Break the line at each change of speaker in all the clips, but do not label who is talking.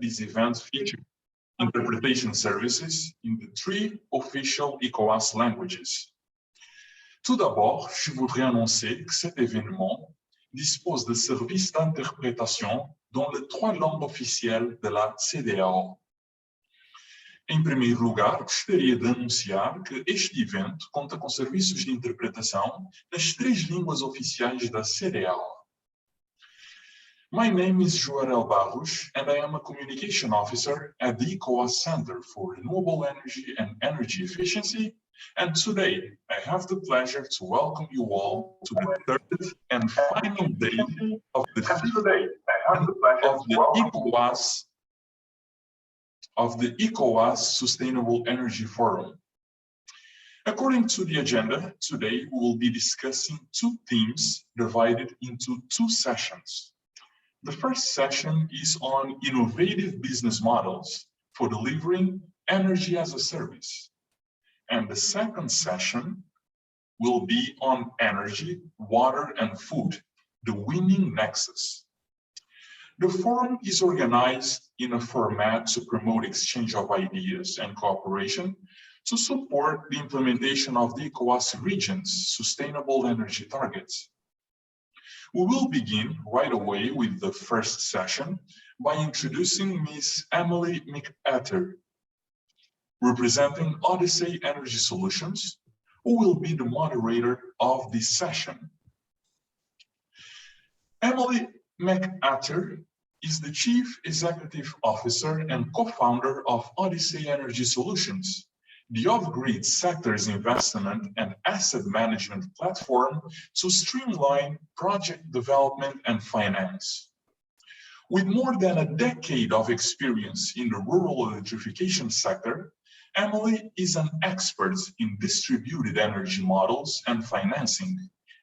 this event featured interpretation services in the 3 official ECOWAS languages. Tout d'abord, je voudrais annoncer que cet événement dispose de services d'interprétation dans les 3 langues officielles de la CEDEAO. Em primeiro lugar, gostaria de anunciar que este evento conta com serviços de interpretação nas 3 línguas oficiais da CEDEAO. My name is Joarel Barros, and I am a communication officer at the ECOWAS Center for Renewable Energy and Energy Efficiency. And today, I have the pleasure to welcome you all to the 3rd and final day of the 5th of the ECOWAS Sustainable Energy Forum. According to the agenda, today we will be discussing 2 themes divided into 2 sessions. The first session is on innovative business models for delivering energy as a service. And the second session will be on energy, water, and food, the winning nexus. The forum is organized in a format to promote exchange of ideas and cooperation to support the implementation of the ECOWAS region's sustainable energy targets. We will begin right away with the first session by introducing Ms. Emily McAteer, representing Odyssey Energy Solutions, who will be the moderator of this session. Emily McAteer is the Chief Executive Officer and co-founder of Odyssey Energy Solutions, the off-grid sector's investment and asset management platform to streamline project development and finance. With more than a decade of experience in the rural electrification sector, Emily is an expert in distributed energy models and financing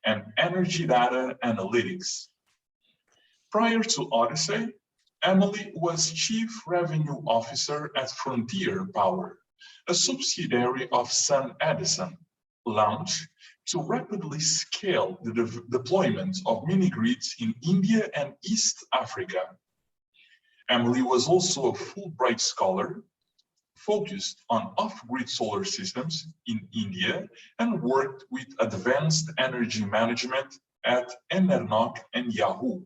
and energy data analytics. Prior to Odyssey, Emily was Chief Revenue Officer at Frontier Power, a subsidiary of Sun Edison, launched to rapidly scale the deployment of mini-grids in India and East Africa. Emily was also a Fulbright scholar, focused on off-grid solar systems in India and worked with advanced energy management at Enernoc and Yahoo.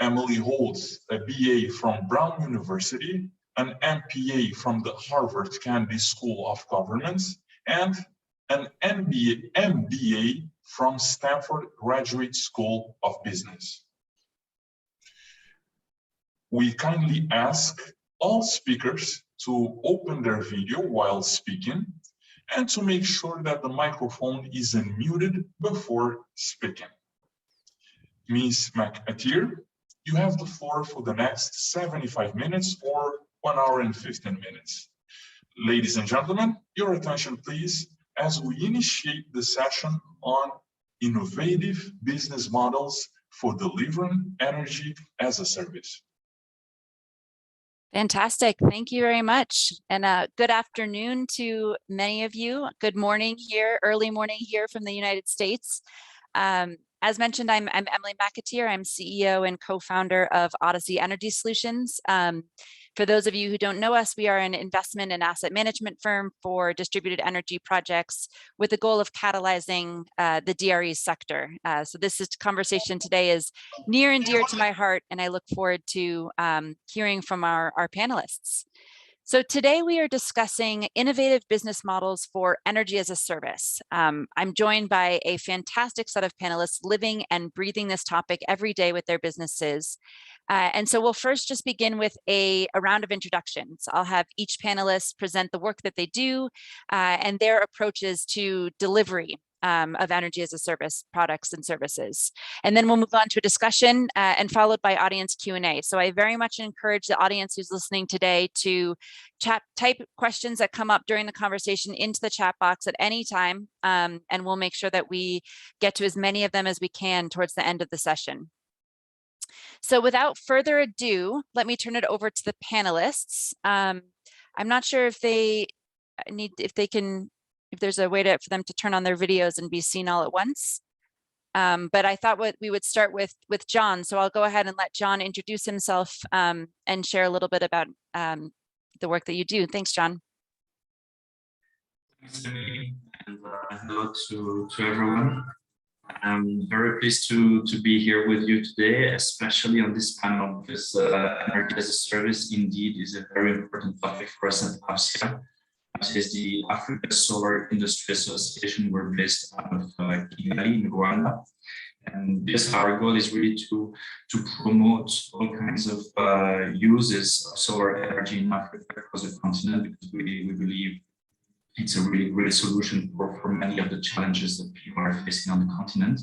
Emily holds a BA from Brown University, an MPA from the Harvard Kennedy School of Governance, and an MBA from Stanford Graduate School of Business. We kindly ask all speakers to open their video while speaking and to make sure that the microphone is unmuted before speaking. Ms. McAteer, you have the floor for the next 75 minutes or 1 hour and 15 minutes. Ladies and gentlemen, your attention please as we initiate the session on innovative business models for delivering energy as a service.
Fantastic. Thank you very much. And good afternoon to many of you. Good morning here, early morning here from the United States. As mentioned, I'm Emily McAteer. I'm CEO and co-founder of Odyssey Energy Solutions. For those of you who don't know us, we are an investment and asset management firm for distributed energy projects with the goal of catalyzing the DRE sector. So this conversation today is near and dear to my heart, and I look forward to hearing from our panelists. So today we are discussing innovative business models for energy as a service. I'm joined by a fantastic set of panelists living and breathing this topic every day with their businesses. And so we'll first just begin with a round of introductions. I'll have each panelist present the work that they do and their approaches to delivery of energy as a service products and services. And then we'll move on to a discussion and followed by audience Q&A. So I very much encourage the audience who's listening today to type questions that come up during the conversation into the chat box at any time. And we'll make sure that we get to as many of them as we can towards the end of the session. So without further ado, let me turn it over to the panelists. I'm not sure if if there's a way for them to turn on their videos and be seen all at once. But I thought we would start with John. So I'll go ahead and let John introduce himself and share a little bit about the work that you do. Thanks, John.
Thanks, Emily, and hello to everyone. I'm very pleased to be here with you today, especially on this panel, because energy as a service indeed is a very important topic for us at AFSIA. AFSIA is the Africa Solar Industry Association. We're based out of Kigali in Rwanda. And this, our goal is really to promote all kinds of uses of solar energy in Africa across the continent, because we believe it's a really great solution for many of the challenges that people are facing on the continent.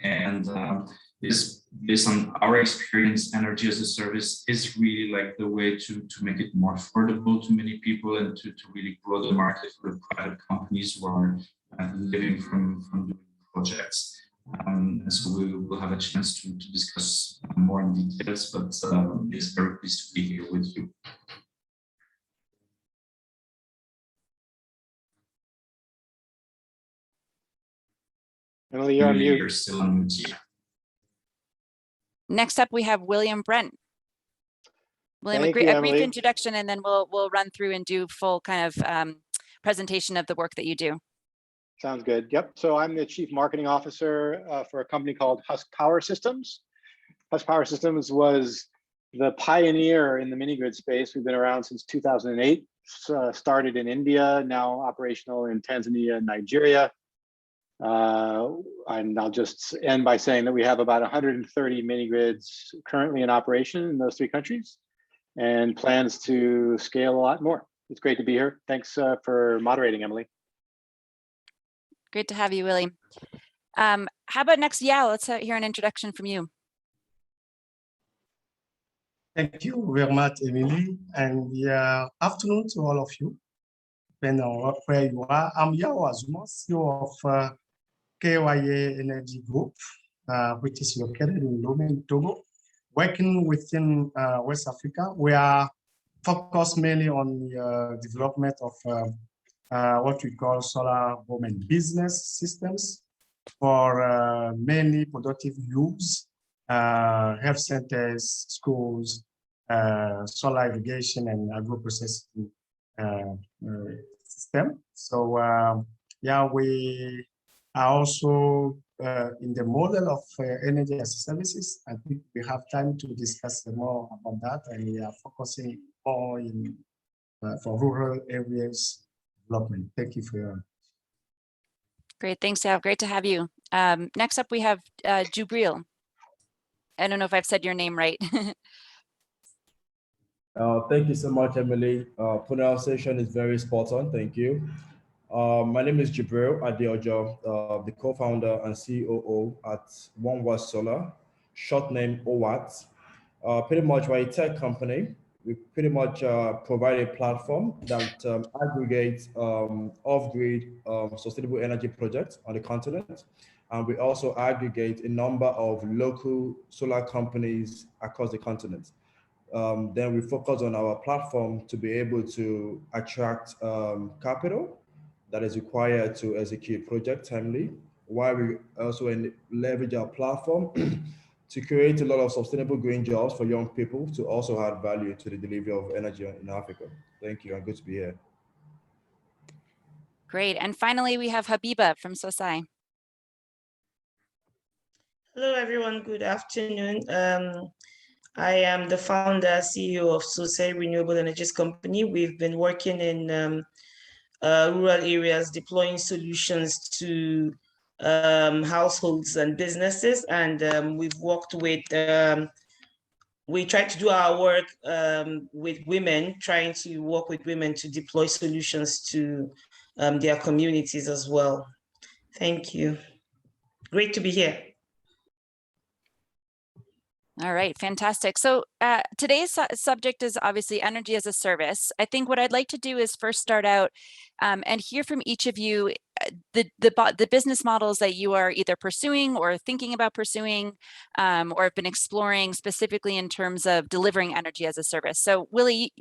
And this, based on our experience, energy as a service is really like the way to make it more affordable to many people and to really grow the market for the private companies who are living from doing projects. And so we will have a chance to discuss more in details, but it's very pleased to be here with you.
Emily, you're on mute.
You're still on mute.
Next up, we have William Brent. William,
Thank
a
you,
brief
Emily.
introduction, and then we'll run through and do full kind of presentation of the work that you do.
Sounds good. Yep. So I'm the Chief Marketing Officer for a company called Husk Power Systems. Husk Power Systems was the pioneer in the mini grid space. We've been around since 2008. Started in India, now operational in Tanzania and Nigeria. And I'll just end by saying that we have about 130 mini grids currently in operation in those 3 countries, and plans to scale a lot more. It's great to be here. Thanks for moderating, Emily.
Great to have you, Willie. How about next? Yeah, let's hear an introduction from you.
Thank you very much, Emily, and afternoon to all of you, depending on where you are. I'm Yao Azuma, CEO of KYA Energy Group, which is located in Lomé, Togo. Working within West Africa, we are focused mainly on the development of what we call solar home and business systems for mainly productive use, health centers, schools, solar irrigation and agro-processing system. So yeah, we are also in the model of energy as services. I think we have time to discuss more about that, and we are focusing more in for rural areas development. Thank you for your.
Great, thanks, Al. Great to have you. Next up, we have Jubril. I don't know if I've said your name right.
Thank you so much, Emily. Pronunciation is very spot on. Thank you. My name is Jibril Adeojo, the co-founder and COO at One Watt Solar, short name OWAT. Pretty much we're a tech company. We pretty much provide a platform that aggregates off-grid sustainable energy projects on the continent. And we also aggregate a number of local solar companies across the continent. Then we focus on our platform to be able to attract capital that is required to execute project timely, while we also leverage our platform to create a lot of sustainable green jobs for young people to also add value to the delivery of energy in Africa. Thank you, and good to be here.
Great, and finally we have Habiba from Sosai.
Hello everyone, good afternoon. I am the founder, CEO of Sosai Renewable Energies Company. We've been working in rural areas, deploying solutions to households and businesses, and we've worked with, we try to do our work with women, trying to work with women to deploy solutions to their communities as well. Thank you. Great to be here.
All right, fantastic. So today's subject is obviously energy as a service. I think what I'd like to do is first start out and hear from each of you the business models that you are either pursuing or thinking about pursuing, or have been exploring specifically in terms of delivering energy as a service. So Willie,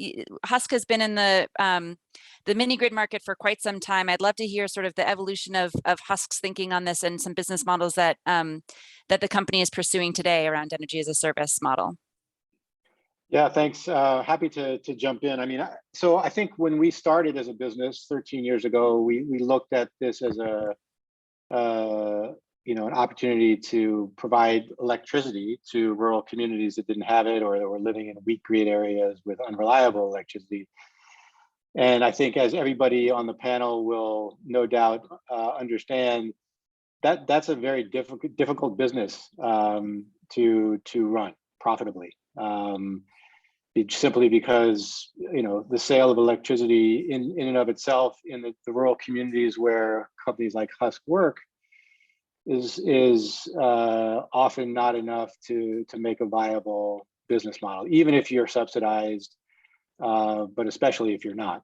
Husk has been in the mini grid market for quite some time. I'd love to hear sort of the evolution of Husk's thinking on this and some business models that that the company is pursuing today around energy as a service model.
Yeah, thanks. Happy to jump in. I mean, so I think when we started as a business 13 years ago, we looked at this as a an opportunity to provide electricity to rural communities that didn't have it or that were living in weak grid areas with unreliable electricity. And I think, as everybody on the panel will no doubt understand, that's a very difficult business to run profitably. Simply because the sale of electricity in and of itself in the rural communities where companies like Husk work is often not enough to make a viable business model, even if you're subsidized, but especially if you're not.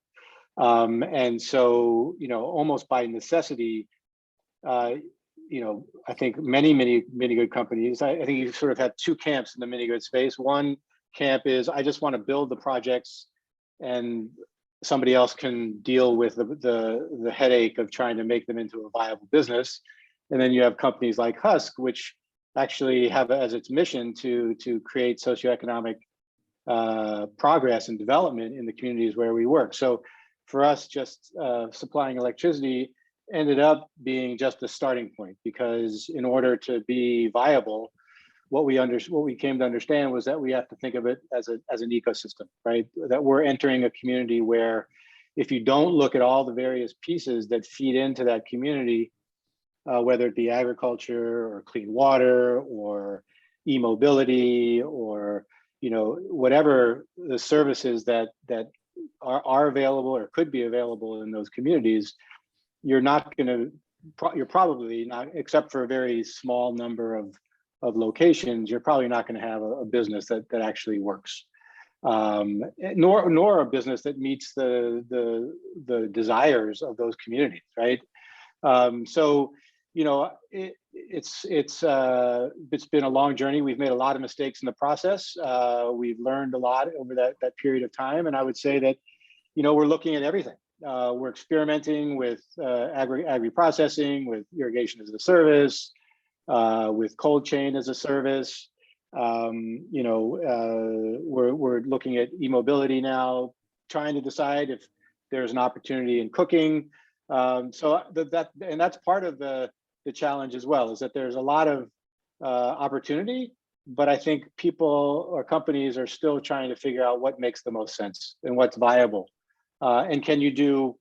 And so almost by necessity, I think many good companies. I think you sort of have two camps in the mini grid space. One camp is, I just want to build the projects and somebody else can deal with the headache of trying to make them into a viable business. And then you have companies like Husk, which actually have as its mission to create socioeconomic progress and development in the communities where we work. So for us, just supplying electricity ended up being just a starting point, because in order to be viable, what we came to understand was that we have to think of it as an ecosystem, right? That we're entering a community where if you don't look at all the various pieces that feed into that community, whether it be agriculture or clean water or e-mobility or whatever the services that are available or could be available in those communities, you're probably not, except for a very small number of locations, you're probably not going to have a business that actually works, nor a business that meets the desires of those communities, right? So it's been a long journey. We've made a lot of mistakes in the process. We've learned a lot over that period of time, and I would say that we're looking at everything. We're experimenting with agri-processing, with irrigation as a service, with cold chain as a service. We're looking at e-mobility now, trying to decide if there's an opportunity in cooking. So that's part of the challenge as well, is that there's a lot of opportunity, but I think people or companies are still trying to figure out what makes the most sense and what's viable. And can you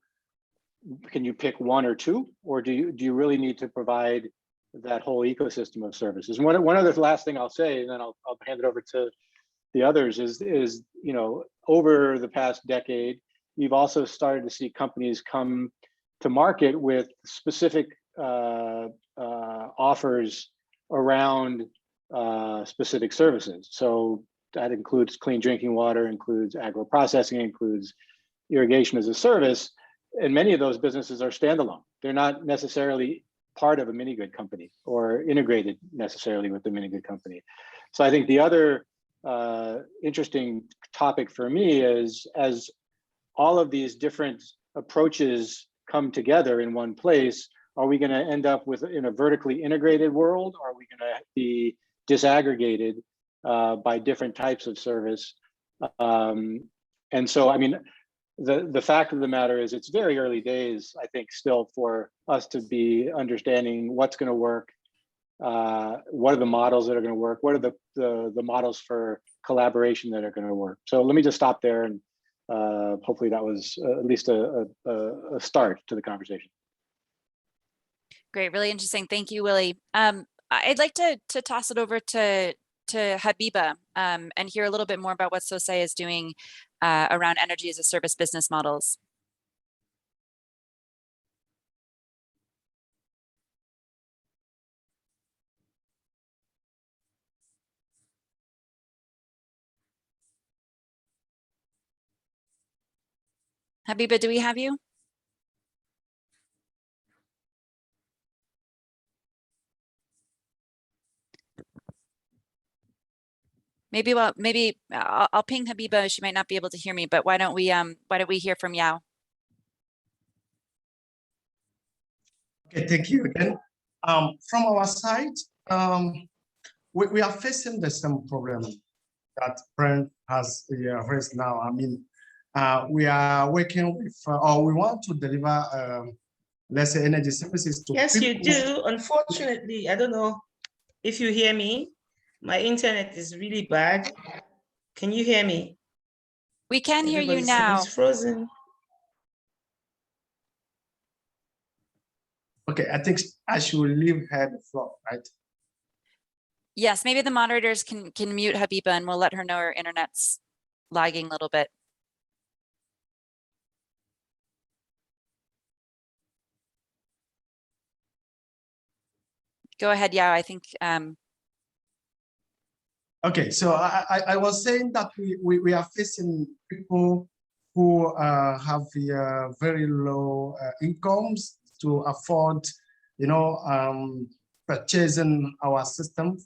pick one or two, or do you really need to provide that whole ecosystem of services? And one other last thing I'll say, and then I'll hand it over to the others, is over the past decade, you've also started to see companies come to market with specific offers around specific services. So that includes clean drinking water, includes agro-processing, includes irrigation as a service. And many of those businesses are standalone. They're not necessarily part of a mini grid company or integrated necessarily with the mini grid company. So I think the other interesting topic for me is, as all of these different approaches come together in one place, are we going to end up in a vertically integrated world, or are we going to be disaggregated by different types of service? And so, I mean, the fact of the matter is, it's very early days, I think, still for us to be understanding what's going to work, what are the models that are going to work, what are the models for collaboration that are going to work. So let me just stop there, and hopefully that was at least a start to the conversation.
Great, really interesting. Thank you, Willie. I'd like to toss it over to Habiba and hear a little bit more about what SOSAE is doing around energy as a service business models. Habiba, do we have you? Maybe, well, maybe I'll ping Habiba. She might not be able to hear me, but why don't we hear from Yao?
Okay, thank you again. From our side, we are facing the same problem that Brent has raised now. I mean, we are working with, or we want to deliver, let's say, energy services to
Yes,
people.
you do. Unfortunately, I don't know if you hear me. My internet is really bad. Can you hear me?
We can hear you
Everybody
now.
seems frozen.
Okay, I think I should leave her the floor, right?
Yes, maybe the moderators can mute Habiba and we'll let her know her internet's lagging a little bit. Go ahead, Yao. I think
Okay, so I was saying that we are facing people who have very low incomes to afford, purchasing our system,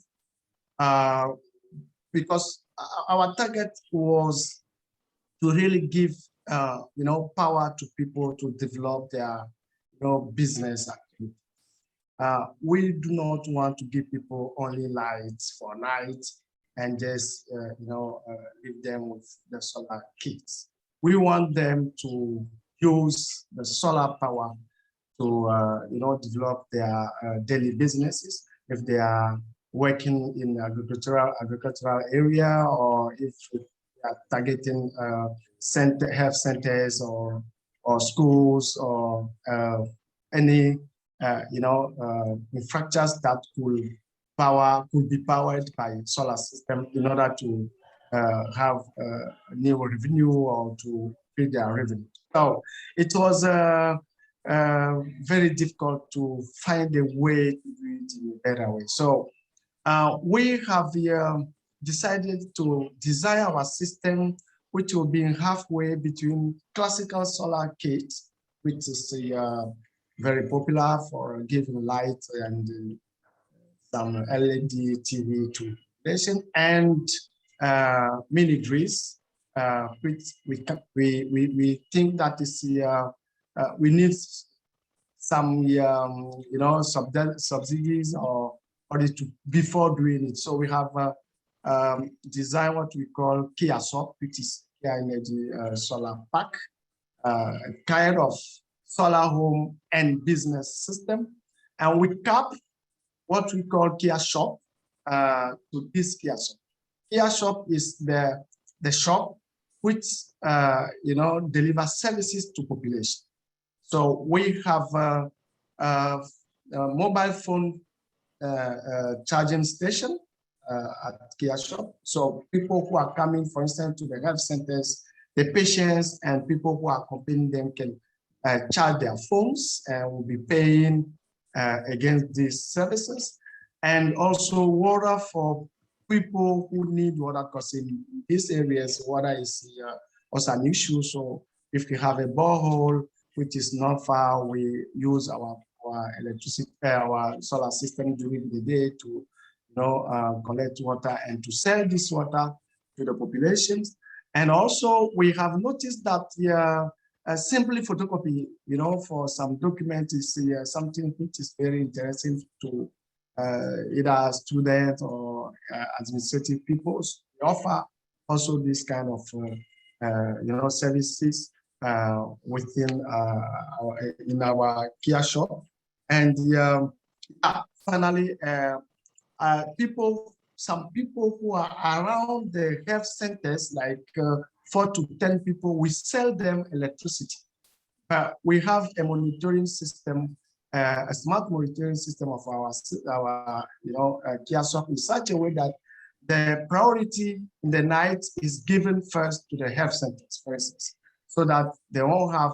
because our target was to really give, power to people to develop their, business activity. We do not want to give people only lights for night and just, leave them with the solar kits. We want them to use the solar power to, develop their daily businesses. If they are working in agricultural area, or if they are targeting health centers or schools or any infrastructures that could be powered by solar system in order to have new revenue or to build their revenue. So it was very difficult to find a way to do it in a better way. So we have decided to design our system, which will be halfway between classical solar kits, which is very popular for giving light and some LED TV to population, and mini grids, which we think that is we need some subsidies or before doing it. So we have designed what we call KIASOP, which is Kia Energy Solar Pack, kind of solar home and business system, and we cap what we call Kia Shop to this Kia Shop. Kia Shop is the shop which delivers services to population. So we have a mobile phone charging station at Kia Shop. So people who are coming, for instance, to the health centers, the patients and people who are accompanying them can charge their phones and will be paying against these services. And also water for people who need water, because in these areas, water is also an issue. So if you have a borehole, which is not far, we use our electricity, our solar system during the day to collect water and to sell this water to the populations. And also we have noticed that simply photocopy, for some document is something which is very interesting to either students or administrative people. We offer also this kind of services within our Kia Shop. And finally, some people who are around the health centers, like 4 to 10 people, we sell them electricity. We have a monitoring system, a smart monitoring system of our Kia Shop in such a way that the priority in the night is given first to the health centers, for instance, so that they won't have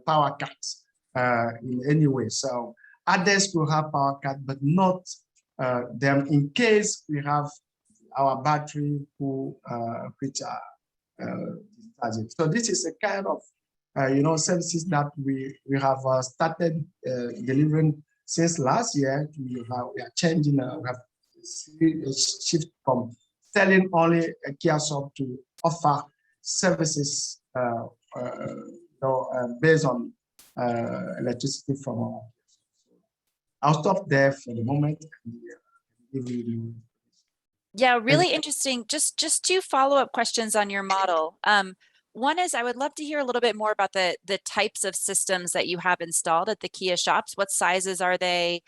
power cuts in any way. So others will have power cut, but not them in case we have our battery which are discharging. So this is a kind of services that we have started delivering since last year. We are changing. We have a shift from selling only a kiosk shop to offer services based on electricity from our. I'll stop there for the moment.
Yeah, really interesting. Just two follow-up questions on your model. One is I would love to hear a little bit more about the types of systems that you have installed at the Kia shops. What sizes are they?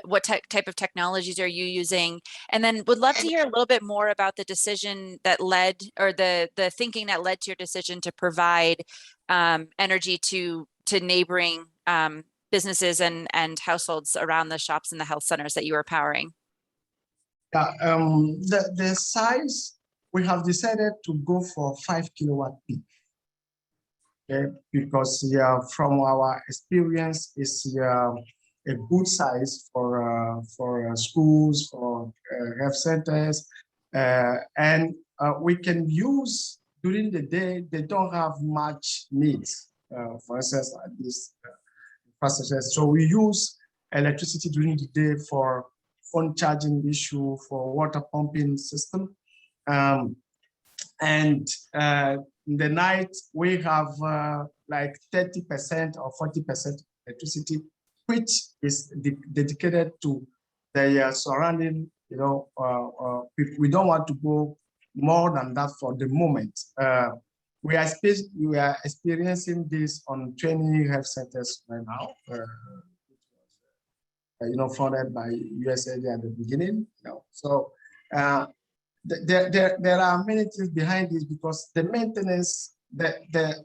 What type of technologies are you using? And then would love to hear a little bit more about the decision that led, or the thinking that led to your decision to provide energy to neighboring businesses and households around the shops and the health centers that you were powering.
Yeah, the size, we have decided to go for 5 kilowatt peak. Okay, because from our experience, it's a good size for schools, for health centers, and we can use during the day. They don't have much needs, for instance, at this infrastructure. So we use electricity during the day for phone charging issue, for water pumping system, and in the night we have like 30% or 40% electricity, which is dedicated to the surrounding, we don't want to go more than that for the moment. We are experiencing this on 20 health centers right now, funded by USAID at the beginning. So there are many things behind this, because the maintenance,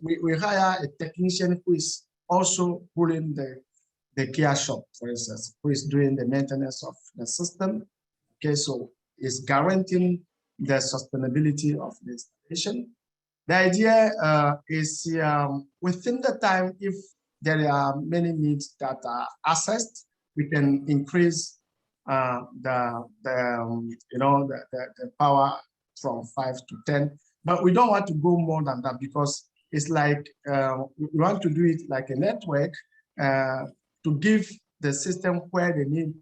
we hire a technician who is also pulling the Kia shop, for instance, who is doing the maintenance of the system. Okay, so it's guaranteeing the sustainability of the installation. The idea is within the time, if there are many needs that are assessed, we can increase the power from 5 to 10, but we don't want to go more than that, because it's like we want to do it like a network to give the system where the need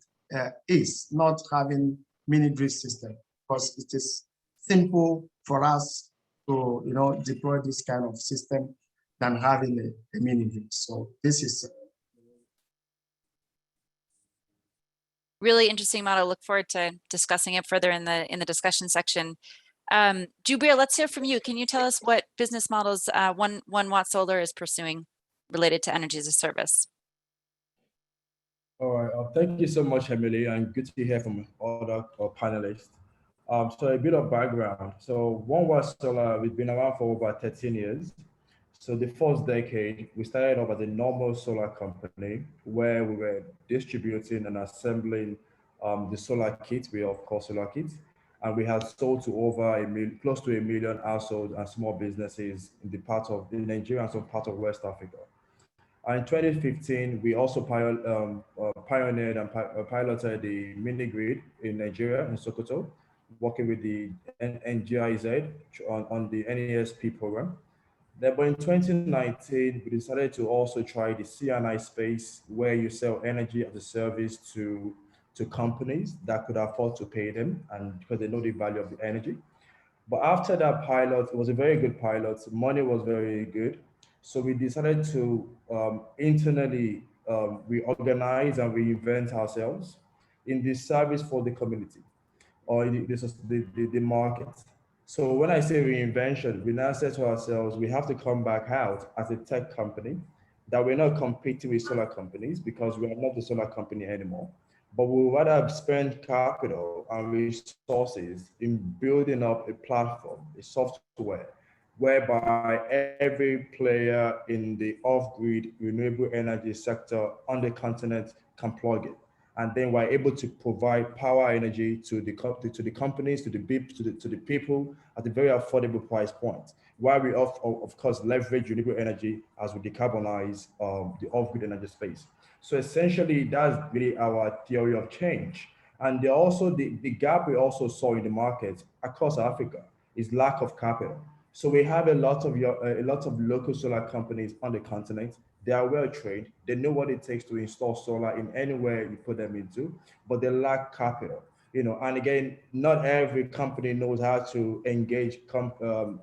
is, not having mini grid system, because it is simple for us to deploy this kind of system than having a mini grid. So this is
really interesting model. Look forward to discussing it further in the discussion section. Jubir, let's hear from you. Can you tell us what business models One Watt Solar is pursuing related to energy as a service?
All right, thank you so much, Emily, and good to hear from other panelists. So a bit of background. So One Watt Solar, we've been around for over 13 years. So the first decade, we started off as a normal solar company where we were distributing and assembling the solar kits. We of course solar kits, and we had sold to over close to 1 million households and small businesses in Nigeria and some part of West Africa. And in 2015, we also pioneered and piloted the mini grid in Nigeria, in Sokoto, working with the NGIZ on the NESP program. But in 2019, we decided to also try the C&I space, where you sell energy as a service to companies that could afford to pay them, and because they know the value of the energy. But after that pilot, it was a very good pilot. Money was very good. So we decided to internally reorganize and reinvent ourselves in this service for the community or in the market. So when I say reinvention, we now said to ourselves, we have to come back out as a tech company, that we're not competing with solar companies, because we are not a solar company anymore. But we would rather spend capital and resources in building up a platform, a software, whereby every player in the off-grid renewable energy sector on the continent can plug it. And then we're able to provide power energy to the companies, to the people at a very affordable price point, while we of course leverage renewable energy as we decarbonize the off-grid energy space. So essentially, that's really our theory of change. And also the gap we also saw in the market across Africa is lack of capital. So we have a lot of local solar companies on the continent. They are well trained. They know what it takes to install solar in anywhere you put them into, but they lack capital. And again, not every company knows how to engage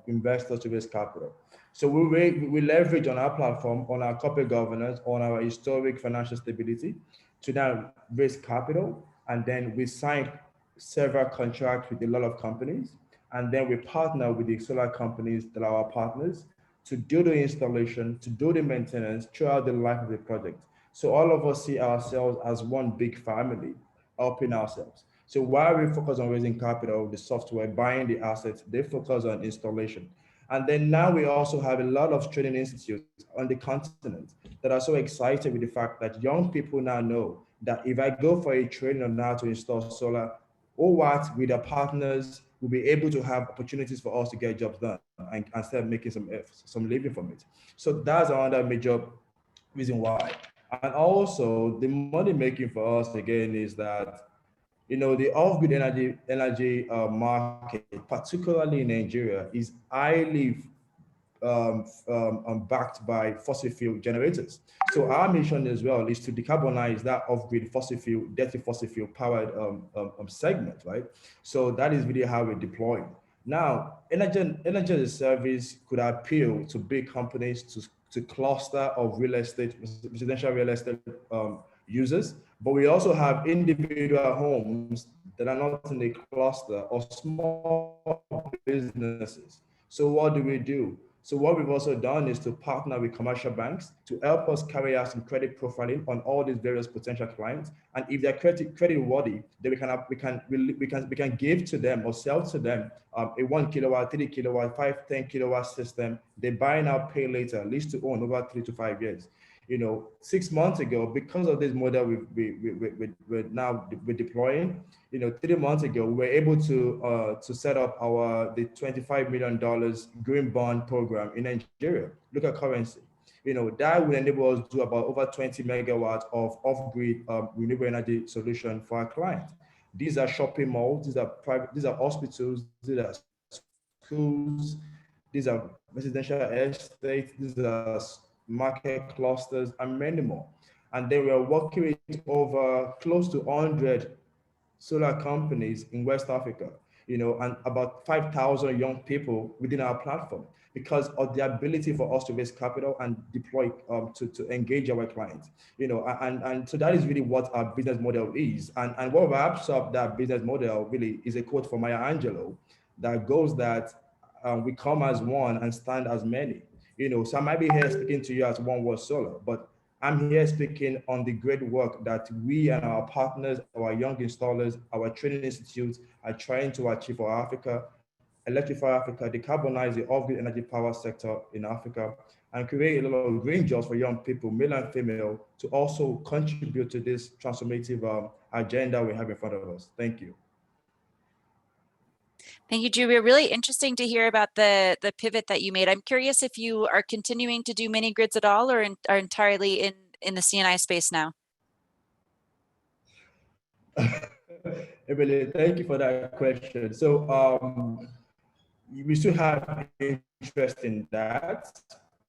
investors to raise capital. So we leverage on our platform, on our corporate governance, on our historic financial stability to now raise capital. And then we sign several contracts with a lot of companies. And then we partner with the solar companies that are our partners to do the installation, to do the maintenance throughout the life of the project. So all of us see ourselves as one big family, helping ourselves. So while we focus on raising capital, the software, buying the assets, they focus on installation. And then now we also have a lot of training institutes on the continent that are so excited with the fact that young people now know that if I go for a training on how to install solar, or what with our partners, we'll be able to have opportunities for us to get jobs done and start making some living from it. So that's another major reason why. And also the money making for us again is that the off-grid energy market, particularly in Nigeria, is highly backed by fossil fuel generators. So our mission as well is to decarbonize that off-grid fossil fuel, dirty fossil fuel powered segment, right? So that is really how we're deploying. Now, energy as a service could appeal to big companies, to cluster of residential real estate users, but we also have individual homes that are not in the cluster or small businesses. So what do? So what we've also done is to partner with commercial banks to help us carry out some credit profiling on all these various potential clients. And if they're credit worthy, then we can give to them or sell to them a 1 kilowatt, 3 kilowatt, 5, 10 kilowatt system. They buy now, pay later, lease to own over 3 to 5 years. 6 months ago, because of this model we're deploying, 3 months ago, we were able to set up the $25 million green bond program in Nigeria, local currency. That will enable us to do about over 20 megawatts of off-grid renewable energy solution for our clients. These are shopping malls, these are hospitals, these are schools, these are residential estates, these are market clusters, and many more. And then we are working with over close to 100 solar companies in West Africa, and about 5,000 young people within our platform because of the ability for us to raise capital and deploy to engage our clients, and so that is really what our business model is. And what wraps up that business model really is a quote from Maya Angelou that goes that we come as one and stand as many. So I might be here speaking to you as One World Solar, but I'm here speaking on the great work that we and our partners, our young installers, our training institutes are trying to achieve for Africa, electrify Africa, decarbonize the off-grid energy power sector in Africa, and create a lot of green jobs for young people, male and female, to also contribute to this transformative agenda we have in front of us. Thank you.
Thank you, Drew. Really interesting to hear about the pivot that you made. I'm curious if you are continuing to do mini grids at all, or are entirely in the CNI space now.
Emily, thank you for that question. So we still have interest in that.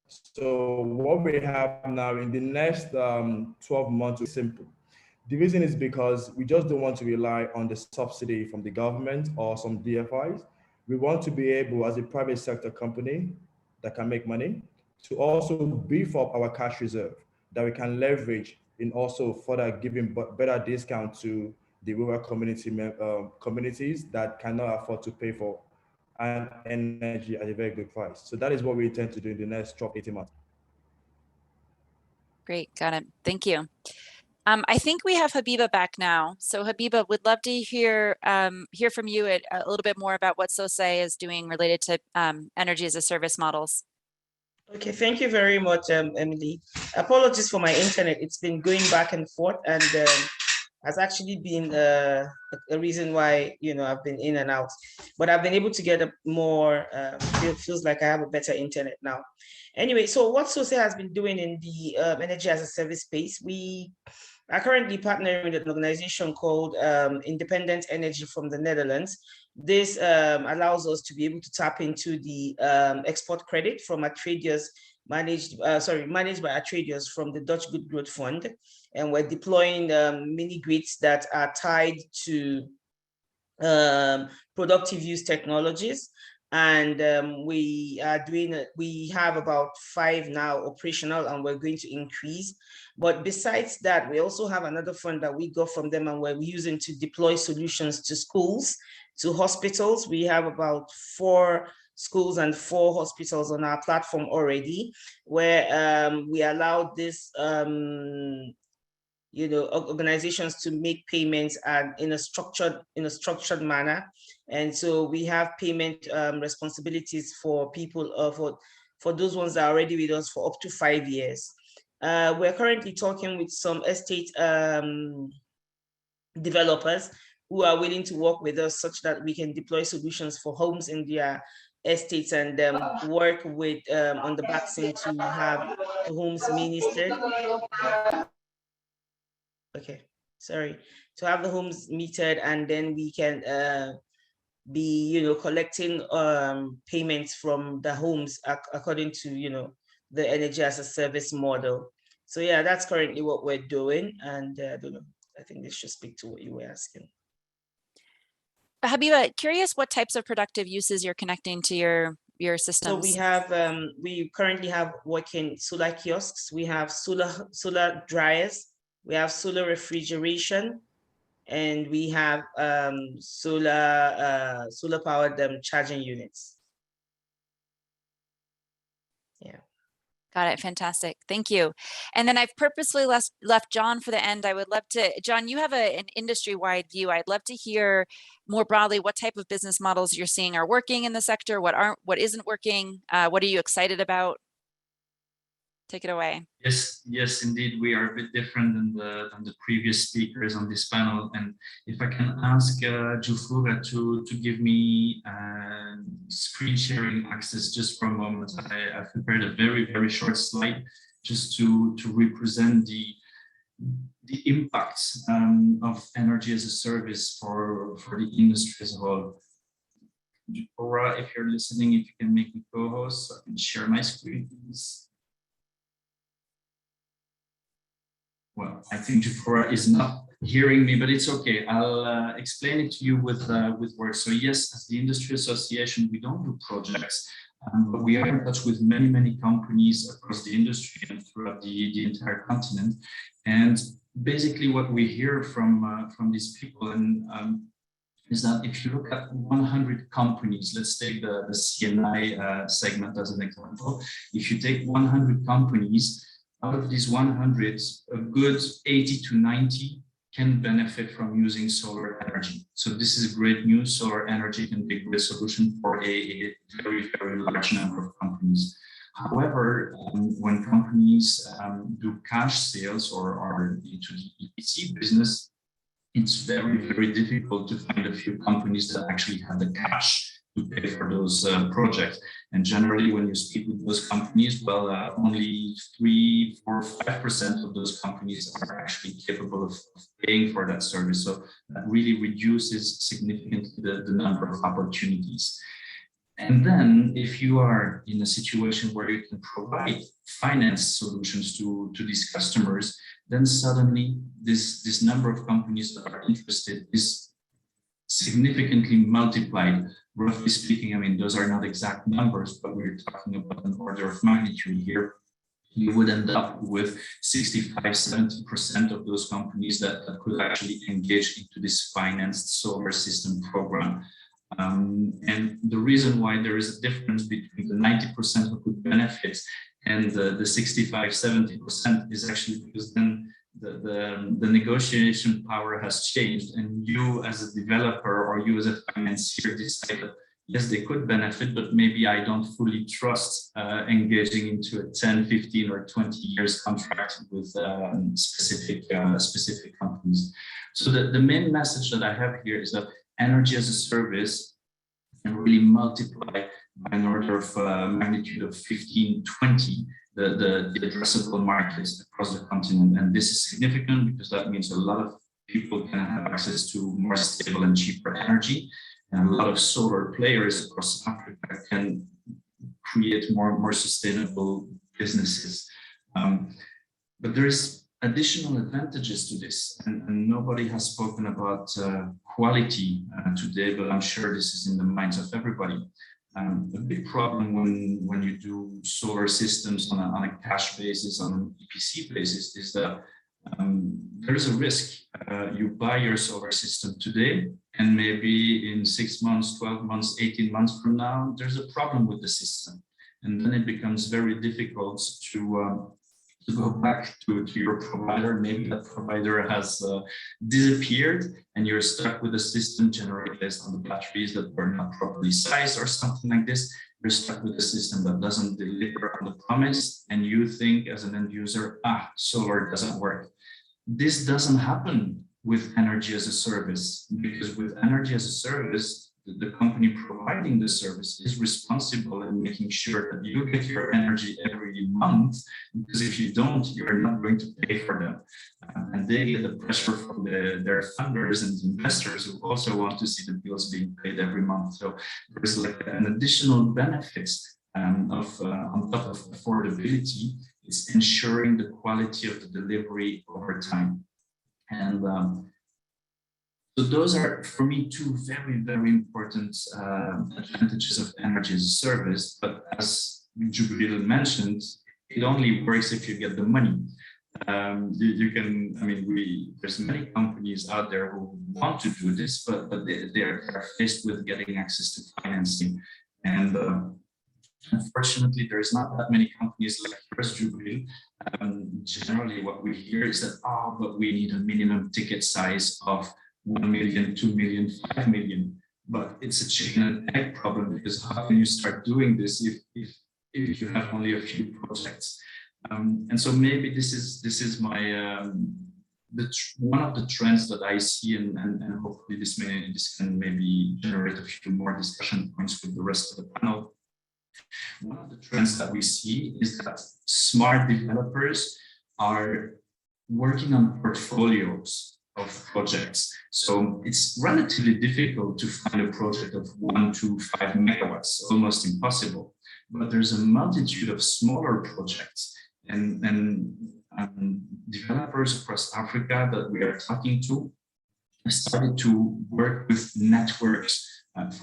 So what we have now in the next 12 months is simple. The reason is because we just don't want to rely on the subsidy from the government or some DFIs. We want to be able, as a private sector company that can make money, to also beef up our cash reserve that we can leverage in also further giving better discount to the rural communities that cannot afford to pay for energy at a very good price. So that is what we intend to do in the next 12, 18 months.
Great, got it. Thank you. I think we have Habiba back now. So Habiba, would love to hear from you a little bit more about what SOSE is doing related to energy as a service models.
Okay, thank you very much, Emily. Apologies for my internet. It's been going back and forth, and has actually been a reason why I've been in and out. But I've been able to get a more. Feels like I have a better internet now. Anyway, so what SOSE has been doing in the energy as a service space, we are currently partnering with an organization called Independent Energy from the Netherlands. This allows us to be able to tap into the export credit from Atreides, managed by Atreides from the Dutch Good Growth Fund. And we're deploying mini grids that are tied to productive use technologies. And we have about 5 now operational, and we're going to increase. But besides that, we also have another fund that we got from them, and we're using to deploy solutions to schools, to hospitals. We have about 4 schools and 4 hospitals on our platform already, where we allow this organizations to make payments and in a structured manner. And so we have payment responsibilities for people, for those ones that are already with us for up to 5 years. We're currently talking with some estate developers who are willing to work with us such that we can deploy solutions for homes in their estates, and work with on the back end to have the homes ministered. Okay, sorry, to have the homes metered, and then we can be collecting payments from the homes according to the energy as a service model. So yeah, that's currently what we're doing. And I don't know, I think this should speak to what you were asking.
Habiba, curious what types of productive uses you're connecting to your systems.
So we have we currently have working solar kiosks, we have solar dryers, we have solar refrigeration, and we have solar powered charging units. Yeah.
Got it. Fantastic. Thank you. And then I've purposely left John for the end. I would love to, John, you have an industry-wide view. I'd love to hear more broadly what type of business models you're seeing are working in the sector, what isn't working, what are you excited about? Take it away.
Yes, indeed, we are a bit different than the previous speakers on this panel. And if I can ask Jufura to give me screen sharing access just for a moment. I've prepared a very short slide just to represent the impacts of energy as a service for the industry as a whole. Jufura, if you're listening, if you can make me co-host, so I can share my screen, please. Well, I think Jufura is not hearing me, but it's okay. I'll explain it to you with words. So yes, as the industry association, we don't do projects, but we are in touch with many companies across the industry and throughout the entire continent. And basically what we hear from these people is that if you look at 100 companies, let's take the CNI segment as an example. If you take 100 companies, out of these 100, a good 80 to 90 can benefit from using solar energy. So this is great news. Solar energy can be a great solution for a very large number of companies. However, when companies do cash sales or are into the EPC business, it's very difficult to find a few companies that actually have the cash to pay for those projects. And generally, when you speak with those companies, well, only 3, 4, 5% of those companies are actually capable of paying for that service. So that really reduces significantly the number of opportunities. And then if you are in a situation where you can provide finance solutions to these customers, then suddenly this number of companies that are interested is significantly multiplied. Roughly speaking, I mean, those are not exact numbers, but we're talking about an order of magnitude here. You would end up with 65–70% of those companies that could actually engage into this financed solar system program. And the reason why there is a difference between the 90% who could benefit and the 65–70% is actually because then the negotiation power has changed, and you as a developer or you as a financier decide that yes, they could benefit, but maybe I don't fully trust engaging into a 10, 15 or 20 years contract with specific companies. So the main message that I have here is that energy as a service can really multiply by an order of magnitude of 15, 20 the addressable markets across the continent. And this is significant because that means a lot of people can have access to more stable and cheaper energy. And a lot of solar players across Africa can create more sustainable businesses. But there is additional advantages to this, and nobody has spoken about quality today, but I'm sure this is in the minds of everybody. A big problem when you do solar systems on a cash basis, on an EPC basis, is that there's a risk. You buy your solar system today, and maybe in 6 months, 12 months, 18 months from now, there's a problem with the system. And then it becomes very difficult to go back to your provider. Maybe that provider has disappeared, and you're stuck with a system generated based on the batteries that were not properly sized or something like this. You're stuck with a system that doesn't deliver on the promise, and you think as an end user, solar doesn't work. This doesn't happen with energy as a service, because with energy as a service, the company providing the service is responsible in making sure that you get your energy every month, because if you don't, you're not going to pay for them. And they get the pressure from their funders and investors who also want to see the bills being paid every month. So there's like an additional benefit on top of affordability. It's ensuring the quality of the delivery over time. And so those are, for me, two very, very important advantages of energy as a service. But as Jubil mentioned, it only works if you get the money. You can, I mean, there's many companies out there who want to do this, but they're faced with getting access to financing. And unfortunately, there's not that many companies like yours, Jubil. Generally, what we hear is that, but we need a minimum ticket size of 1 million, 2 million, 5 million. But it's a chicken and egg problem, because how can you start doing this if you have only a few projects? And so maybe this is my one of the trends that I see, and hopefully this can maybe generate a few more discussion points with the rest of the panel. One of the trends that we see is that smart developers are working on portfolios of projects. So it's relatively difficult to find a project of 1 to 5 megawatts, almost impossible. But there's a multitude of smaller projects, and developers across Africa that we are talking to started to work with networks.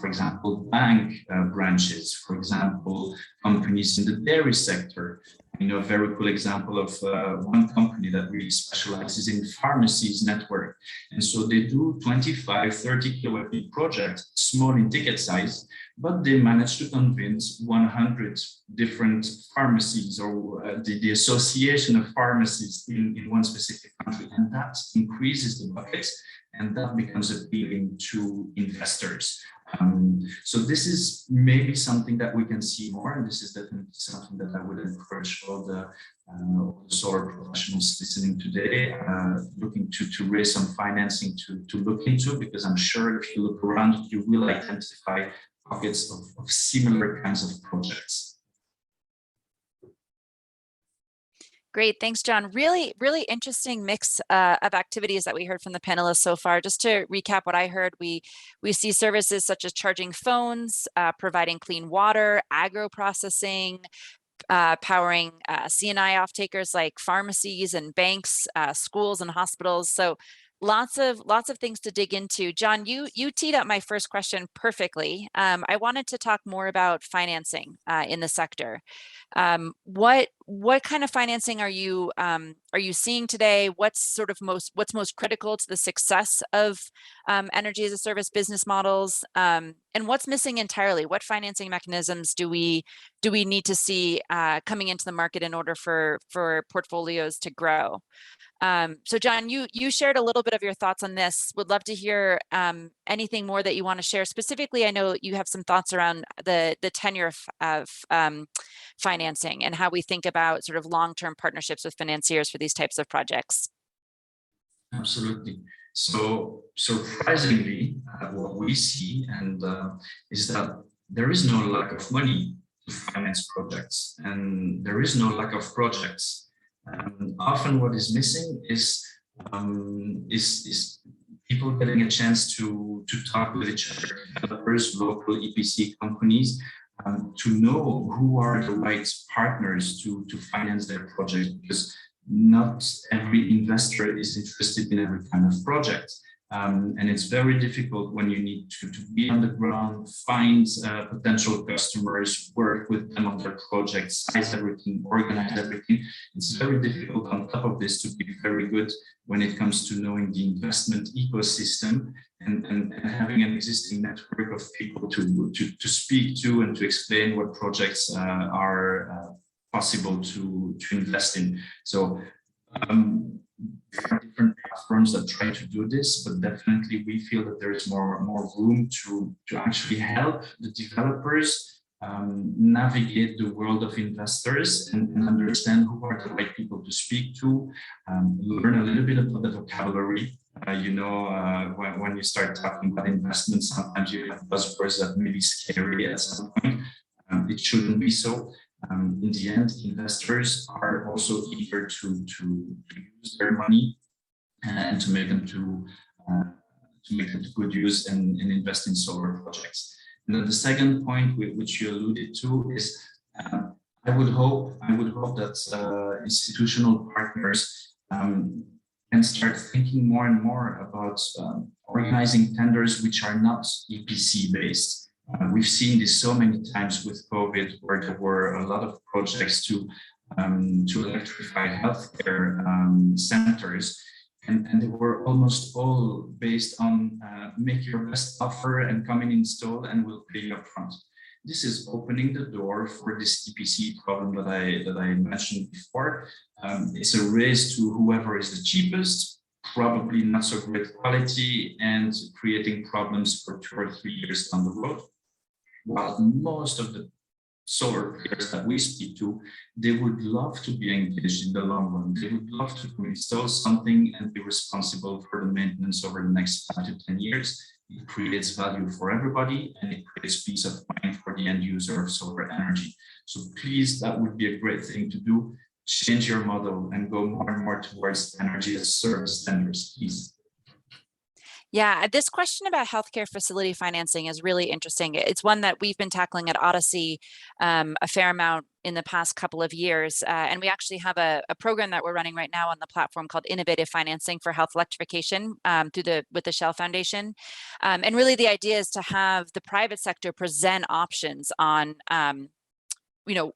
For example, bank branches, for example, companies in the dairy sector. I know a very cool example of one company that really specializes in pharmacies network. And so they do 25, 30 kilowatt peak projects, small in ticket size, but they managed to convince 100 different pharmacies, or the association of pharmacies in one specific country. And that increases the buckets, and that becomes appealing to investors. So this is maybe something that we can see more, and this is definitely something that I would encourage all the solar professionals listening today, looking to raise some financing to look into, because I'm sure if you look around, you will identify pockets of similar kinds of projects.
Great, thanks, John. Really, really interesting mix of activities that we heard from the panelists so far. Just to recap what I heard, we see services such as charging phones, providing clean water, agro-processing, powering C&I off-takers like pharmacies and banks, schools and hospitals. So lots of things to dig into. John, you teed up my first question perfectly. I wanted to talk more about financing in the sector. What kind of financing are you seeing today? What's most critical to the success of energy as a service business models? And what's missing entirely? What financing mechanisms do we need to see coming into the market in order for portfolios to grow? So John, you shared a little bit of your thoughts on this. Would love to hear anything more that you want to share. Specifically, I know you have some thoughts around the tenure of financing and how we think about sort of long-term partnerships with financiers for these types of projects.
Absolutely. So surprisingly, what we see is that there is no lack of money to finance projects, and there is no lack of projects. Often what is missing is people getting a chance to talk with each other, developers, local EPC companies, to know who are the right partners to finance their project. Because not every investor is interested in every kind of project. And it's very difficult when you need to be on the ground, find potential customers, work with them on their projects, size everything, organize everything. It's very difficult on top of this to be very good when it comes to knowing the investment ecosystem and having an existing network of people to speak to and to explain what projects are possible to invest in. So there are different platforms that try to do this, but definitely we feel that there is more room to actually help the developers navigate the world of investors and understand who are the right people to speak to, learn a little bit about the vocabulary. When you start talking about investments, sometimes you have buzzwords that may be scary at some point. It shouldn't be so. In the end, investors are also eager to use their money and to make them to good use and invest in solar projects. And then the second point, which you alluded to, is I would hope that institutional partners can start thinking more and more about organizing tenders which are not EPC based. We've seen this so many times with COVID, where there were a lot of projects to electrify healthcare centers, and they were almost all based on make your best offer and come and install, and we'll pay you upfront. This is opening the door for this EPC problem that I mentioned before. It's a race to whoever is the cheapest, probably not so great quality, and creating problems for 2 or 3 years down the road. While most of the solar players that we speak to, they would love to be engaged in the long run. They would love to install something and be responsible for the maintenance over the next 5 to 10 years. It creates value for everybody, and it creates peace of mind for the end user of solar energy. So please, that would be a great thing to do. Change your model and go more and more towards energy as a service tenders, please.
Yeah, this question about healthcare facility financing is really interesting. It's one that we've been tackling at Odyssey a fair amount in the past couple of years. And we actually have a program that we're running right now on the platform called Innovative Financing for Health Electrification with the Shell Foundation. And really the idea is to have the private sector present options on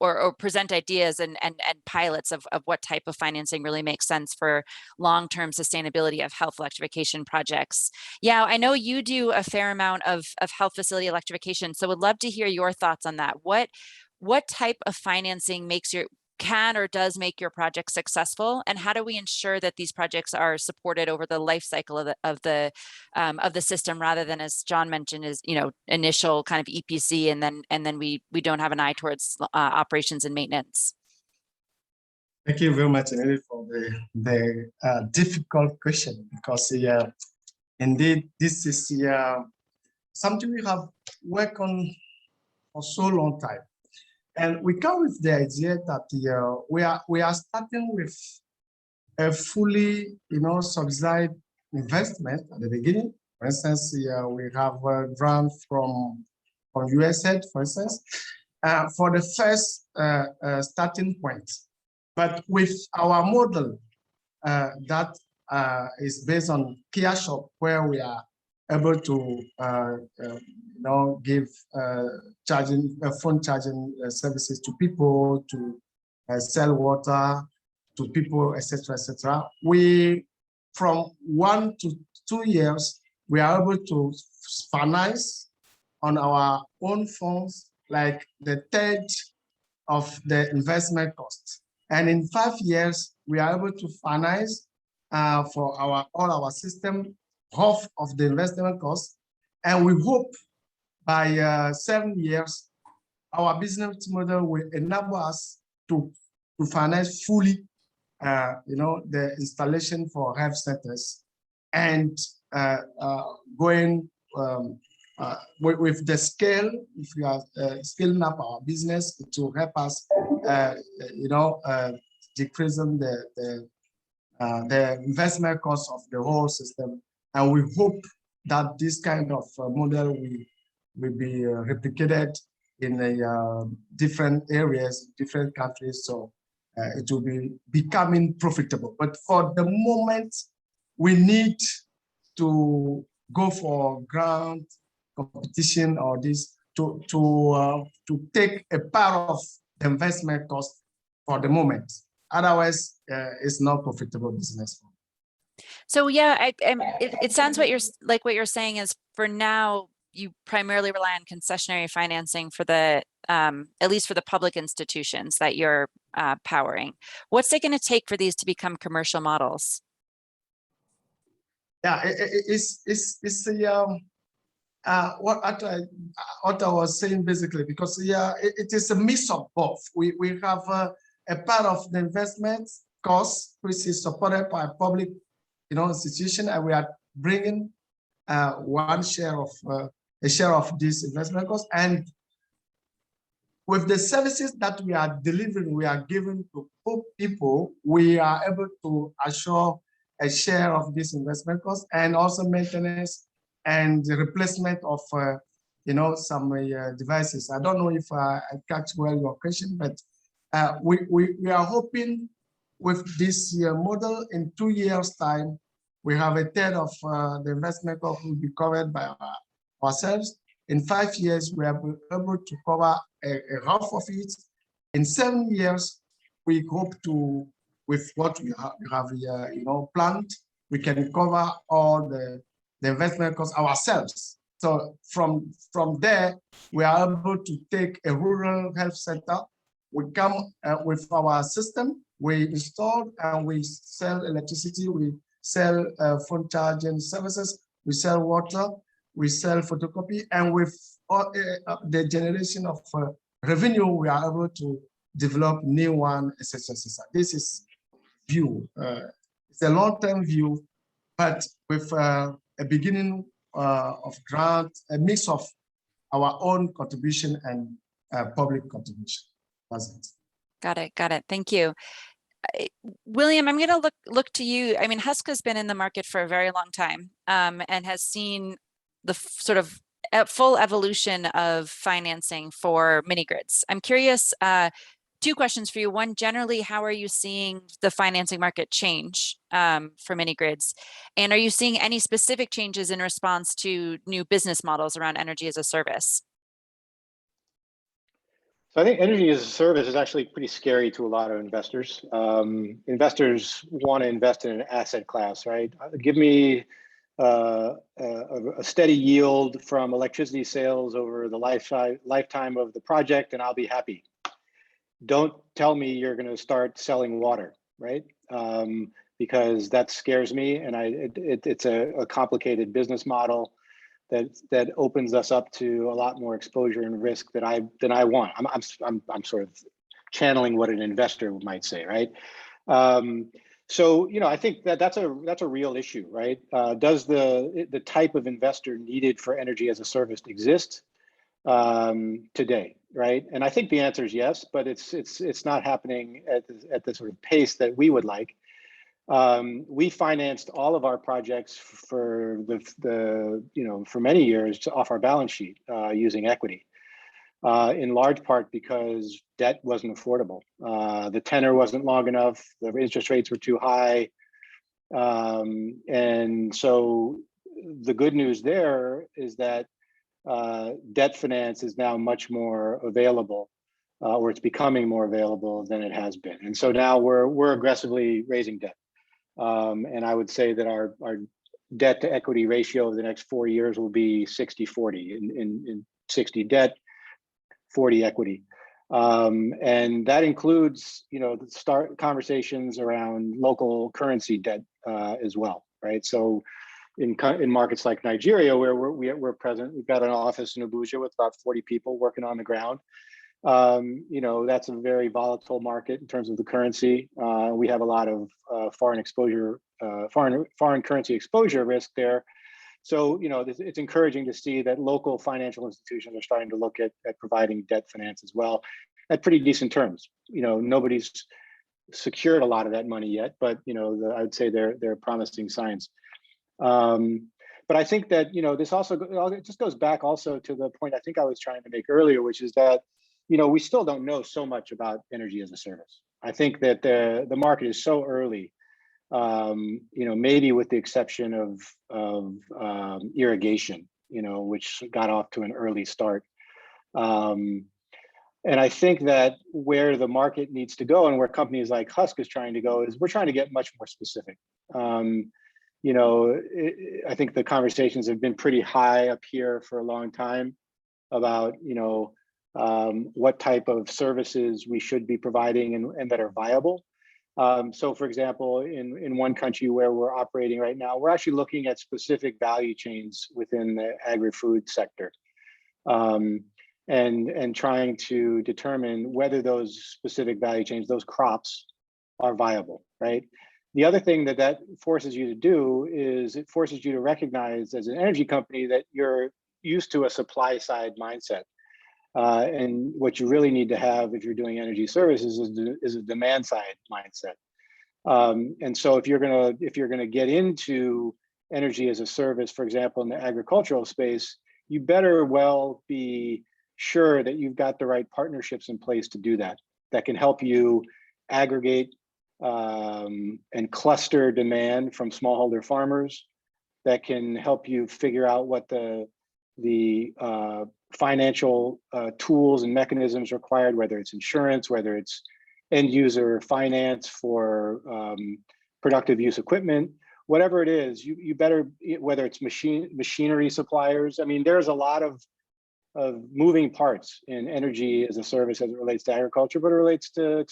or present ideas and pilots of what type of financing really makes sense for long-term sustainability of health electrification projects. Yeah, I know you do a fair amount of health facility electrification, so would love to hear your thoughts on that. What type of financing can or does make your project successful, and how do we ensure that these projects are supported over the life cycle of the system, rather than, as John mentioned, is initial kind of EPC and then we don't have an eye towards operations and maintenance?
Thank you very much, Emily, for the difficult question, because indeed this is something we have worked on for so long time. And we come with the idea that we are starting with a fully, subsidized investment at the beginning. For instance, we have a grant from USAID, for instance, for the first starting point. But with our model that is based on Kia Shop, where we are able to give phone charging services to people, to sell water to people, etc., etc. We, from 1 to 2 years, we are able to finance on our own funds, like the third of the investment cost. And in 5 years, we are able to finance for all our system, half of the investment cost. And we hope by 7 years, our business model will enable us to finance fully, the installation for health centers, and going with the scale. If we are scaling up our business, it will help us, decreasing the investment cost of the whole system. And we hope that this kind of model will be replicated in different areas, different countries. So it will be becoming profitable. But for the moment, we need to go for grant competition or this to take a part of the investment cost for the moment. Otherwise, it's not profitable business.
So yeah, it sounds what you're saying is for now, you primarily rely on concessionary financing for the, at least for the public institutions that you're powering. What's it going to take for these to become commercial models?
Yeah, it's what I was saying basically, because yeah, it is a mix of both. We have a part of the investment cost, which is supported by public, institution, and we are bringing a share of this investment cost. And with the services that we are delivering, we are giving to people, we are able to assure a share of this investment cost and also maintenance and the replacement of, some devices. I don't know if I catch well your question, but we are hoping with this model in 2 years' time, we have a third of the investment cost will be covered by ourselves. In 5 years, we are able to cover a half of it. In 7 years, we hope to, with what we have planned, we can cover all the investment costs ourselves. So from there, we are able to take a rural health center. We come with our system, we install and we sell electricity, we sell phone charging services, we sell water, we sell photocopy, and with the generation of revenue, we are able to develop new one, etc. This is view. It's a long-term view, but with a beginning of grant, a mix of our own contribution and public contribution. That's it.
Got it. Thank you. William, I'm going to look to you. I mean, Husk has been in the market for a very long time and has seen the sort of full evolution of financing for mini grids. I'm curious, 2 questions for you. One, generally, how are you seeing the financing market change for mini grids? And are you seeing any specific changes in response to new business models around energy as a service?
So I think energy as a service is actually pretty scary to a lot of investors. Investors want to invest in an asset class, right? Give me a steady yield from electricity sales over the lifetime of the project, and I'll be happy. Don't tell me you're going to start selling water, right? Because that scares me, and it's a complicated business model that opens us up to a lot more exposure and risk than I want. I'm sort of channeling what an investor might say, right? So I think that's a real issue, right? Does the type of investor needed for energy as a service exist today, right? And I think the answer is yes, but it's not happening at the sort of pace that we would like. We financed all of our projects for for many years off our balance sheet using equity, in large part because debt wasn't affordable. The tenor wasn't long enough. The interest rates were too high. And so the good news there is that debt finance is now much more available, or it's becoming more available than it has been. And so now we're aggressively raising debt. And I would say that our debt to equity ratio over the next 4 years will be 60-40, in 60 debt, 40 equity. And that includes, start conversations around local currency debt as well, right? So in markets like Nigeria, where we're present, we've got an office in Abuja with about 40 people working on the ground. That's a very volatile market in terms of the currency. We have a lot of foreign currency exposure risk there. So, it's encouraging to see that local financial institutions are starting to look at providing debt finance as well at pretty decent terms. Nobody's secured a lot of that money yet, but I would say they're promising signs. But I think that this also it just goes back also to the point I think I was trying to make earlier, which is that we still don't know so much about energy as a service, I think that the market is so early, maybe with the exception of irrigation, which got off to an early start. And I think that where the market needs to go and where companies like Husk is trying to go is we're trying to get much more specific. I think the conversations have been pretty high up here for a long time about, what type of services we should be providing and that are viable. So for example, in one country where we're operating right now, we're actually looking at specific value chains within the agri-food sector. And trying to determine whether those specific value chains, those crops, are viable, right? The other thing that forces you to do is it forces you to recognize as an energy company that you're used to a supply side mindset. And what you really need to have if you're doing energy services is a demand side mindset. And so if you're gonna get into energy as a service, for example, in the agricultural space, you better well be sure that you've got the right partnerships in place to do that can help you aggregate and cluster demand from smallholder farmers, that can help you figure out what the financial tools and mechanisms required, whether it's insurance, whether it's end user finance for productive use equipment, whatever it is, you better, whether it's machinery suppliers. I mean, there's a lot of moving parts in energy as a service as it relates to agriculture, but it relates to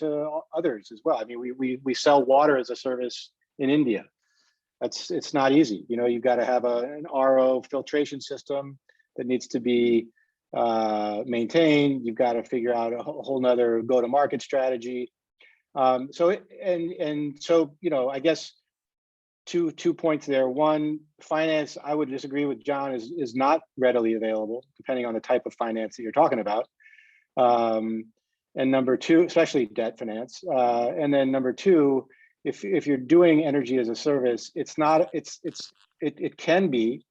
others as well. I mean, we sell water as a service in India. It's not easy. You've got to have an RO filtration system that needs to be maintained. You've got to figure out a whole nother go-to-market strategy. So I guess two points there. One, finance, I would disagree with John, is not readily available, depending on the type of finance that you're talking about. And number two, especially debt finance. And then number two, if you're doing energy as a service, it can be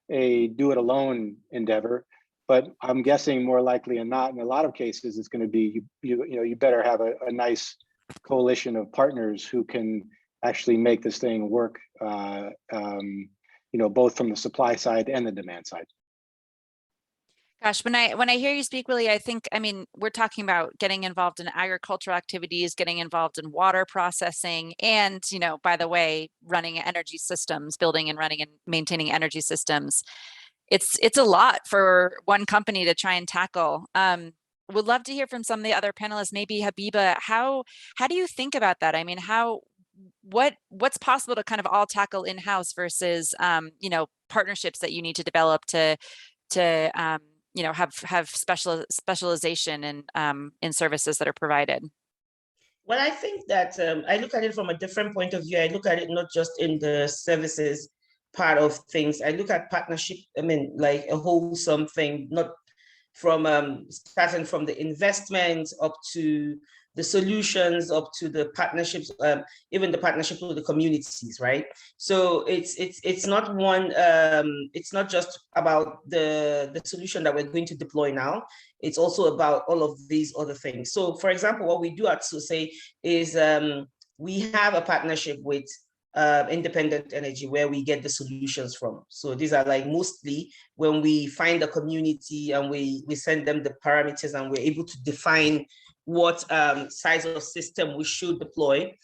a do it alone endeavor, but I'm guessing more likely than not, in a lot of cases, it's going to be you better have a nice coalition of partners who can actually make this thing work, both from the supply side and the demand side.
Gosh, when I hear you speak, Willie, we're talking about getting involved in agricultural activities, getting involved in water processing, and, by the way, running energy systems, building and running and maintaining energy systems. It's a lot for one company to try and tackle. Would love to hear from some of the other panelists, maybe Habiba, how do you think about that? I mean, what's possible to kind of all tackle in-house versus, partnerships that you need to develop to have specialization in services that are provided?
Well, I think that I look at it from a different point of view. I look at it not just in the services part of things. I look at partnership, like a wholesome thing, not from starting from the investment up to the solutions, up to the partnerships, even the partnership with the communities, right? So it's not one, it's not just about the solution that we're going to deploy now. It's also about all of these other things. So for example, what we do at SUSE is we have a partnership with independent energy where we get the solutions from. So these are like mostly when we find a community and we send them the parameters and we're able to define what size of system we should deploy.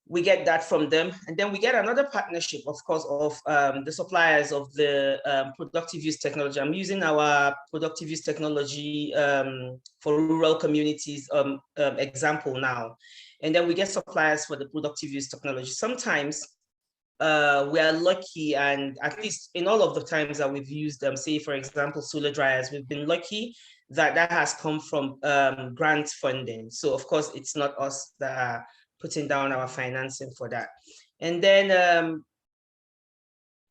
We get that from them. And then we get another partnership, of course, of the suppliers of the productive use technology. I'm using our productive use technology for rural communities example now. And then we get suppliers for the productive use technology. Sometimes we are lucky, and at least in all of the times that we've used them, say, for example, solar dryers, we've been lucky that has come from grant funding. So of course, it's not us that are putting down our financing for that. And then,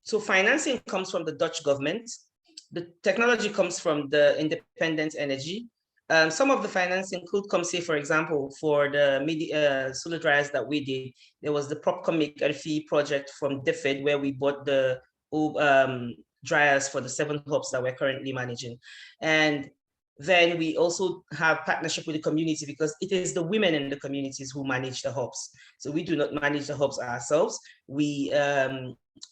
so financing comes from the Dutch government. The technology comes from the independent energy. Some of the financing could come, say, for example, for the solar dryers that we did, there was the PropComic ECREEE project from DFID where we bought the dryers for the 7 hubs that we're currently managing. And then we also have partnership with the community, because it is the women in the communities who manage the hubs. So we do not manage the hubs ourselves. We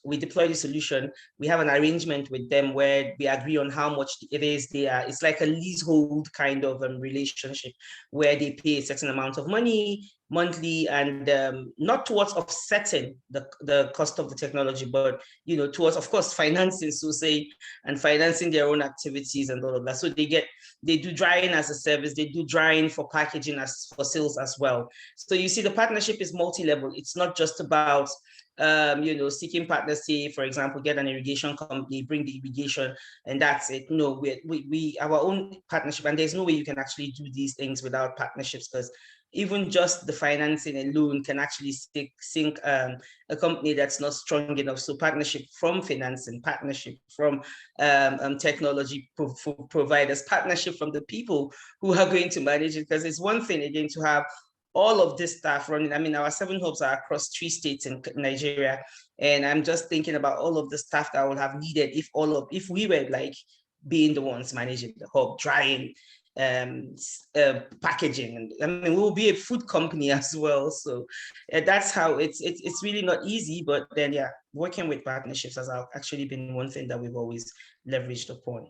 deploy the solution. We have an arrangement with them where we agree on how much it is they are. It's like a leasehold kind of relationship where they pay a certain amount of money monthly, and not towards offsetting the cost of the technology, but towards, of course, financing SUSE and financing their own activities and all of that. So they do drying as a service, they do drying for packaging as for sales as well. So you see, the partnership is multi-level. It's not just about seeking partners, say, for example, get an irrigation company, bring the irrigation, and that's it. No, we our own partnership, and there's no way you can actually do these things without partnerships, because even just the financing alone can actually sink a company that's not strong enough. So partnership from financing, partnership from technology providers, partnership from the people who are going to manage it, because it's one thing, again, to have all of this stuff running. I mean, our 7 hubs are across 3 states in Nigeria, and I'm just thinking about all of the stuff that I would have needed if we were like being the ones managing the hub, drying, packaging, and I mean, we'll be a food company as well. So that's how it's really not easy. But then, yeah, working with partnerships has actually been one thing that we've always leveraged upon.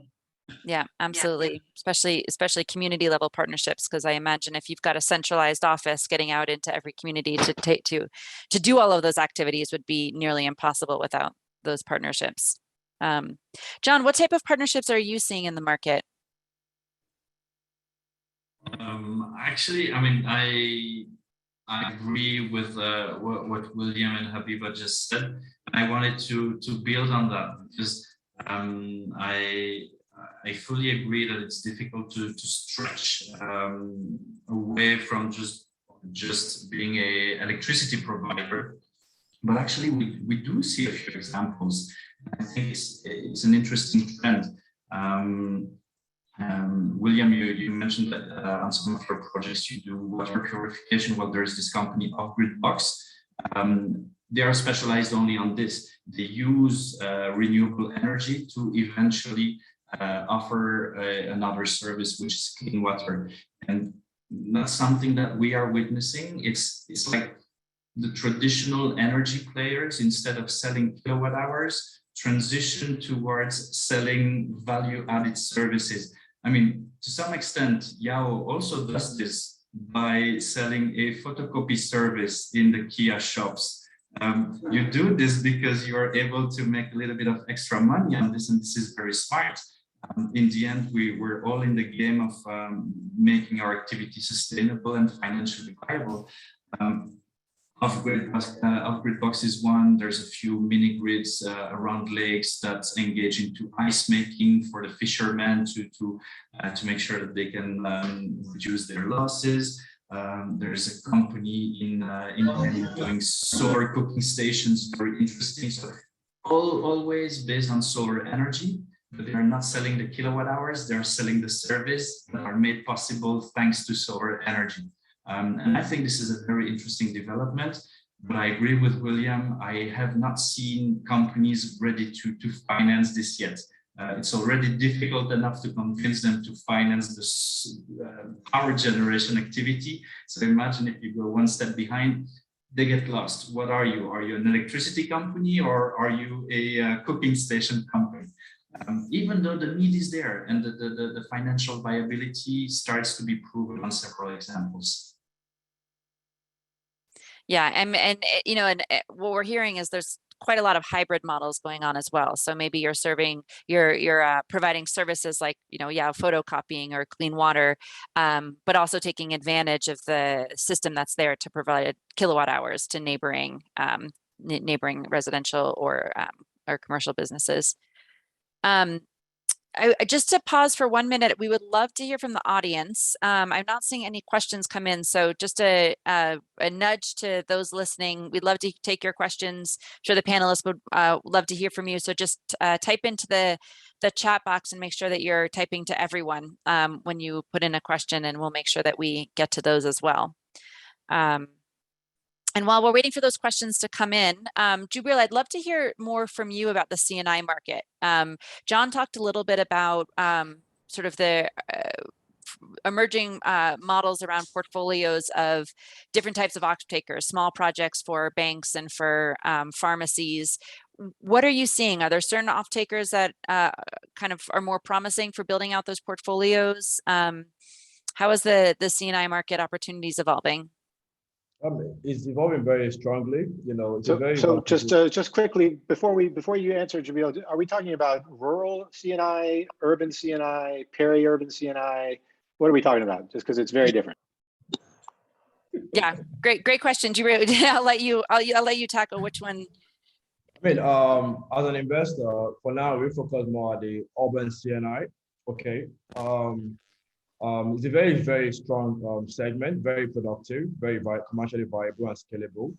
Yeah, absolutely. Especially community level partnerships, because I imagine if you've got a centralized office, getting out into every community to do all of those activities would be nearly impossible without those partnerships. John, what type of partnerships are you seeing in the market?
Actually, I mean, I agree with what William and Habiba just said. I wanted to build on that, because I fully agree that it's difficult to stretch away from just being a electricity provider. But actually, we do see a few examples. I think it's an interesting trend. William, you mentioned that on some of your projects you do water purification. Well, there's this company, Off-Grid Box. They are specialized only on this. They use renewable energy to eventually offer another service, which is clean water. And that's something that we are witnessing. It's like the traditional energy players, instead of selling kilowatt hours, transition towards selling value-added services. I mean, to some extent, Yao also does this by selling a photocopy service in the Kia shops. You do this because you are able to make a little bit of extra money on this, and this is very smart. In the end, we're all in the game of making our activity sustainable and financially viable. Off-Grid Box is one. There's a few mini grids around lakes that's engaged into ice making for the fishermen to make sure that they can reduce their losses. There's a company in Kenya doing solar cooking stations, very interesting. So always based on solar energy, but they are not selling the kilowatt hours, they're selling the service that are made possible thanks to solar energy. And I think this is a very interesting development, but I agree with William. I have not seen companies ready to finance this yet. It's already difficult enough to convince them to finance the power generation activity. So imagine if you go one step behind, they get lost. What are you? Are you an electricity company, or are you a cooking station company? Even though the need is there and the financial viability starts to be proven on several examples.
Yeah, and what we're hearing is there's quite a lot of hybrid models going on as well. So maybe you're providing services like photocopying or clean water, but also taking advantage of the system that's there to provide kilowatt hours to neighboring residential or commercial businesses. Just to pause for 1 minute, we would love to hear from the audience. I'm not seeing any questions come in, so just a nudge to those listening. We'd love to take your questions. I'm sure the panelists would love to hear from you. So just type into the chat box and make sure that you're typing to everyone when you put in a question, and we'll make sure that we get to those as well. And while we're waiting for those questions to come in, Jubril, I'd love to hear more from you about the C&I market. John talked a little bit about sort of the emerging models around portfolios of different types of off-takers, small projects for banks and for pharmacies. What are you seeing? Are there certain off-takers that kind of are more promising for building out those portfolios? How is the C&I market opportunities evolving?
It's evolving very strongly. You know, it's a very
So just quickly before you answer, Jabril, are we talking about rural C&I, urban C&I, peri-urban C&I? What are we talking about? Just because it's very different.
Yeah, great question, Jabril. I'll let you tackle which one.
I mean, as an investor, for now we focus more on the urban C&I. Okay. It's a very, very strong segment, very productive, very commercially viable and scalable.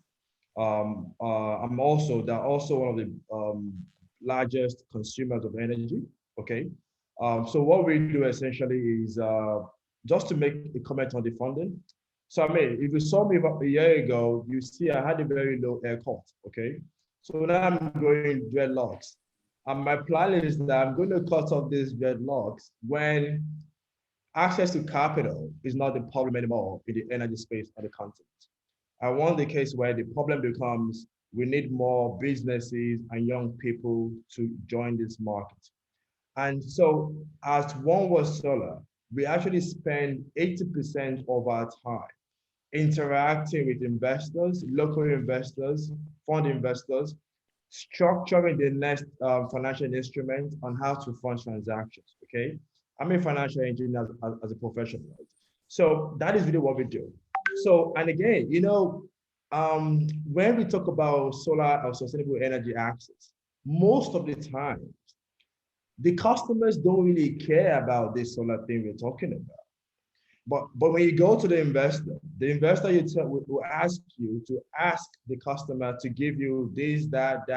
They're also one of the largest consumers of energy. Okay. So what we do essentially is just to make a comment on the funding. So I mean, if you saw me about a year ago, you see I had a very low haircut. Okay. So now I'm growing dreadlocks. And my plan is that I'm going to cut off these dreadlocks when access to capital is not the problem anymore in the energy space on the continent. I want the case where the problem becomes we need more businesses and young people to join this market. And so at One World Solar, we actually spend 80% of our time interacting with investors, local investors, fund investors, structuring the next financial instrument on how to fund transactions, okay? I'm a financial engineer as a professional, right? So that is really what we do. So, and again, you know, when we talk about solar or sustainable energy access, most of the time, the customers don't really care about this solar thing we're talking about. But when you go to the investor will ask you to ask the customer to give you this, that.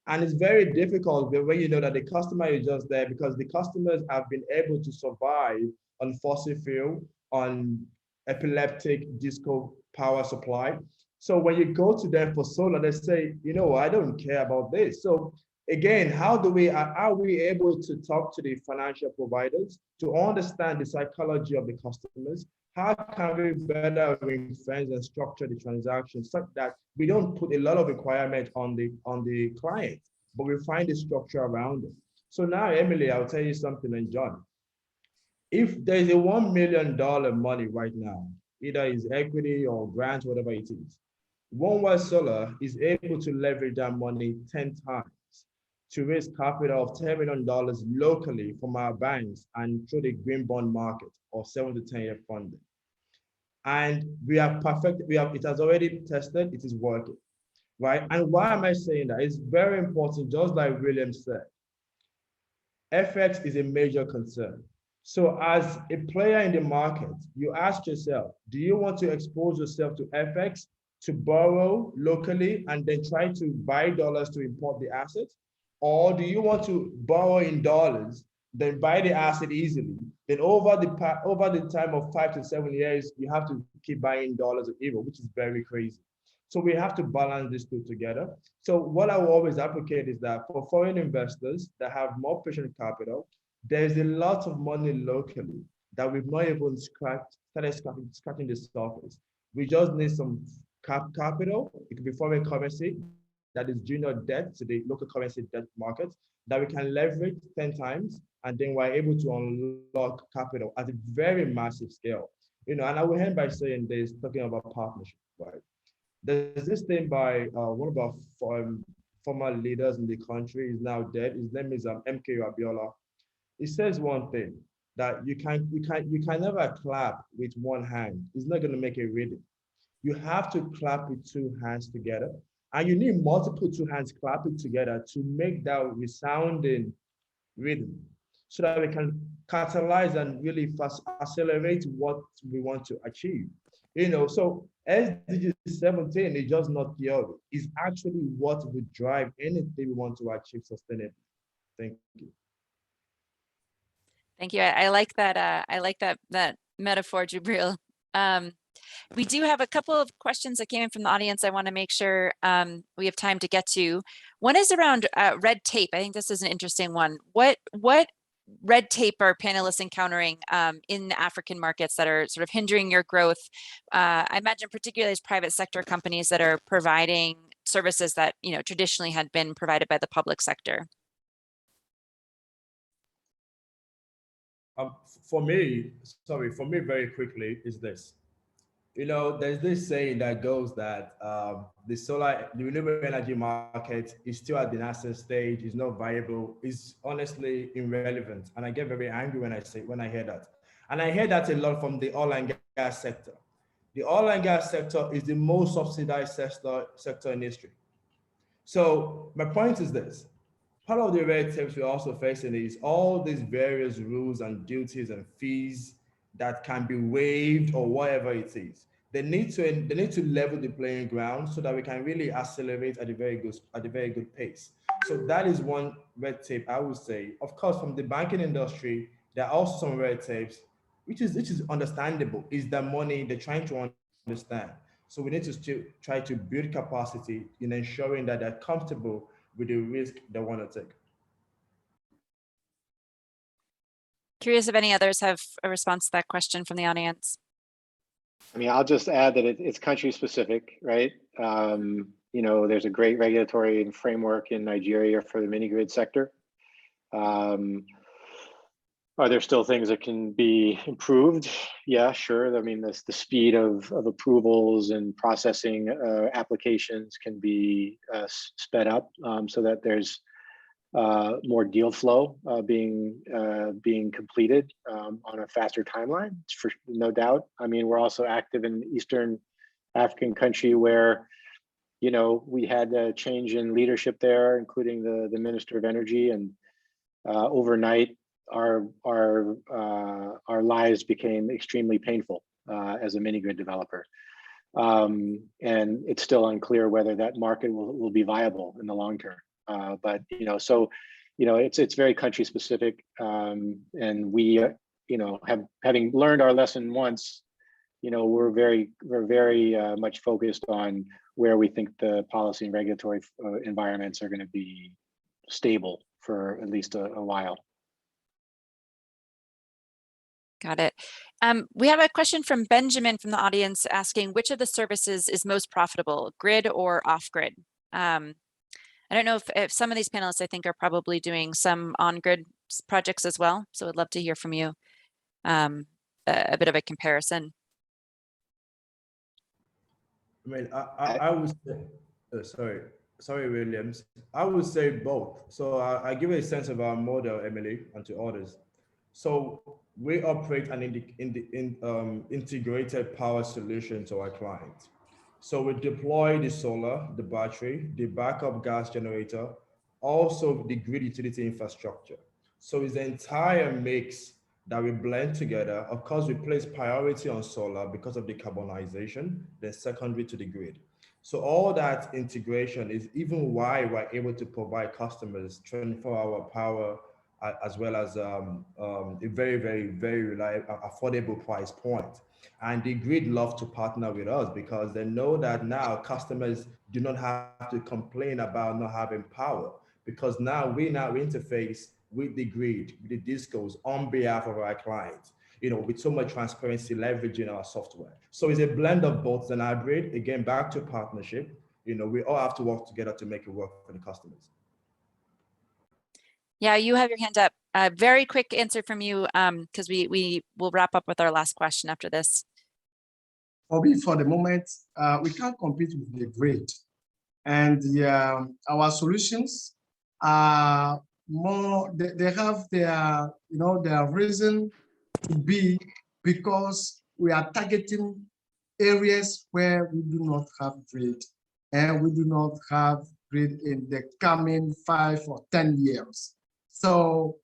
And it's very difficult when you know that the customer is just there because the customers have been able to survive on fossil fuel, on epileptic disco power supply. So when you go to them for solar, they say, you know, I don't care about this. So again, are we able to talk to the financial providers to understand the psychology of the customers? How can we better ring-fence and structure the transactions such that we don't put a lot of requirement on the client, but we find the structure around it? So now, Emily, I'll tell you something, and John. If there's a $1 million money right now, either is equity or grants, whatever it is, One World Solar is able to leverage that money 10 times to raise capital of $10 million locally from our banks and through the green bond market or 7 to 10 year funding. And we are perfect. It has already tested, it is working, right? And why am I saying that? It's very important, just like William said, FX is a major concern. So as a player in the market, you ask yourself, do you want to expose yourself to FX to borrow locally and then try to buy dollars to import the asset? Or do you want to borrow in dollars, then buy the asset easily? Then over the time of 5 to 7 years, you have to keep buying dollars or euro, which is very crazy. So we have to balance these two together. So what I will always advocate is that for foreign investors that have more patient capital, there's a lot of money locally that we've not even started scratching the surface. We just need some capital. It could be foreign currency, that is junior debt to the local currency debt market that we can leverage 10 times, and then we're able to unlock capital at a very massive scale. You know, and I will end by saying this, talking about partnership, right? There's this thing by one of our former leaders in the country, is now dead. His name is MK Abiola. He says one thing, that you can never clap with one hand. It's not going to make a rhythm. You have to clap with two hands together. And you need multiple two hands clapping together to make that resounding rhythm so that we can catalyze and really accelerate what we want to achieve. You know, so SDG 17 is just not theory. It's actually what would drive anything we want to achieve sustainably. Thank you.
Thank you. I like that. I like that metaphor, Jabril. We do have a couple of questions that came in from the audience. I want to make sure we have time to get to. One is around red tape. I think this is an interesting one. What red tape are panelists encountering in African markets that are sort of hindering your growth? I imagine particularly as private sector companies that are providing services that, you know, traditionally had been provided by the public sector.
For me, very quickly is this. You know, there's this saying that goes that the renewable energy market is still at the nascent stage, is not viable, is honestly irrelevant. And I get very angry when I hear that. And I hear that a lot from the oil and gas sector. The oil and gas sector is the most subsidized sector in history. So my point is this. Part of the red tapes we're also facing is all these various rules and duties and fees that can be waived or whatever it is. They need to level the playing ground so that we can really accelerate at a very good pace. So that is one red tape I would say. Of course, from the banking industry, there are also some red tapes, which is understandable. Is the money they're trying to understand. So we need to still try to build capacity in ensuring that they're comfortable with the risk they want to take.
Curious if any others have a response to that question from the audience.
I mean, I'll just add that it's country specific, right? You know, there's a great regulatory framework in Nigeria for the mini grid sector. Are there still things that can be improved? Yeah, sure. I mean, the speed of approvals and processing applications can be sped up so that there's more deal flow being completed on a faster timeline, for no doubt. I mean, we're also active in Eastern African country where, you know, we had a change in leadership there, including the Minister of Energy, and overnight, our lives became extremely painful as a mini grid developer. And it's still unclear whether that market will be viable in the long term. But, you know, so, you know, it's very country specific. And we, you know, having learned our lesson once, you know, we're very much focused on where we think the policy and regulatory environments are going to be stable for at least a while.
Got it. We have a question from Benjamin from the audience asking which of the services is most profitable, grid or off-grid? I don't know if some of these panelists I think are probably doing some on-grid projects as well. So I'd love to hear from you a bit of a comparison.
I mean, I would say, sorry, Williams. I would say both. So I give a sense of our model, Emily, and to others. So we operate an integrated power solution to our clients. So we deploy the solar, the battery, the backup gas generator, also the grid utility infrastructure. So it's the entire mix that we blend together. Of course, we place priority on solar because of decarbonization, then secondary to the grid. So all that integration is even why we're able to provide customers 24-hour power as well as a very, very, very reliable, affordable price point. And the grid love to partner with us because they know that now customers do not have to complain about not having power because now we interface with the grid, with the discos on behalf of our clients, you know, with so much transparency, leveraging our software. So it's a blend of both and hybrid. Again, back to partnership, you know, we all have to work together to make it work for the customers.
Yeah, you have your hand up. A very quick answer from you because we will wrap up with our last question after this.
For the moment, we can't compete with the grid. And our solutions are more, they have their, you know, their reason to be because we are targeting areas where we do not have grid and we do not have grid in the coming 5 or 10 years. So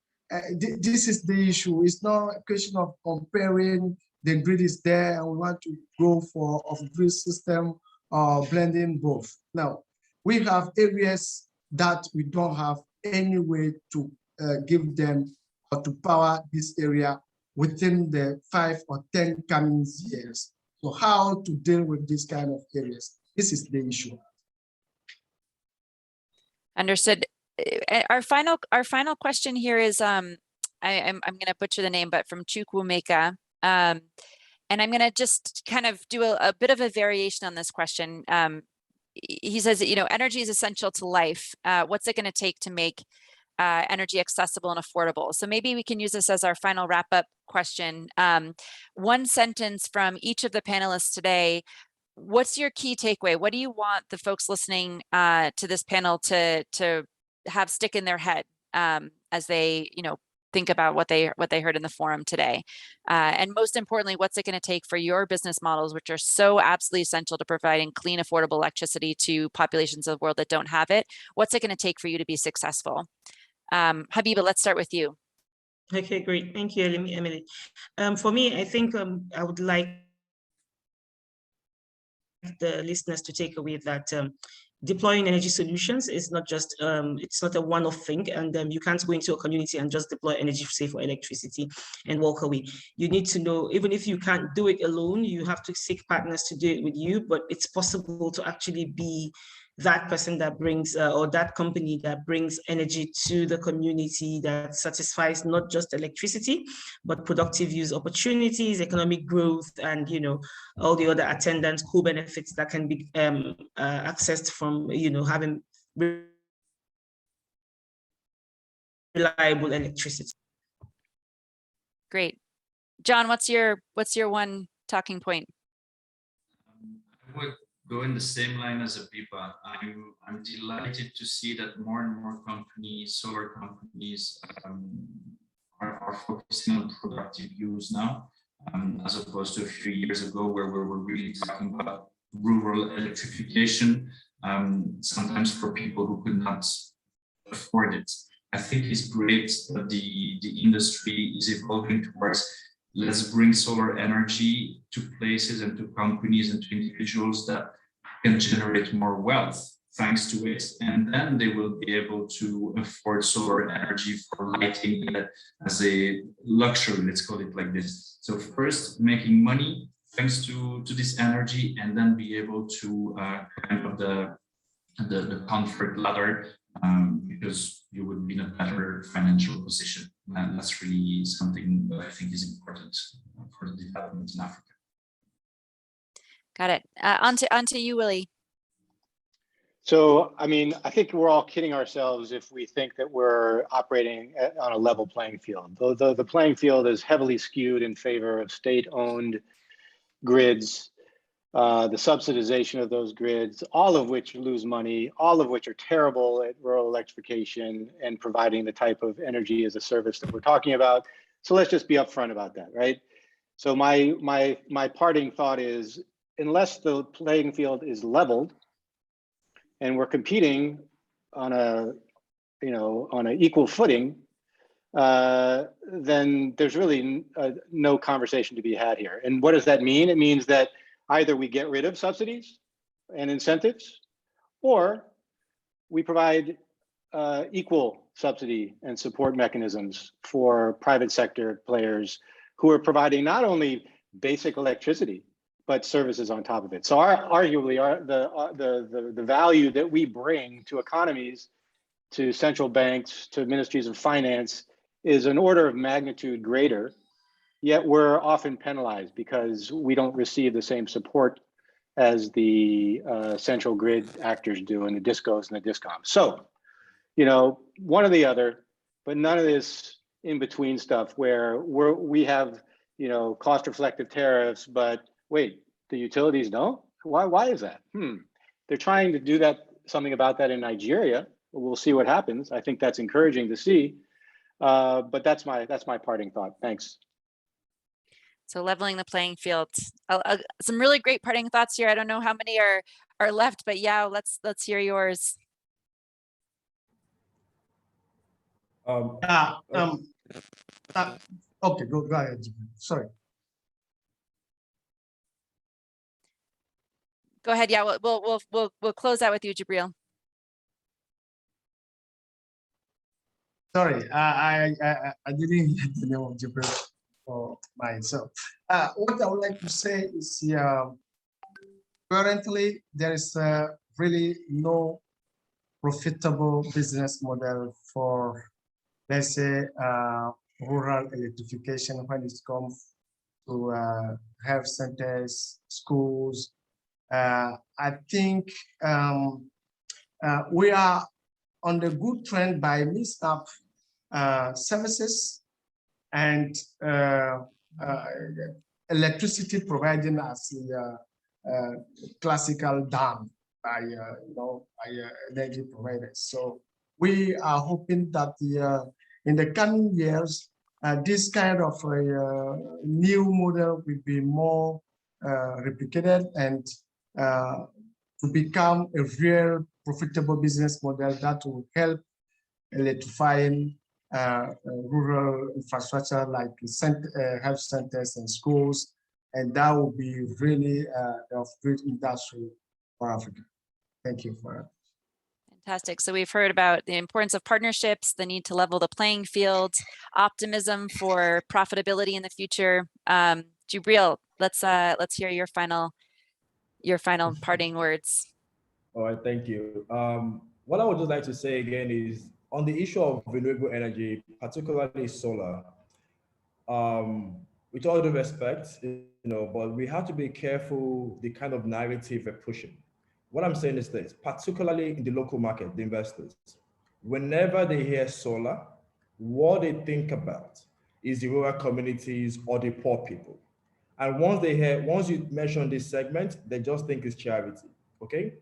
this is the issue. It's not a question of comparing the grid is there and we want to go for off-grid system or blending both. Now, we have areas that we don't have any way to give them or to power this area within the 5 or 10 coming years. So how to deal with this kind of areas? This is the issue.
Understood. Our final question here is I'm going to butcher the name, but from Chukwumeka. And I'm going to just kind of do a bit of a variation on this question. He says that, you know, energy is essential to life. What's it going to take to make energy accessible and affordable? So maybe we can use this as our final wrap-up question. One sentence from each of the panelists today. What's your key takeaway? What do you want the folks listening to this panel to have stick in their head as they, you know, think about what they heard in the forum today? And most importantly, what's it going to take for your business models, which are so absolutely essential to providing clean, affordable electricity to populations of the world that don't have it? What's it going to take for you to be successful? Habiba, let's start with you.
Okay, great. Thank you, Emily. For me, I think I would like the listeners to take away that deploying energy solutions is not just, it's not a one-off thing, and you can't go into a community and just deploy energy, say for electricity, and walk away. You need to know, even if you can't do it alone, you have to seek partners to do it with you, but it's possible to actually be that person that brings, or that company that brings energy to the community that satisfies not just electricity, but productive use opportunities, economic growth, and, you know, all the other attendant co-benefits that can be accessed from, you know, having reliable electricity.
Great. John, what's your one talking point?
I would go in the same line as Abiba. I'm delighted to see that more and more companies, solar companies, are focusing on productive use now, as opposed to a few years ago where we were really talking about rural electrification, sometimes for people who could not afford it. I think it's great that the industry is evolving towards, let's bring solar energy to places and to companies and to individuals that can generate more wealth thanks to it. And then they will be able to afford solar energy for lighting it as a luxury, let's call it like this. So first, making money thanks to this energy, and then be able to climb up the comfort ladder, because you would be in a better financial position. And that's really something that I think is important for the development in Africa.
Got it. On to you, Willie.
So, I mean, I think we're all kidding ourselves if we think that we're operating on a level playing field. The playing field is heavily skewed in favor of state-owned grids, the subsidization of those grids, all of which lose money, all of which are terrible at rural electrification and providing the type of energy as a service that we're talking about. So let's just be upfront about that, right? So my parting thought is, unless the playing field is leveled and we're competing on a, you know, on an equal footing, then there's really no conversation to be had here. And what does that mean? It means that either we get rid of subsidies and incentives, or we provide equal subsidy and support mechanisms for private sector players who are providing not only basic electricity, but services on top of it. So arguably the value that we bring to economies, to central banks, to ministries of finance is an order of magnitude greater, yet we're often penalized because we don't receive the same support as the central grid actors do, and the discos and the discoms. So, you know, one or the other, but none of this in between stuff where we have, you know, cost reflective tariffs, but wait, the utilities don't? Why is that? They're trying to do something about that in Nigeria. We'll see what happens. I think that's encouraging to see, but that's my parting thought. Thanks.
So leveling the playing field. Some really great parting thoughts here. I don't know how many are left, but yeah, let's hear yours.
Okay, go ahead. Sorry.
Go ahead. Yeah, we'll close out with you, Jibril.
Sorry, I didn't hear the name of Jibril for myself. What I would like to say is, currently there is really no profitable business model for, let's say, rural electrification when it comes to health centers, schools. I think we are on the good trend by mixing up services and electricity providing as the classical done by energy providers. So we are hoping that in the coming years, this kind of new model will be more replicated and to become a real profitable business model that will help electrifying rural infrastructure like health centers and schools, and that will be really of great industry for Africa. Thank you for that.
Fantastic. So we've heard about the importance of partnerships, the need to level the playing field, optimism for profitability in the future. Jibril, let's hear your final parting words.
All right, thank you. What I would just like to say again is on the issue of renewable energy, particularly solar. With all due respect, but we have to be careful the kind of narrative we're pushing. What I'm saying is this, particularly in the local market, the investors, whenever they hear solar, what they think about is the rural communities or the poor people. And once you mention this segment, they just think it's charity, okay?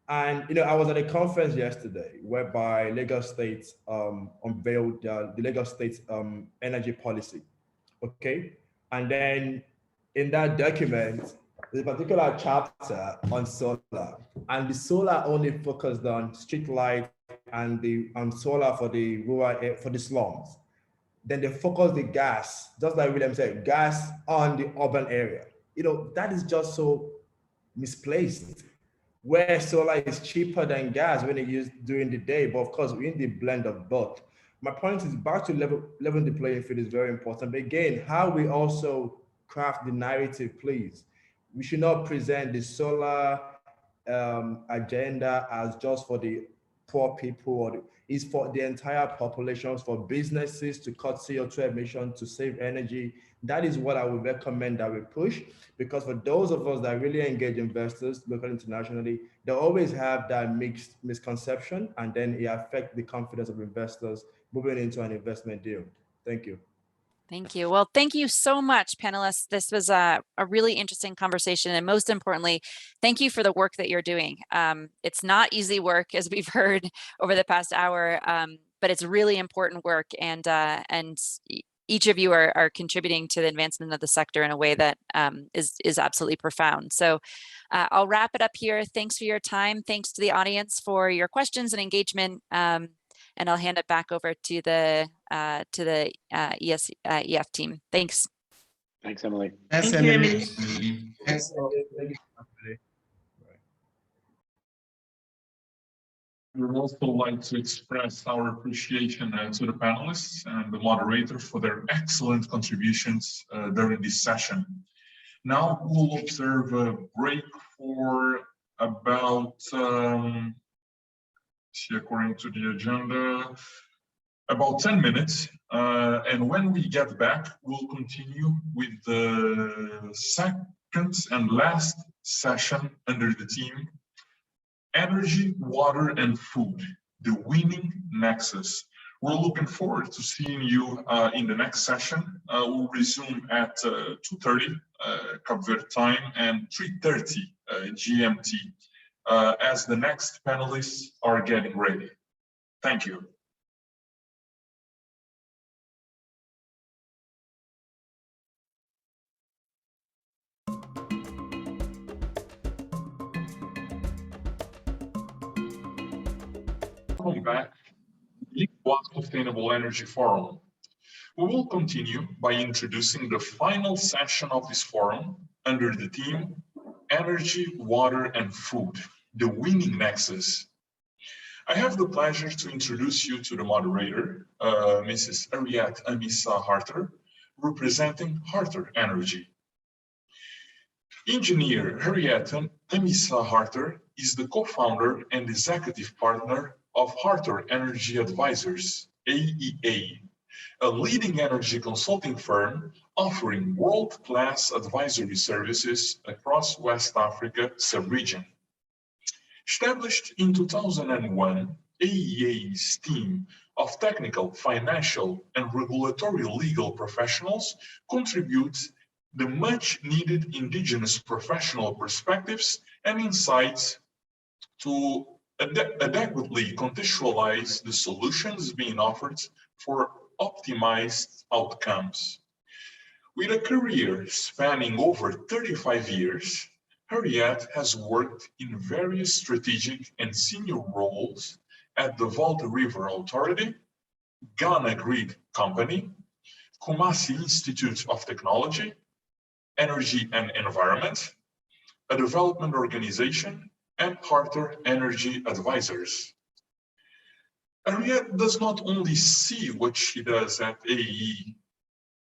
And I was at a conference yesterday whereby Lagos State unveiled the Lagos State energy policy, okay? And then in that document, there's a particular chapter on solar, and the solar only focused on street light and the solar for the rural, for the slums. Then they focus the gas, just like William said, gas on the urban area. That is just so misplaced, where solar is cheaper than gas when it's used during the day, but of course, we're in the blend of both. My point is back to leveling the playing field is very important. But again, how we also craft the narrative, please. We should not present the solar agenda as just for the poor people, it's for the entire populations, for businesses to cut CO2 emissions, to save energy. That is what I would recommend that we push, because for those of us that really engage investors, locally, internationally, they always have that misconception, and then it affects the confidence of investors moving into an investment deal. Thank you.
Thank you. Well, thank you so much, panelists. This was a really interesting conversation. And most importantly, thank you for the work that you're doing. It's not easy work, as we've heard over the past hour, but it's really important work. And each of you are contributing to the advancement of the sector in a way that is absolutely profound. So I'll wrap it up here. Thanks for your time. Thanks to the audience for your questions and engagement. And I'll hand it back over to the EF team. Thanks.
Thanks, Emily.
Thanks,
Thank you,
Emily.
Emily.
Thanks.
We would also like to express our appreciation to the panelists and the moderator for their excellent contributions during this session. Now we'll observe a break for about, according to the agenda, about 10 minutes. And when we get back, we'll continue with the second and last session under the theme Energy, Water, and Food, the Winning Nexus. We're looking forward to seeing you in the next session. We'll resume at 2:30 Cape Verde time and 3:30 GMT as the next panelists are getting ready. Thank you. Welcome back to the ECOWAS Sustainable Energy Forum. We will continue by introducing the final session of this forum under the theme Energy, Water, and Food, the Winning Nexus. I have the pleasure to introduce you to the moderator, Mrs. Harriet Amisa Harter, representing Harter Energy. Engineer Harriet Amisa Harter is the co-founder and executive partner of Harter Energy Advisors, AEA, a leading energy consulting firm offering world-class advisory services across West Africa sub-region. Established in 2001, EAAS team of technical, financial, and regulatory legal professionals contributes the much-needed indigenous professional perspectives and insights to adequately contextualize the solutions being offered for optimized outcomes. With a career spanning over 35 years, Harriet has worked in various strategic and senior roles at the Volta River Authority, Ghana Grid Company, Kumasi Institute of Technology, Energy and Environment, a development organization, and Carter Energy Advisors. Harriet does not only see what she does at AE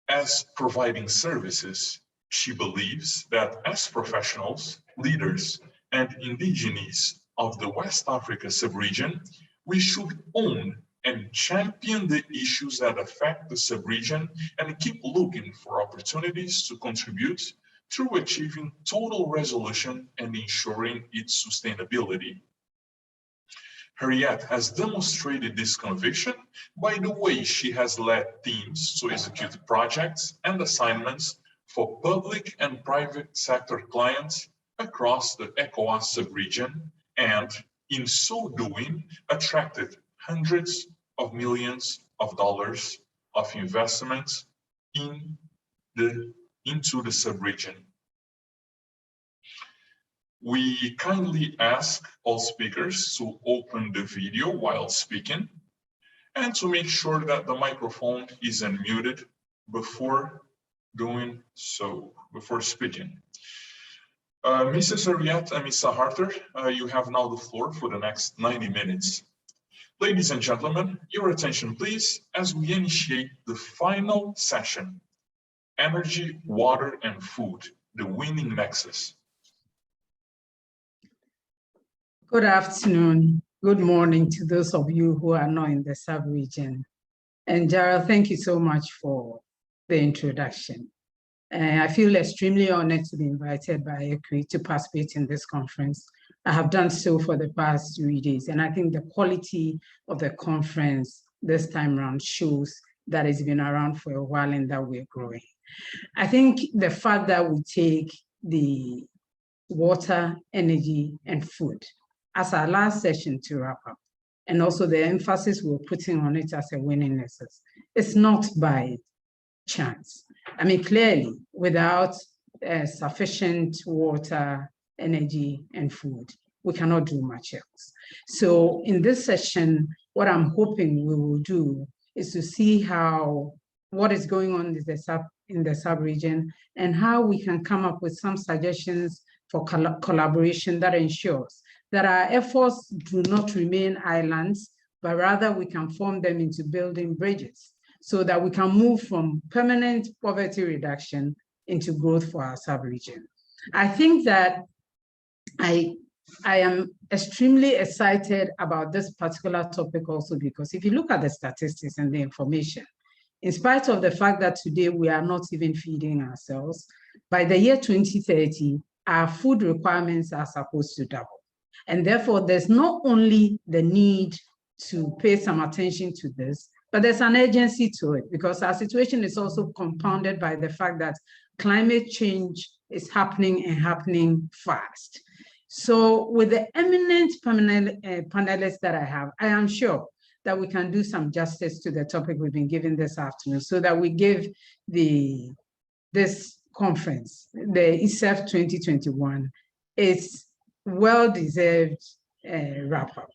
as providing services, she believes that as professionals, leaders, and indigenes of the West Africa sub-region, we should own and champion the issues that affect the sub-region and keep looking for opportunities to contribute through achieving total resolution and ensuring its sustainability. Harriet has demonstrated this conviction by the way she has led teams to execute projects and assignments for public and private sector clients across the ECOWAS sub-region, and in so doing, attracted hundreds of millions of dollars of investments into the sub-region. We kindly ask all speakers to open the video while speaking and to make sure that the microphone is unmuted before doing so, before speaking. Mrs. Harriet and Mr. Harter, you have now the floor for the next 90 minutes. Ladies and gentlemen, your attention please as we initiate the final session, Energy, Water and Food, the Winning Nexus.
Good afternoon, good morning to those of you who are not in the sub-region. And Gerald, thank you so much for the introduction. I feel extremely honored to be invited by ECREEE to participate in this conference. I have done so for the past 3 days, and I think the quality of the conference this time around shows that it's been around for a while and that we're growing. I think the fact that we take the water, energy, and food as our last session to wrap up, and also the emphasis we're putting on it as a winning nexus, it's not by chance. I mean, clearly, without sufficient water, energy, and food, we cannot do much else. So in this session, what I'm hoping we will do is to see what is going on in the sub-region and how we can come up with some suggestions for collaboration that ensures that our efforts do not remain islands, but rather we can form them into building bridges so that we can move from permanent poverty reduction into growth for our sub-region. I think that I am extremely excited about this particular topic also because if you look at the statistics and the information, in spite of the fact that today we are not even feeding ourselves, by the year 2030, our food requirements are supposed to double. And therefore, there's not only the need to pay some attention to this, but there's an urgency to it because our situation is also compounded by the fact that climate change is happening and happening fast. So with the eminent panelists that I have, I am sure that we can do some justice to the topic we've been given this afternoon so that we give this conference, the ESEF 2021, its well-deserved wrap-up.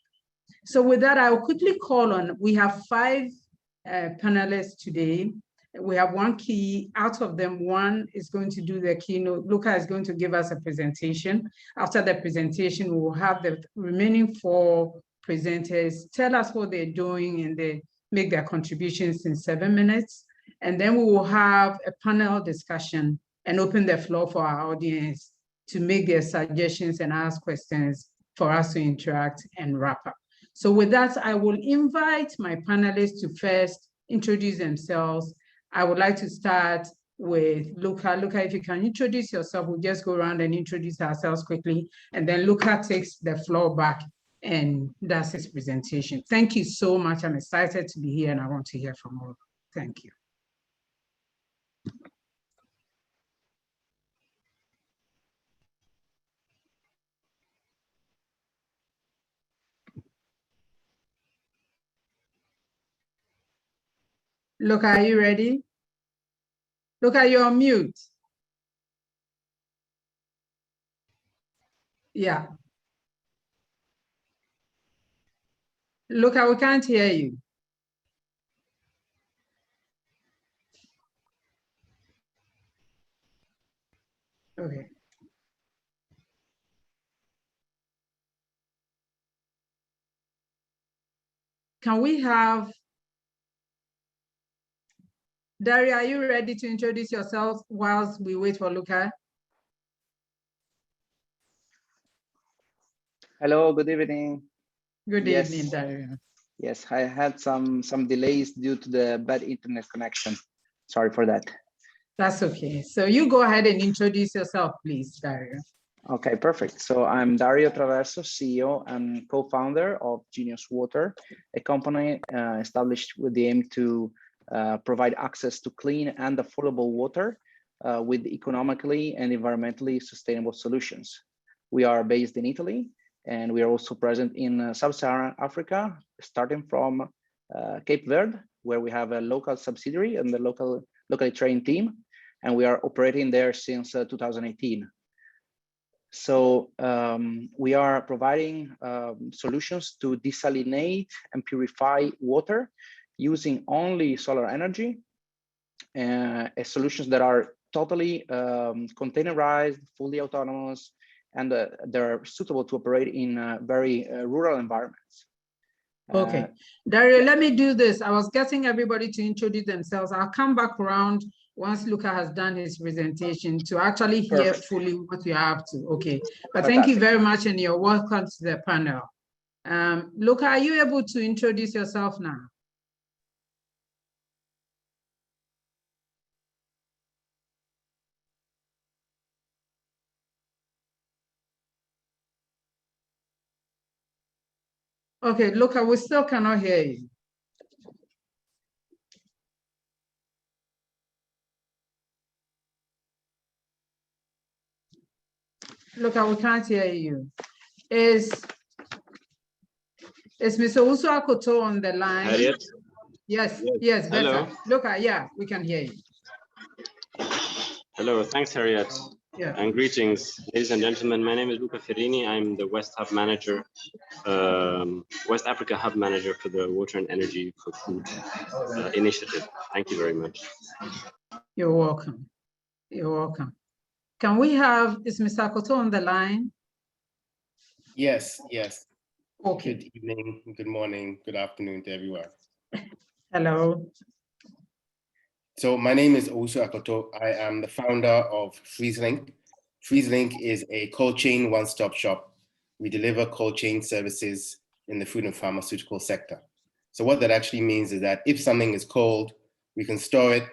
So with that, I'll quickly call on, we have 5 panelists today. We have 1 key, out of them, 1 is going to do the keynote. Luca is going to give us a presentation. After the presentation, we will have the remaining 4 presenters tell us what they're doing and they make their contributions in 7 minutes. And then we will have a panel discussion and open the floor for our audience to make their suggestions and ask questions for us to interact and wrap up. So with that, I will invite my panelists to first introduce themselves. I would like to start with Luca. Luca, if you can introduce yourself, we'll just go around and introduce ourselves quickly. And then Luca takes the floor back and does his presentation. Thank you so much. I'm excited to be here and I want to hear from all. Thank you. Luca, are you ready? Luca, you're on mute. Yeah. Luca, we can't hear you. Okay. Can we have, Daria, are you ready to introduce yourself whilst we wait for Luca?
Hello, good evening.
Good evening, Daria.
Yes, I had some delays due to the bad internet connection. Sorry for that.
That's okay. So you go ahead and introduce yourself, please, Daria.
Okay, perfect. So I'm Dario Traverso, CEO and co-founder of Genius Water, a company established with the aim to provide access to clean and affordable water with economically and environmentally sustainable solutions. We are based in Italy, and we are also present in Sub-Saharan Africa, starting from Cape Verde, where we have a local subsidiary and the locally trained team, and we are operating there since 2018. So we are providing solutions to desalinate and purify water using only solar energy, solutions that are totally containerized, fully autonomous, and they're suitable to operate in very rural environments.
Okay, Dario, let me do this. I was getting everybody to introduce themselves. I'll come back around once Luca has done his presentation to actually hear fully what you have to. Okay, but thank you very much and you're welcome to the panel. Luca, are you able to introduce yourself now? Okay, Luca, we still cannot hear you. Luca, we can't hear you. Is Mr. Usu Akoto on the line?
Harriet?
Yes, yes, better.
Hello.
Luca, yeah, we can hear you.
Hello, thanks, Harriet.
Yeah.
And greetings, ladies and gentlemen. My name is Luca Ferrini. I'm the West Hub Manager, West Africa Hub Manager for the Water and Energy for Food initiative. Thank you very much.
You're welcome. You're welcome. Can we have, is Mr. Akoto on the line?
Yes, yes.
Okay.
Good evening, good morning, good afternoon to everyone.
Hello.
So my name is Owusu Akoto. I am the founder of FreezeLink. FreezeLink is a cold chain one-stop shop. We deliver cold chain services in the food and pharmaceutical sector. So what that actually means is that if something is cold, we can store it,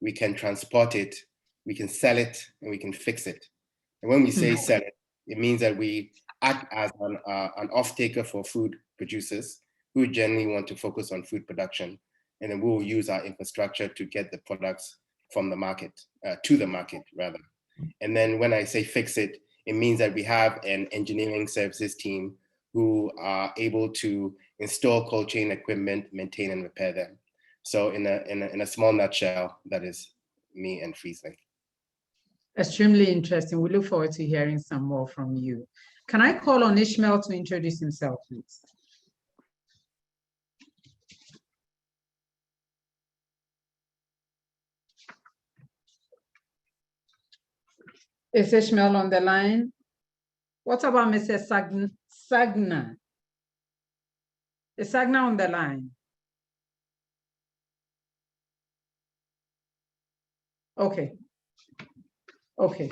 we can transport it, we can sell it, and we can fix it. And when we say sell it, it means that we act as an off-taker for food producers who generally want to focus on food production. And then we will use our infrastructure to get the products from the market, to the market rather. And then when I say fix it, it means that we have an engineering services team who are able to install cold chain equipment, maintain and repair them. So in a small nutshell, that is me and FreezeLink.
Extremely interesting. We look forward to hearing some more from you. Can I call on Ishmael to introduce himself, please? Is Ishmael on the line? What about Mr. Sagna? Is Sagna on the line? Okay. Okay.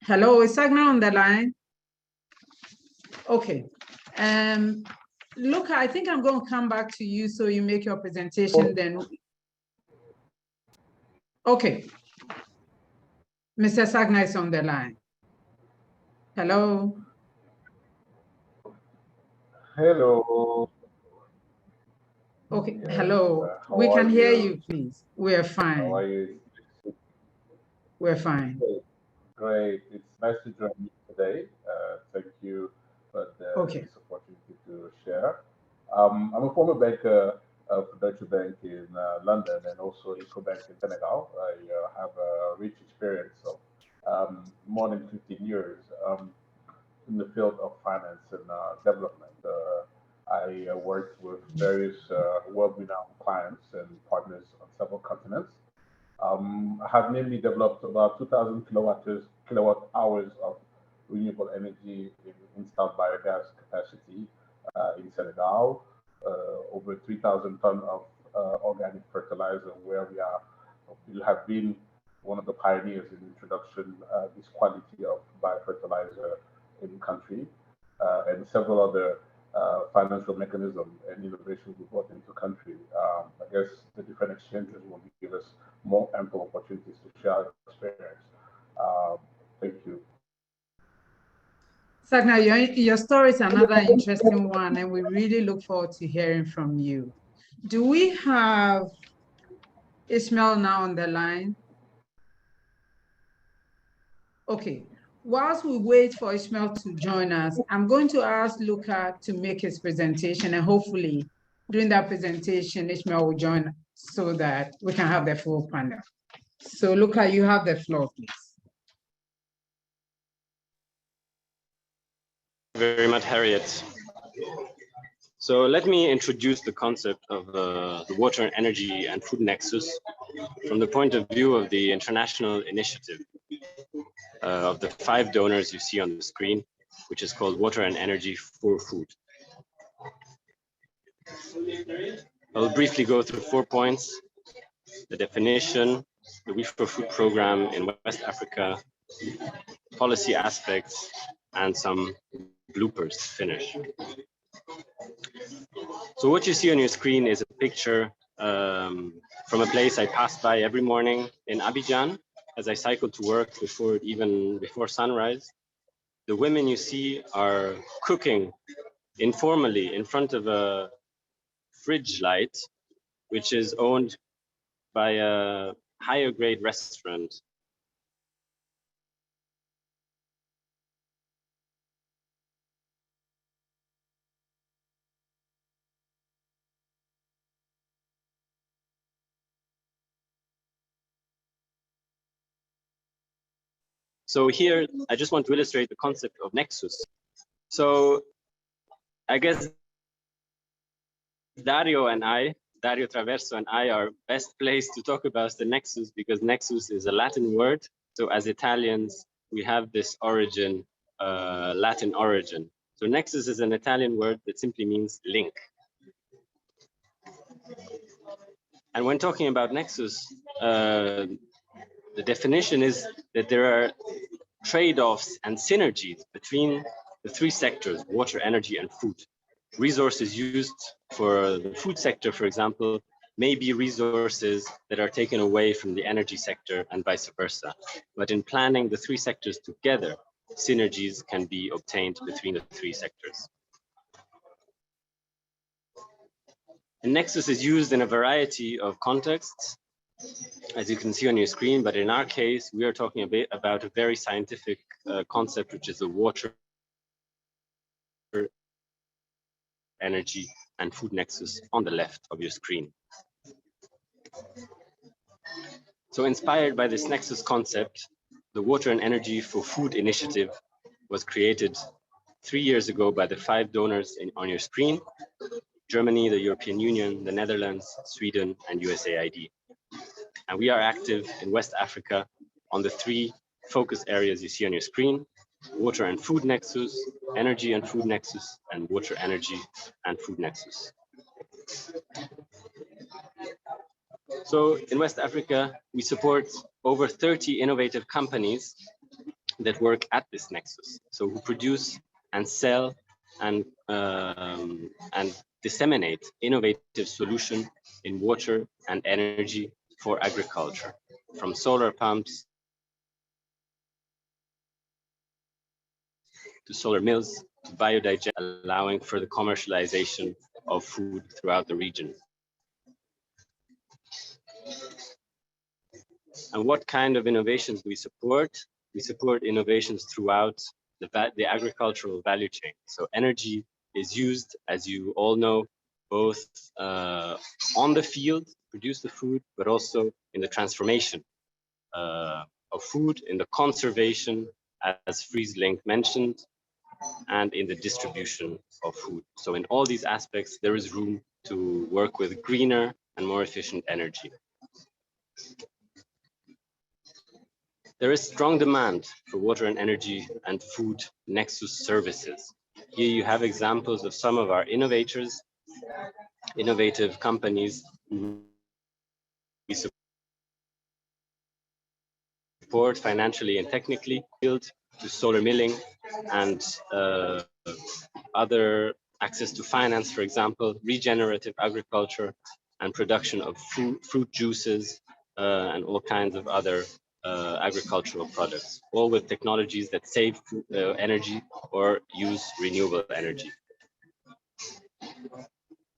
Hello, is Sagna on the line? Okay. Luca, I think I'm going to come back to you so you make your presentation then. Okay. Mr. Sagna is on the line. Hello.
Hello.
Okay,
Yes,
hello.
how
We
are
can hear
you?
you, please. We're
How
fine.
are you?
We're fine.
Okay, great. It's nice to join you today. Thank you for
Okay.
this opportunity to share. I'm a former banker of Deutsche Bank in London and also EcoBank in Senegal. I have a rich experience of more than 15 years in the field of finance and development. I worked with various world-renowned clients and partners on several continents. I have mainly developed about 2,000 kilowatt hours of renewable energy in installed biogas capacity in Senegal, over 3,000 tons of organic fertilizer, where we have been one of the pioneers in introduction this quality of biofertilizer in the country, and several other financial mechanisms and innovations we brought into the country. I guess the different exchanges will give us more ample opportunities to share our experience. Thank you.
Sagna, your story is another interesting one, and we really look forward to hearing from you. Do we have Ishmael now on the line? Okay. Whilst we wait for Ishmael to join us, I'm going to ask Luca to make his presentation, and hopefully during that presentation, Ishmael will join so that we can have the full panel. So Luca, you have the floor, please.
Very much, Harriet. So let me introduce the concept of the Water, Energy and Food Nexus from the point of view of the international initiative of the 5 donors you see on the screen, which is called Water and Energy for Food. I'll briefly go through 4 points: the definition, the We for Food program in West Africa, policy aspects, and some bloopers to finish. So what you see on your screen is a picture from a place I pass by every morning in Abidjan as I cycle to work even before sunrise. The women you see are cooking informally in front of a fridge light, which is owned by a higher grade restaurant. So here, I just want to illustrate the concept of Nexus. So I guess Dario Traverso and I are best placed to talk about the Nexus because Nexus is a Latin word. So as Italians, we have this origin, Latin origin. So Nexus is an Italian word that simply means link. And when talking about Nexus, the definition is that there are trade-offs and synergies between the 3 sectors: water, energy, and food. Resources used for the food sector, for example, may be resources that are taken away from the energy sector and vice versa. But in planning the 3 sectors together, synergies can be obtained between the 3 sectors. And Nexus is used in a variety of contexts, as you can see on your screen, but in our case, we are talking a bit about a very scientific concept, which is the water, energy, and food nexus on the left of your screen. So inspired by this nexus concept, the Water and Energy for Food initiative was created 3 years ago by the 5 donors on your screen: Germany, the European Union, the Netherlands, Sweden, and USAID. And we are active in West Africa on the 3 focus areas you see on your screen: Water and Food Nexus, Energy and Food Nexus, and Water, Energy and Food Nexus. So in West Africa, we support over 30 innovative companies that work at this nexus. So who produce and sell and disseminate innovative solutions in water and energy for agriculture, from solar pumps to solar mills to biodigestion, allowing for the commercialization of food throughout the region. And what kind of innovations do we support? We support innovations throughout the agricultural value chain. So energy is used, as you all know, both on the field, produce the food, but also in the transformation of food, in the conservation, as FreezeLink mentioned, and in the distribution of food. So in all these aspects, there is room to work with greener and more efficient energy. There is strong demand for water and energy and food Nexus services. Here you have examples of some of our innovative companies we support financially and technically, built to solar milling and other access to finance, for example, regenerative agriculture and production of fruit juices and all kinds of other agricultural products, all with technologies that save energy or use renewable energy.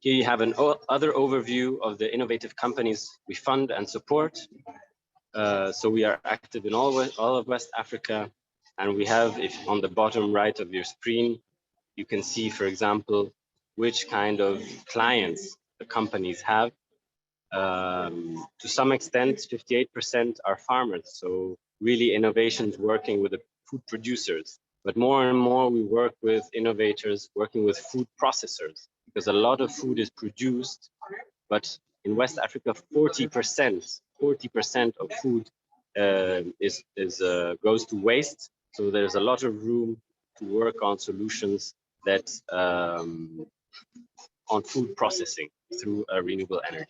Here you have an other overview of the innovative companies we fund and support. So we are active in all of West Africa, and we have, if on the bottom right of your screen, you can see, for example, which kind of clients the companies have. To some extent, 58% are farmers, so really innovations working with the food producers. But more and more we work with innovators working with food processors, because a lot of food is produced, but in West Africa, 40% of food goes to waste. So there's a lot of room to work on solutions that on food processing through renewable energy.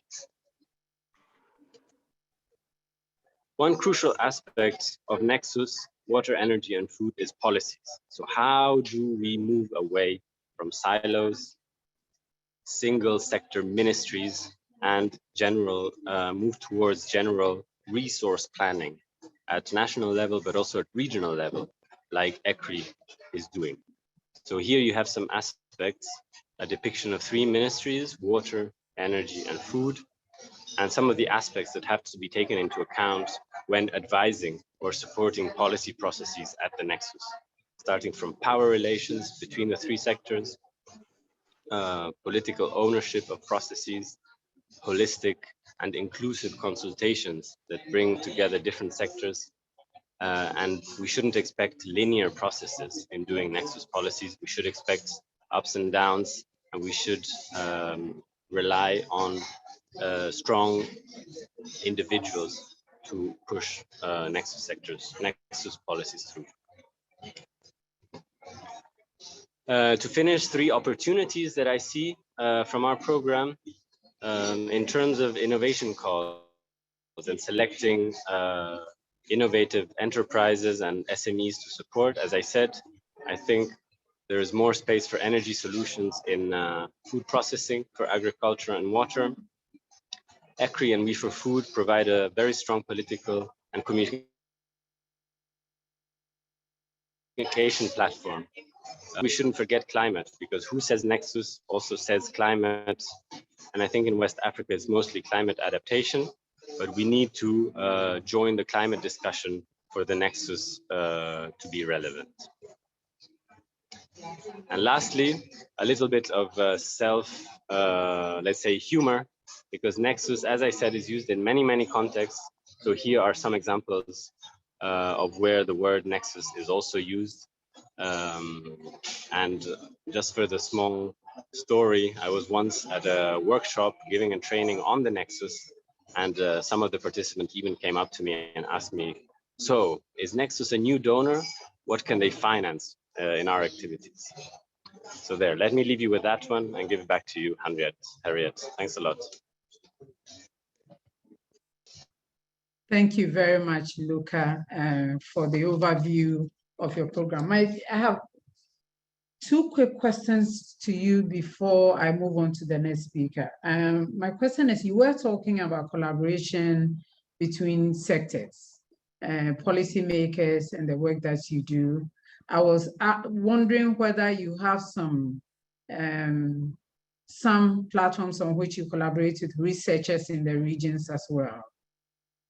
One crucial aspect of Nexus, water, energy, and food is policies. So how do we move away from silos, single sector ministries, and move towards general resource planning at national level, but also at regional level, like ECREEE is doing. So here you have some aspects, a depiction of 3 ministries, water, energy, and food, and some of the aspects that have to be taken into account when advising or supporting policy processes at the Nexus, starting from power relations between the 3 sectors, political ownership of processes, holistic and inclusive consultations that bring together different sectors. And we shouldn't expect linear processes in doing Nexus policies. We should expect ups and downs, and we should rely on strong individuals to push Nexus policies through. To finish, 3 opportunities that I see from our program in terms of innovation calls and selecting innovative enterprises and SMEs to support. As I said, I think there is more space for energy solutions in food processing for agriculture and water. ECREEE and We for Food provide a very strong political and communication platform. We shouldn't forget climate, because who says Nexus also says climate. And I think in West Africa, it's mostly climate adaptation, but we need to join the climate discussion for the Nexus to be relevant. And lastly, a little bit of let's say, humor, because Nexus, as I said, is used in many, many contexts. So here are some examples of where the word Nexus is also used. And just for the small story, I was once at a workshop giving a training on the Nexus, and some of the participants even came up to me and asked me, so is Nexus a new donor? What can they finance in our activities? So there, let me leave you with that one and give it back to you, Harriet. Thanks a lot.
Thank you very much, Luca, for the overview of your program. I have two quick questions to you before I move on to the next speaker. My question is, you were talking about collaboration between sectors, policymakers, and the work that you do. I was wondering whether you have some platforms on which you collaborate with researchers in the regions as well,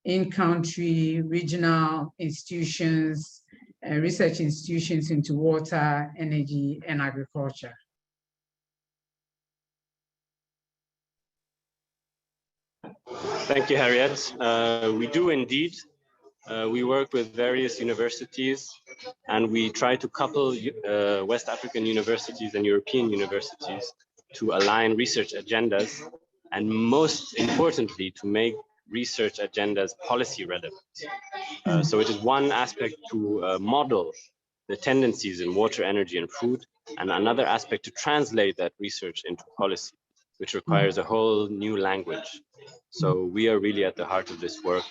in-country, regional institutions, research institutions into water, energy, and agriculture.
Thank you, Harriet. We do indeed. We work with various universities, and we try to couple West African universities and European universities to align research agendas, and most importantly, to make research agendas policy relevant. So it is one aspect to model the tendencies in water, energy, and food, and another aspect to translate that research into policy, which requires a whole new language. So we are really at the heart of this work,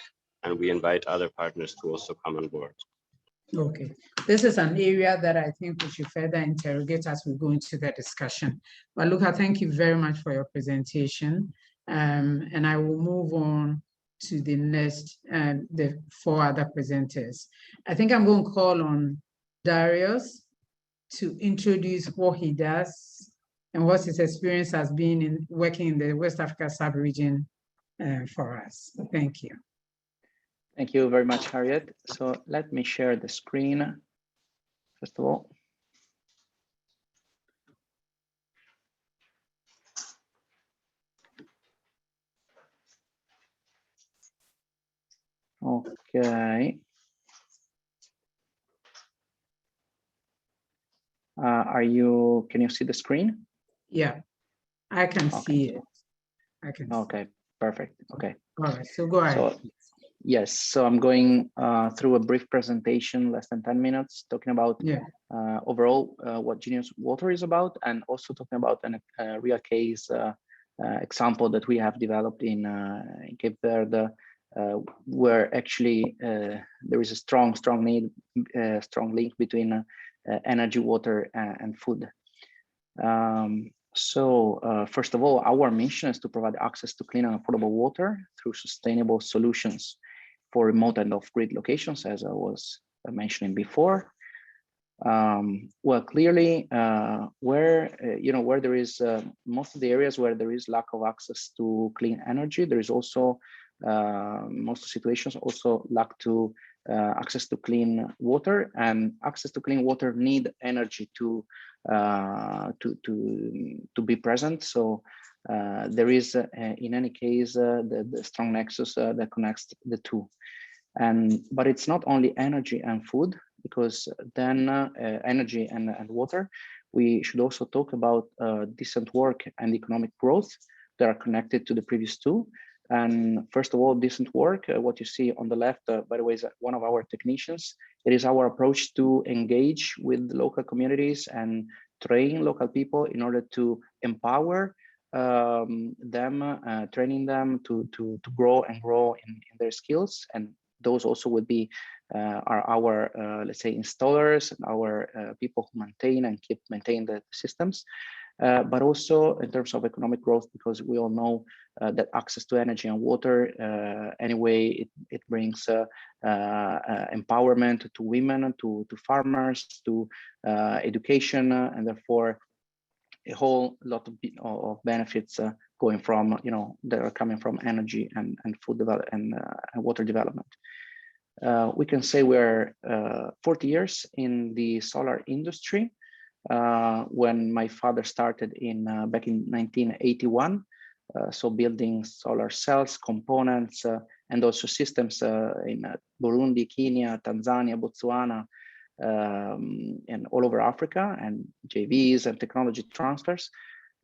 and we invite other partners to also come on board.
Okay, this is an area that I think we should further interrogate as we go into the discussion. But Luca, thank you very much for your presentation. And I will move on to the next, the four other presenters. I think I'm going to call on Darius to introduce what he does and what his experience has been in working in the West Africa sub-region for us. Thank you.
Thank you very much, Harriet. So let me share the screen, first of all. Okay. Can you see the screen?
Yeah, I can see it. I can.
Okay, perfect. Okay.
All right, so go ahead.
So, yes, so I'm going through a brief presentation, less than 10 minutes, talking about overall what Genius Water is about, and also talking about a real case example that we have developed in Cape Verde, where actually there is a strong link between energy, water, and food. First of all, our mission is to provide access to clean and affordable water through sustainable solutions for remote and off-grid locations, as I was mentioning before. Well, clearly, where there is most of the areas where there is lack of access to clean energy, there is also most situations also lack to access to clean water, and access to clean water need energy to be present. So there is in any case the strong nexus that connects the two. But it's not only energy and food, because then energy and water, we should also talk about decent work and economic growth that are connected to the previous two. And first of all, decent work, what you see on the left, by the way, is one of our technicians. It is our approach to engage with local communities and train local people in order to empower them, training them to grow in their skills. And those also would be are our, let's say, installers, and our people who maintain the systems. But also in terms of economic growth, because we all know that access to energy and water, anyway, it brings empowerment to women, to farmers, to education, and therefore a whole lot of benefits going from, that are coming from energy and food development and water development. We can say we're 40 years in the solar industry. When my father started back in 1981, so building solar cells, components, and also systems in Burundi, Kenya, Tanzania, Botswana, and all over Africa, and JVs and technology transfers.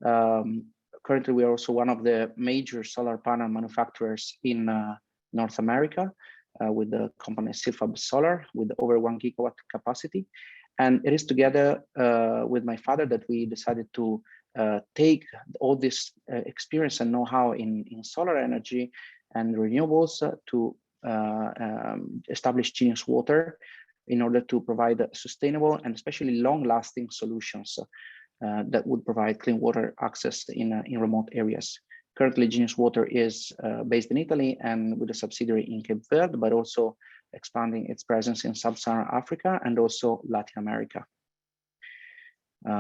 Currently, we are also one of the major solar panel manufacturers in North America, with the company Silfab Solar, with over 1 gigawatt capacity. And it is together with my father that we decided to take all this experience and know-how in solar energy and renewables to establish Genius Water, in order to provide sustainable and especially long-lasting solutions that would provide clean water access in remote areas. Currently, Genius Water is based in Italy and with a subsidiary in Cape Verde, but also expanding its presence in Sub-Saharan Africa and also Latin America.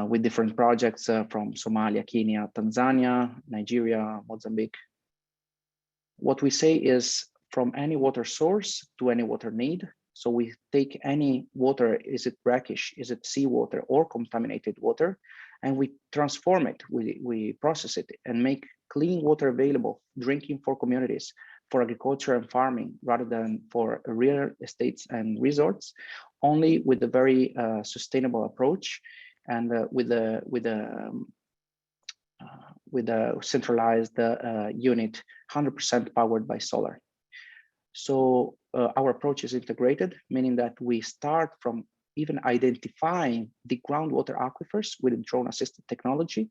With different projects from Somalia, Kenya, Tanzania, Nigeria, Mozambique. What we say is from any water source to any water need. So we take any water, is it brackish, is it seawater or contaminated water, and we transform it, we process it and make clean water available, drinking for communities, for agriculture and farming, rather than for real estates and resorts, only with a very sustainable approach and with a centralized unit, 100% powered by solar. So our approach is integrated, meaning that we start from even identifying the groundwater aquifers with drone-assisted technology,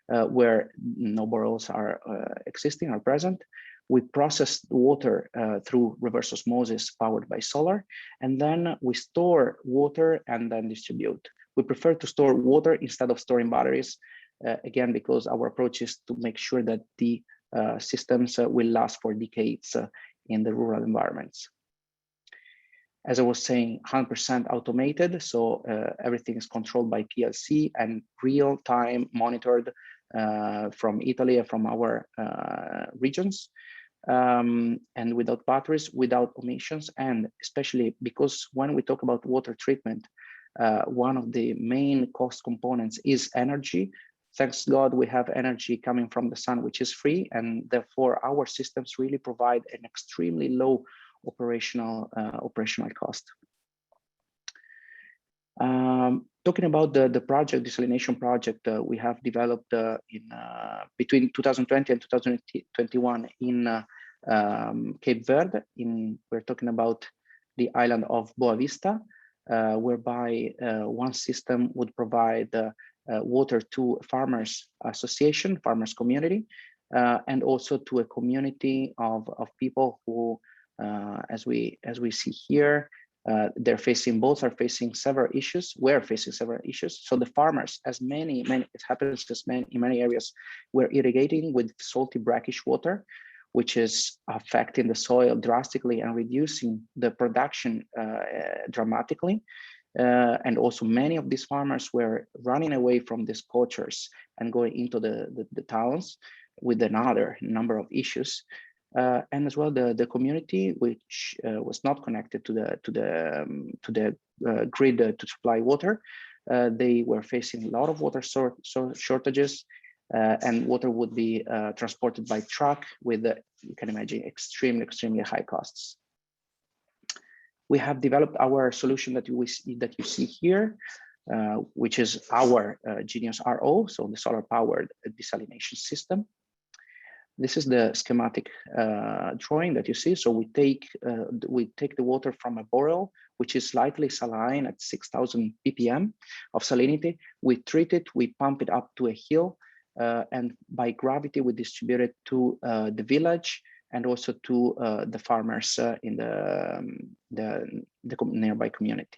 where no borers are existing or present. We process the water through reverse osmosis powered by solar, and then we store water and then distribute. We prefer to store water instead of storing batteries, again, because our approach is to make sure that the systems will last for decades in the rural environments. As I was saying, 100% automated, so everything is controlled by PLC and real-time monitored from Italy and from our regions, and without batteries, without emissions, and especially because when we talk about water treatment, one of the main cost components is energy. Thanks God, we have energy coming from the sun, which is free, and therefore our systems really provide an extremely low operational cost. Talking about the project, desalination project, we have developed in between 2020 and 2021 in Cape Verde. We're talking about the island of Boa Vista, whereby one system would provide water to farmers association, farmers community, and also to a community of people who, as we see here, they're facing, both are facing several issues. We're facing several issues. So the farmers, as many, it happens in many areas, we're irrigating with salty brackish water, which is affecting the soil drastically and reducing the production dramatically. And also many of these farmers were running away from these cultures and going into the towns with another number of issues. And as well, the community, which was not connected to the grid to supply water, they were facing a lot of water shortages, and water would be transported by truck with, you can imagine, extremely high costs. We have developed our solution that you see here, which is our Genius RO, so the solar-powered desalination system. This is the schematic drawing that you see. So we take the water from a borehole, which is slightly saline at 6,000 ppm of salinity. We treat it, we pump it up to a hill, and by gravity we distribute it to the village and also to the farmers in the nearby community.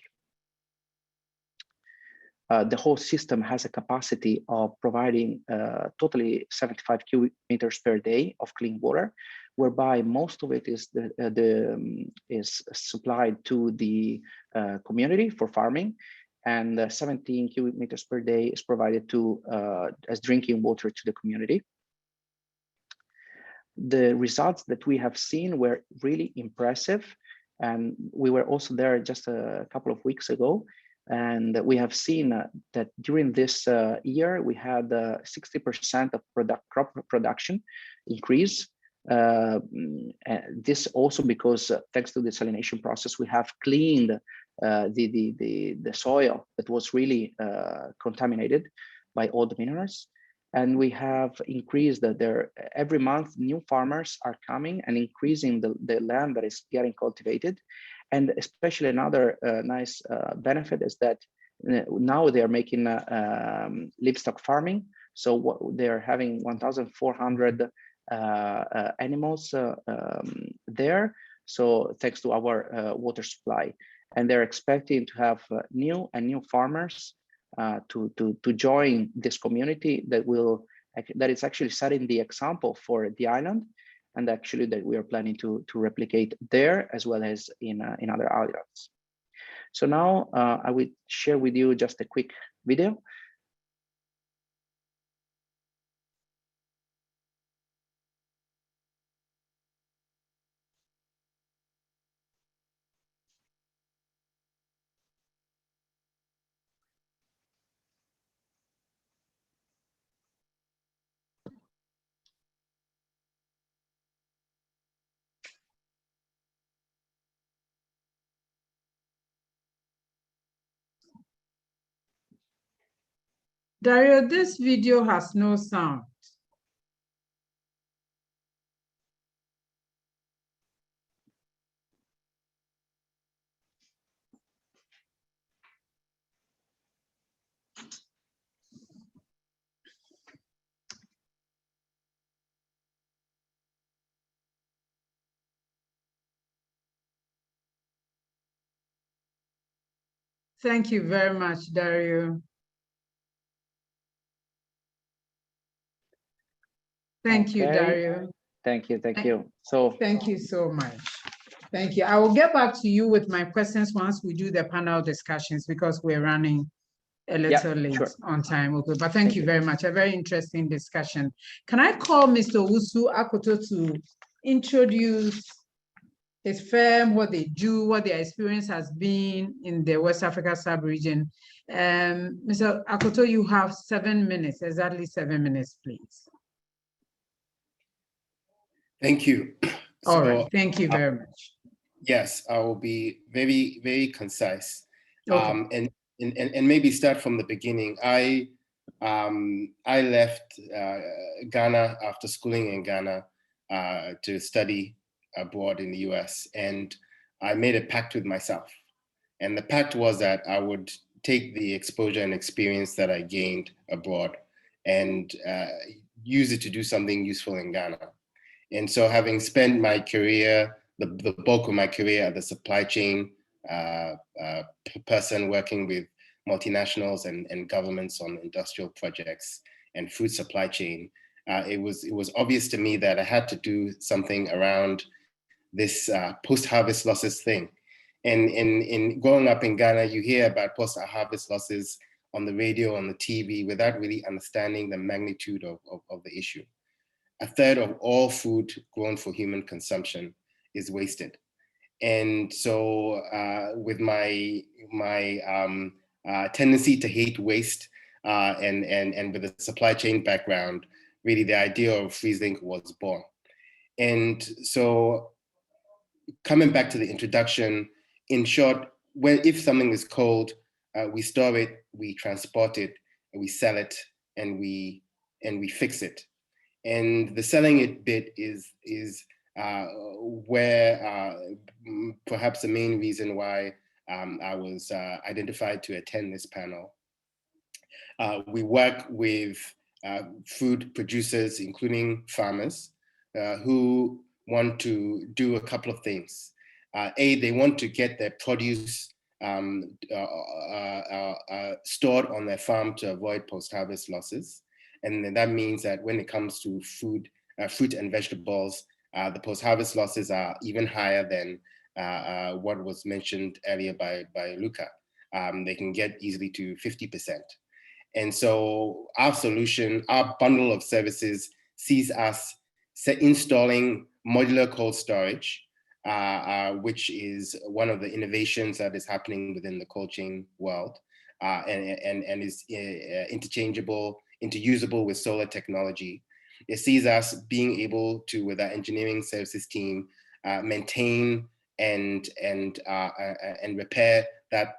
The whole system has a capacity of providing totally 75 cubic meters per day of clean water, whereby most of it is supplied to the community for farming, and 17 cubic meters per day is provided to as drinking water to the community. The results that we have seen were really impressive, and we were also there just a couple of weeks ago. And we have seen that during this year, we had 60% of crop production increase. This also because thanks to the desalination process, we have cleaned the soil that was really contaminated by all the minerals. And we have increased every month, new farmers are coming and increasing the land that is getting cultivated. And especially another nice benefit is that now they are making livestock farming. So they're having 1,400 animals there. So thanks to our water supply. And they're expecting to have new farmers to join this community that is actually setting the example for the island, and actually that we are planning to replicate there as well as in other islands. So now I will share with you just a quick video.
Dario, this video has no sound. Thank you very much, Dario. Thank you, Dario.
Thank you. So
thank you so much. Thank you. I will get back to you with my questions once we do the panel discussions because we're running a little late on time. Okay, but thank you very much. A very interesting discussion. Can I call Mr. Owusu Akoto to introduce his firm, what they do, what their experience has been in the West Africa sub-region? Mr. Akoto, you have 7 minutes, exactly 7 minutes, please.
Thank you.
All right, thank you very much.
Yes, I will be very, very concise.
Okay.
And maybe start from the beginning. I left Ghana after schooling in Ghana to study abroad in the US, and I made a pact with myself. And the pact was that I would take the exposure and experience that I gained abroad and use it to do something useful in Ghana. And so having spent my career, the bulk of my career as a supply chain person working with multinationals and governments on industrial projects and food supply chain, it was obvious to me that I had to do something around this post-harvest losses thing. And in growing up in Ghana, you hear about post-harvest losses on the radio, on the TV, without really understanding the magnitude of the issue. 1/3 of all food grown for human consumption is wasted. And so with my tendency to hate waste and with a supply chain background, really the idea of FreezeLink was born. And so coming back to the introduction, in short, if something is cold, we store it, we transport it, and we sell it, and we fix it. And the selling it bit is where perhaps the main reason why I was identified to attend this panel. We work with food producers, including farmers, who want to do a couple of things. They want to get their produce stored on their farm to avoid post-harvest losses. And that means that when it comes to food, fruit and vegetables, the post-harvest losses are even higher than what was mentioned earlier by Luca. They can get easily to 50%. And so our solution, our bundle of services sees us installing modular cold storage, which is one of the innovations that is happening within the cold chain world, and is interchangeable, interusable with solar technology. It sees us being able to, with our engineering services team, maintain and repair that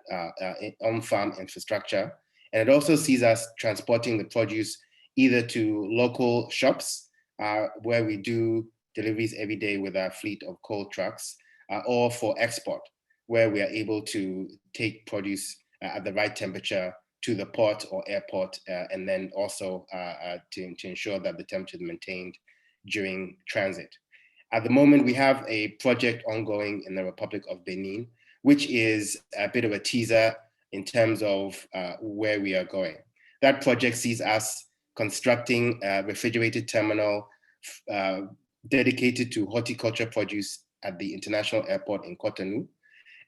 on-farm infrastructure. And it also sees us transporting the produce either to local shops where we do deliveries every day with our fleet of cold trucks, or for export, where we are able to take produce at the right temperature to the port or airport, and then also to ensure that the temperature is maintained during transit. At the moment, we have a project ongoing in the Republic of Benin, which is a bit of a teaser in terms of where we are going. That project sees us constructing a refrigerated terminal dedicated to horticulture produce at the international airport in Cotonou.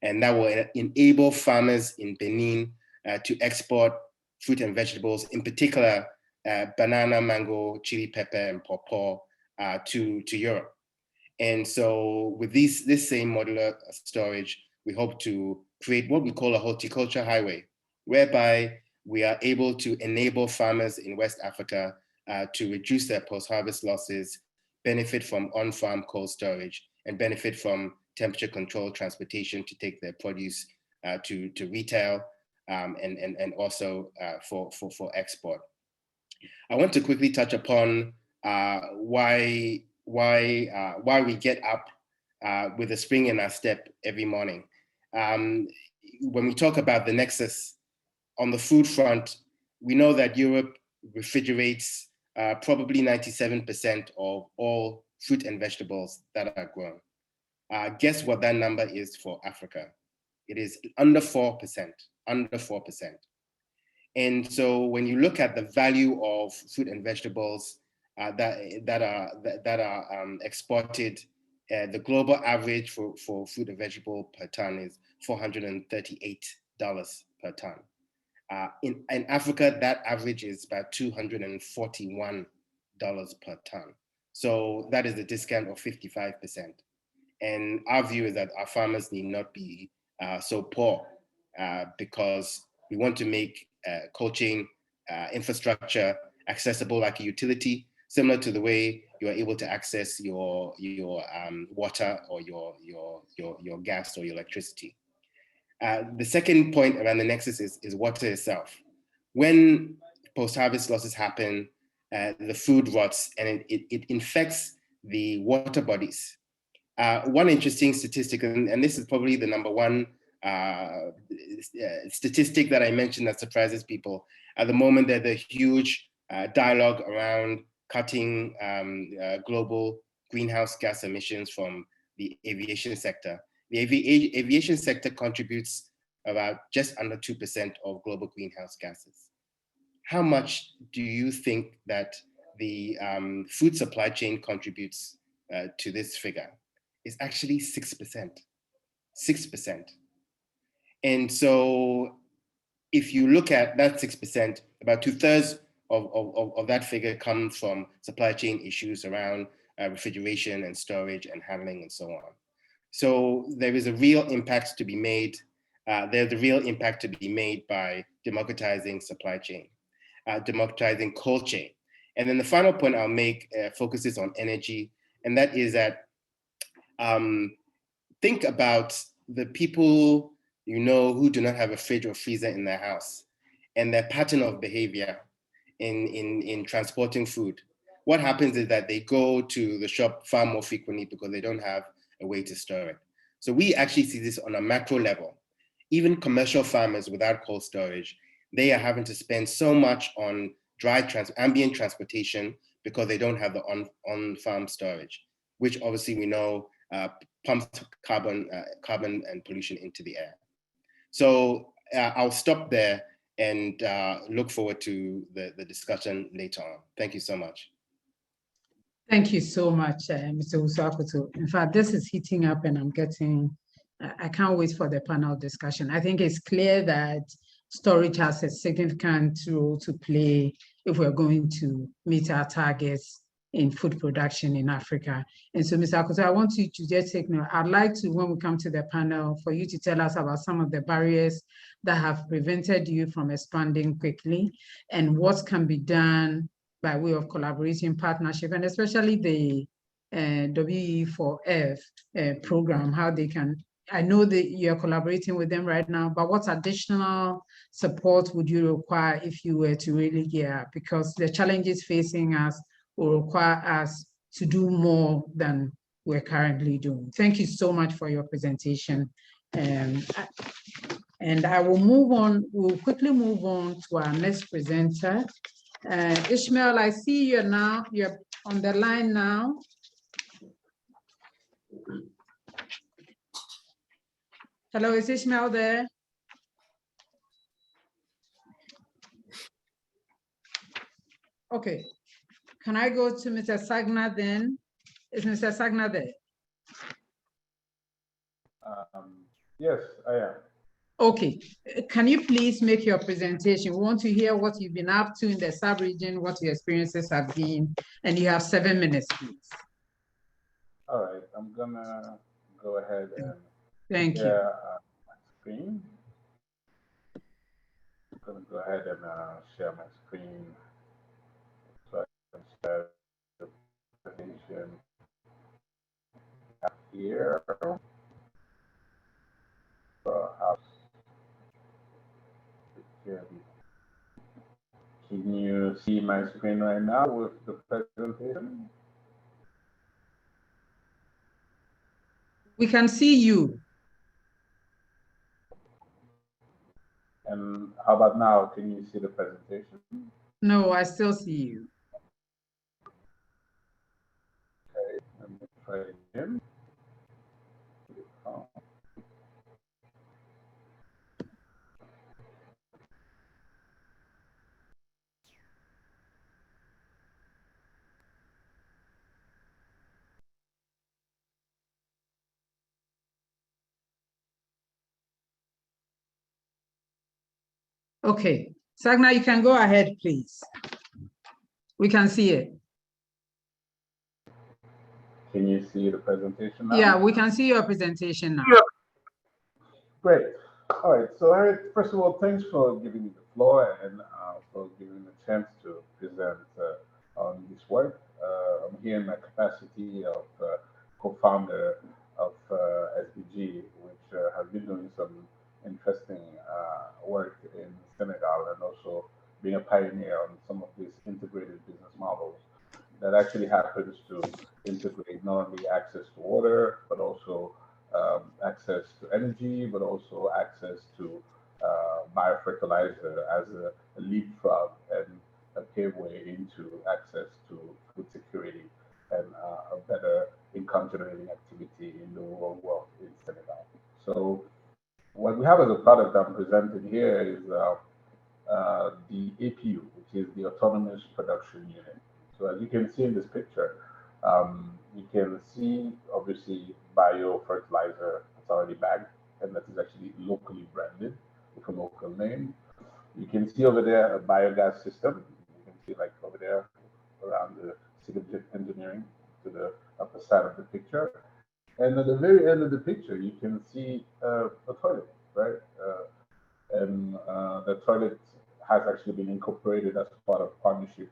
And that will enable farmers in Benin to export fruit and vegetables, in particular, banana, mango, chili pepper, and pawpaw to Europe. And so with this same modular storage, we hope to create what we call a horticulture highway, whereby we are able to enable farmers in West Africa to reduce their post-harvest losses, benefit from on-farm cold storage, and benefit from temperature-controlled transportation to take their produce to retail and also for export. I want to quickly touch upon why we get up with a spring in our step every morning. When we talk about the Nexus on the food front, we know that Europe refrigerates probably 97% of all fruit and vegetables that are grown. Guess what that number is for Africa? It is under 4%, under 4%. And so when you look at the value of fruit and vegetables that are exported, the global average for fruit and vegetable per ton is $438 per ton. In Africa, that average is about $241 per ton. So that is a discount of 55%. And our view is that our farmers need not be so poor because we want to make cold chain infrastructure accessible like a utility, similar to the way you are able to access your water or your gas or your electricity. The second point around the Nexus is water itself. When post-harvest losses happen, the food rots and it infects the water bodies. One interesting statistic, and this is probably the number one statistic that I mentioned that surprises people. At the moment, there's a huge dialogue around cutting global greenhouse gas emissions from the aviation sector. The aviation sector contributes about just under 2% of global greenhouse gases. How much do you think that the food supply chain contributes to this figure? It's actually 6%, 6%. And so if you look at that 6%, about 2/3 of that figure comes from supply chain issues around refrigeration and storage and handling and so on. So there is a real impact to be made. There's a real impact to be made by democratizing supply chain, democratizing cold chain. And then the final point I'll make focuses on energy, and that is that think about the people you know who do not have a fridge or freezer in their house and their pattern of behavior in transporting food. What happens is that they go to the shop far more frequently because they don't have a way to store it. So we actually see this on a macro level. Even commercial farmers without cold storage, they are having to spend so much on ambient transportation because they don't have the on-farm storage, which obviously we know pumps carbon and pollution into the air. So I'll stop there and look forward to the discussion later on. Thank you so much.
Thank you so much, Mr. Usakuto. In fact, this is heating up and I can't wait for the panel discussion. I think it's clear that storage has a significant role to play if we're going to meet our targets in food production in Africa. And so, Mr. Akoto, I want you to just take note. I'd like to, when we come to the panel, for you to tell us about some of the barriers that have prevented you from expanding quickly and what can be done by way of collaborating partnership, and especially the WE4F program, how they can, I know that you're collaborating with them right now, but what additional support would you require if you were to really gear up? Because the challenges facing us will require us to do more than we're currently doing. Thank you so much for your presentation. And I will move on, we'll quickly move on to our next presenter. Ishmael, I see you now, you're on the line now. Hello, is Ishmael there? Okay, can I go to Mr. Sagna then? Is Mr. Sagna there?
Yes, I am.
Okay, can you please make your presentation? We want to hear what you've been up to in the sub-region, what your experiences have been, and you have 7 minutes, please.
All right, I'm gonna go ahead and
Thank you.
share my screen. I'm gonna go ahead and share my screen so I can share the presentation here. Perhaps can you see my screen right now with the presentation?
We can see you.
And how about now? Can you see the presentation?
No, I still see you.
Okay, let me try again.
Okay, Sagna, you can go ahead, please. We can see it.
Can you see the presentation now?
Yeah, we can see your presentation now.
Great. All right. So, Eric, first of all, thanks for giving me the floor and for giving me a chance to present on this work. I'm here in my capacity of co-founder of SBG, which has been doing some interesting work in Senegal and also being a pioneer on some of these integrated business models that actually happens to integrate not only access to water, but also access to energy, but also access to biofertilizer as a leapfrog and a paveway into access to food security and a better income generating activity in the rural world in Senegal. So what we have as a product I'm presenting here is the APU, which is the Autonomous Production Unit. So as you can see in this picture, you can see obviously biofertilizer that's already bagged and that is actually locally branded with a local name. You can see over there a biogas system. You can see like over there around the civil engineering to the upper side of the picture. And at the very end of the picture, you can see a toilet, right? And the toilet has actually been incorporated as part of partnership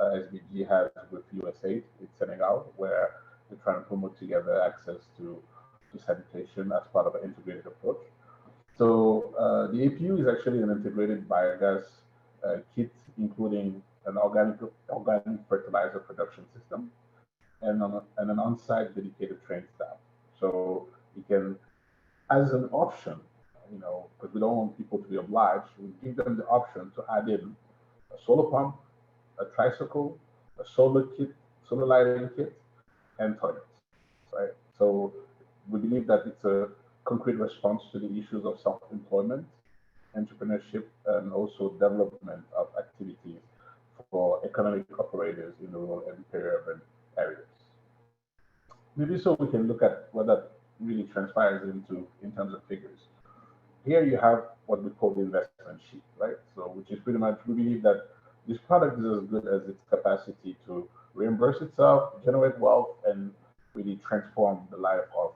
SBG has with USAID in Senegal, where they're trying to promote together access to sanitation as part of an integrated approach. So the APU is actually an integrated biogas kit, including an organic fertilizer production system and an on-site dedicated trained staff. So you can, as an option, you know, because we don't want people to be obliged, we give them the option to add in a solar pump, a tricycle, a solar kit, solar lighting kit, and toilets, right? So we believe that it's a concrete response to the issues of self-employment, entrepreneurship, and also development of activities for economic operators in rural and peri-urban areas. Maybe so we can look at what that really transpires into in terms of figures. Here you have what we call the investment sheet, right? So which is pretty much, we believe that this product is as good as its capacity to reimburse itself, generate wealth, and really transform the life of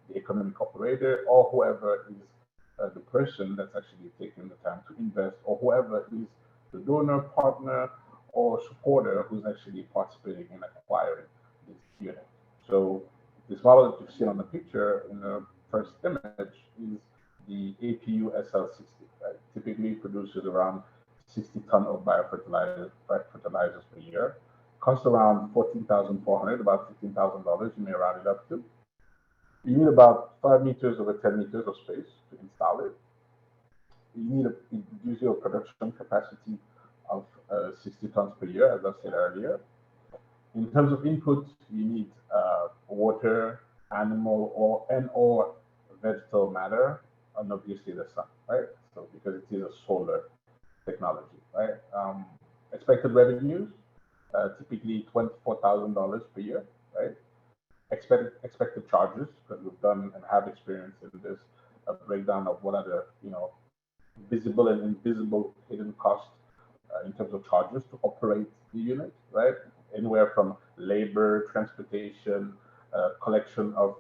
the economic operator or whoever is the person that's actually taking the time to invest, or whoever is the donor, partner, or supporter who's actually participating in acquiring this unit. So this model that you've seen on the picture in the first image is the APU SL60, right? Typically produces around 60 tons of biofertilizers per year. Costs around $14,400, about $15,000, you may round it up to. You need about 5 meters over 10 meters of space to install it. You need it gives you a production capacity of 60 tons per year, as I said earlier. In terms of input, you need water, animal, or vegetal matter, and obviously the sun, right? So because it is a solar technology, right? Expected revenues, typically $24,000 per year, right? Expected charges, because we've done and have experience in this, a breakdown of what are the, visible and invisible hidden costs in terms of charges to operate the unit, right? Anywhere from labor, transportation, collection of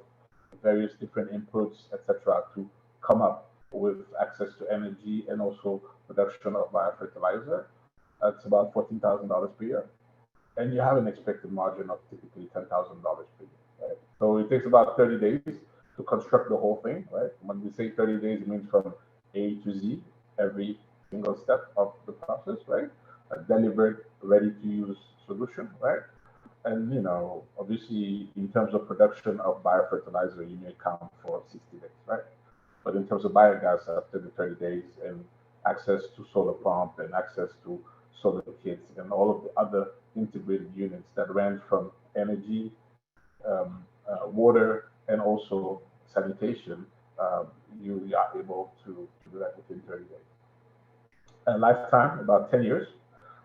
various different inputs, etc., to come up with access to energy and also production of biofertilizer. That's about $14,000 per year. And you have an expected margin of typically $10,000 per year, right? So it takes about 30 days to construct the whole thing, right? When we say 30 days, it means from A to Z, every single step of the process, right? A delivered, ready-to-use solution, right? And, obviously, in terms of production of biofertilizer, you may count for 60 days, right? But in terms of biogas, after the 30 days and access to solar pump and access to solar kits and all of the other integrated units that range from energy, water, and also sanitation, you are able to do that within 30 days. A lifetime, about 10 years,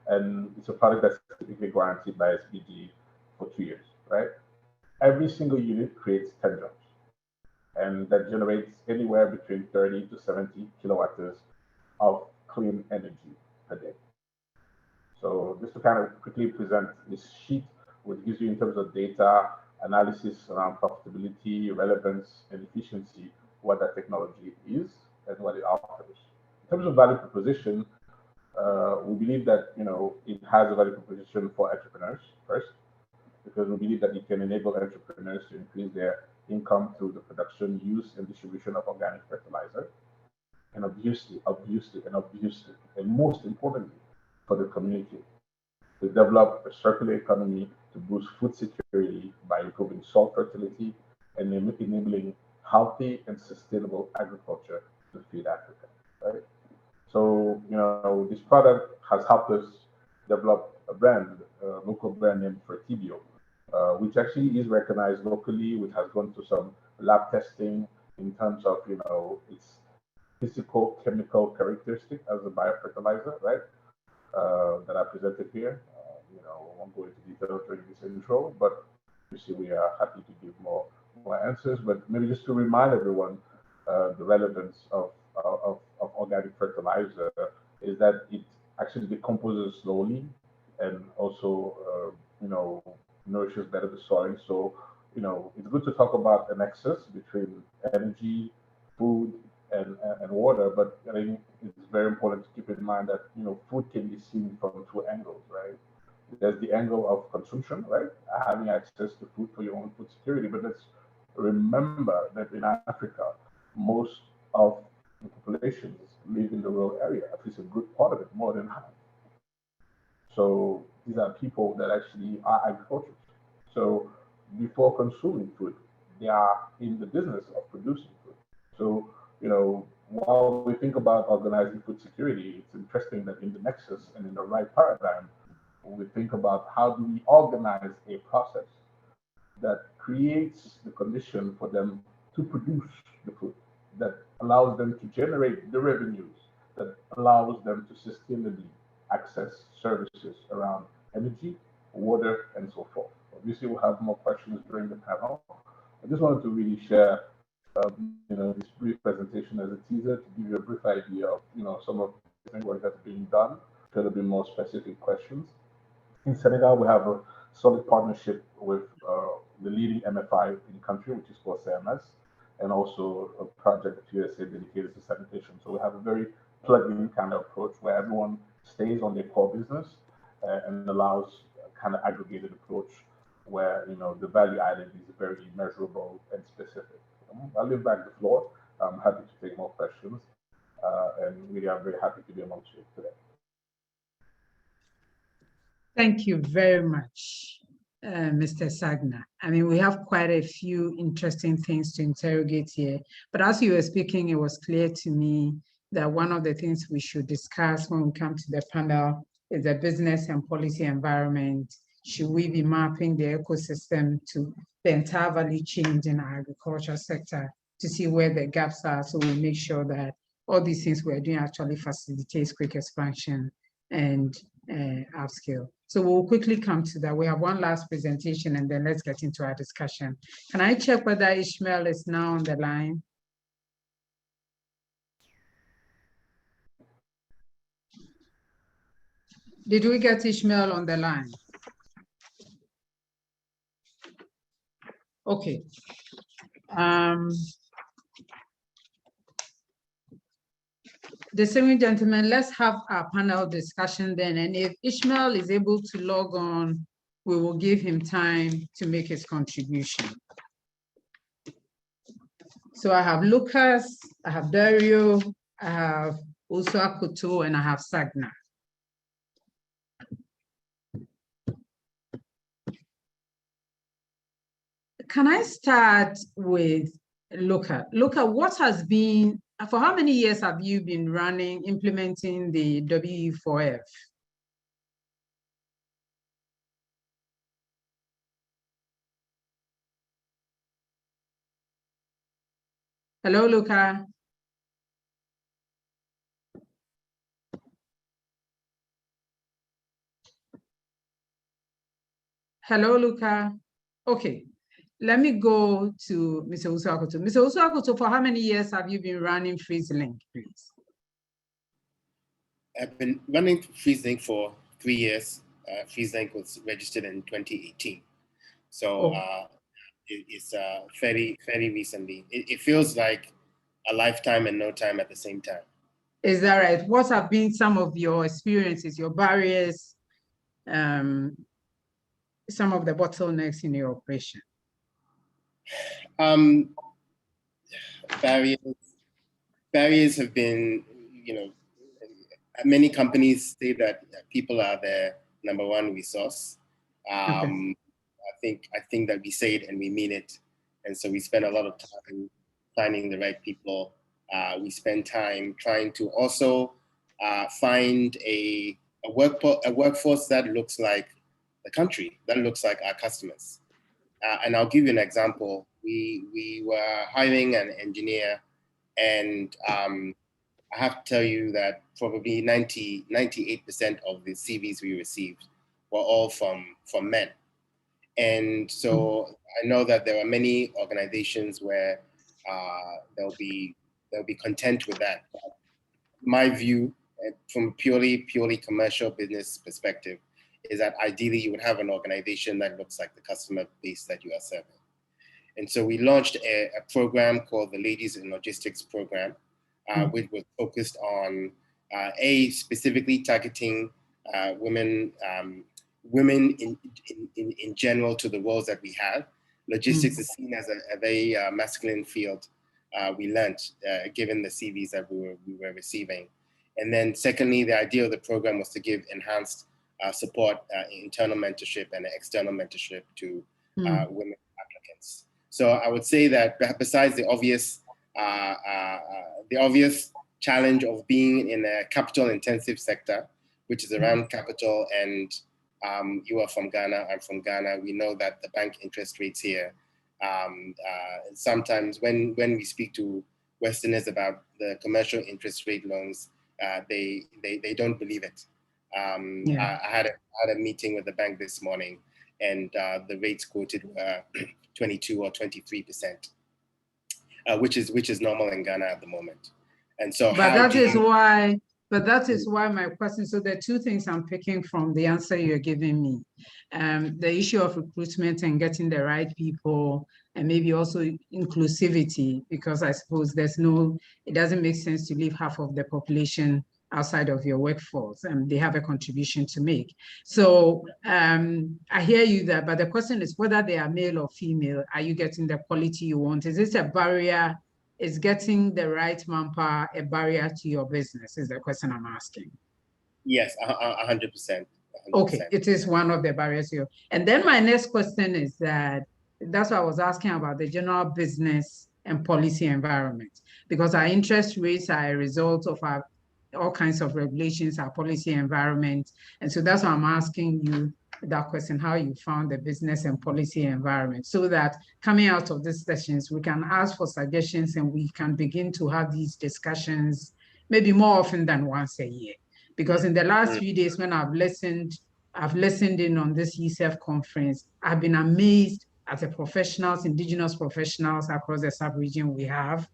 and it's a product that's typically guaranteed by SPG for 2 years, right? Every single unit creates 10 jobs, and that generates anywhere between 30 to 70 kilowatts of clean energy per day. So just to kind of quickly present this sheet, which gives you in terms of data analysis around profitability, relevance, and efficiency, what that technology is and what it offers. In terms of value proposition, we believe that it has a value proposition for entrepreneurs first, because we believe that it can enable entrepreneurs to increase their income through the production, use, and distribution of organic fertilizer, and obviously, and most importantly, for the community, to develop a circular economy to boost food security by improving soil fertility and enabling healthy and sustainable agriculture to feed Africa, right? So, this product has helped us develop a brand, a local brand name for Tibio, which actually is recognized locally, which has gone through some lab testing in terms of, its physical chemical characteristic as a biofertilizer, right? That I presented here. I won't go into detail during this intro, but obviously we are happy to give more answers. But maybe just to remind everyone, the relevance of organic fertilizer is that it actually decomposes slowly and also, nourishes better the soil. So, it's good to talk about a nexus between energy, food, and water, but I think it's very important to keep in mind that, food can be seen from two angles, right? There's the angle of consumption, right? Having access to food for your own food security. But let's remember that in Africa, most of the populations live in the rural area, at least a good part of it, more than half. So these are people that actually are agriculturists. So before consuming food, they are in the business of producing food. So, while we think about organizing food security, it's interesting that in the nexus and in the right paradigm, we think about how do we organize a process that creates the condition for them to produce the food, that allows them to generate the revenues, that allows them to sustainably access services around energy, water, and so forth. Obviously, we'll have more questions during the panel. I just wanted to really share this brief presentation as a teaser to give you a brief idea of, some of the work that's being done. There'll be more specific questions. In Senegal, we have a solid partnership with the leading MFI in the country, which is called CMS, and also a project at USA dedicated to sanitation. So we have a very plug-in kind of approach where everyone stays on their core business and allows a kind of aggregated approach where, the value added is very measurable and specific. I'll leave back the floor. I'm happy to take more questions, and we are very happy to be amongst you today.
Thank you very much, Mr. Sagna. I mean, we have quite a few interesting things to interrogate here, but as you were speaking, it was clear to me that one of the things we should discuss when we come to the panel is the business and policy environment. Should we be mapping the ecosystem to the entire value chain in our agriculture sector to see where the gaps are, so we make sure that all these things we're doing actually facilitates quick expansion and upscale. So we'll quickly come to that. We have one last presentation and then let's get into our discussion. Can I check whether Ishmael is now on the line? Did we get Ishmael on the line? Okay. Distinguished gentlemen, let's have our panel discussion then. And if Ishmael is able to log on, we will give him time to make his contribution. So I have Lucas, I have Dario, I have also Akoto, and I have Sagna. Can I start with Luca? Luca, what has been, for how many years have you been implementing the WE4F? Hello, Luca. Hello, Luca. Okay. Let me go to Mr. Usuakoto. Mr. Usuakoto, for how many years have you been running FreezeLink, please?
I've been running FreezeLink for 3 years. FreezeLink was registered in 2018. So it's fairly recently. It feels like a lifetime and no time at the same time.
Is that right? What have been some of your experiences, your barriers, some of the bottlenecks in your operation?
Barriers have been, many companies say that people are their number one resource. Okay. I think that we say it and we mean it. And so we spend a lot of time finding the right people. We spend time trying to also find a workforce that looks like the country, that looks like our customers. And I'll give you an example. We were hiring an engineer, and I have to tell you that probably 98% of the CVs we received were all from men. And so I know that there are many organizations where they'll be content with that. But my view, from purely commercial business perspective, is that ideally you would have an organization that looks like the customer base that you are serving. And so we launched a program called the Ladies in Logistics Program, which was focused on specifically targeting women in general to the roles that we have. Logistics is seen as a very masculine field. We learned given the CVs that we were receiving. And then secondly, the idea of the program was to give enhanced support, internal mentorship and external mentorship to women applicants. So I would say that besides the obvious challenge of being in a capital-intensive sector, which is around capital, and you are from Ghana, I'm from Ghana, we know that the bank interest rates here, sometimes when we speak to Westerners about the commercial interest rate loans, they don't believe it. I had a meeting with the bank this morning, and the rates quoted were 22 or 23%, which is normal in Ghana at the moment. And so,
but that is why my question. So there are two things I'm picking from the answer you're giving me: the issue of recruitment and getting the right people, and maybe also inclusivity, because I suppose it doesn't make sense to leave half of the population outside of your workforce, and they have a contribution to make. So I hear you there, but the question is whether they are male or female. Are you getting the quality you want? Is this a barrier? Is getting the right manpower a barrier to your business? Is the question I'm asking.
Yes, 100%.
Okay, it is one of the barriers here. And then my next question is that's what I was asking about the general business and policy environment, because our interest rates are a result of all kinds of regulations, our policy environment. And so that's why I'm asking you that question, how you found the business and policy environment, so that coming out of these sessions, we can ask for suggestions and we can begin to have these discussions maybe more often than once a year. Because in the last few days when I've listened in on this ESEF conference, I've been amazed at the professionals, indigenous professionals across the sub-region we have.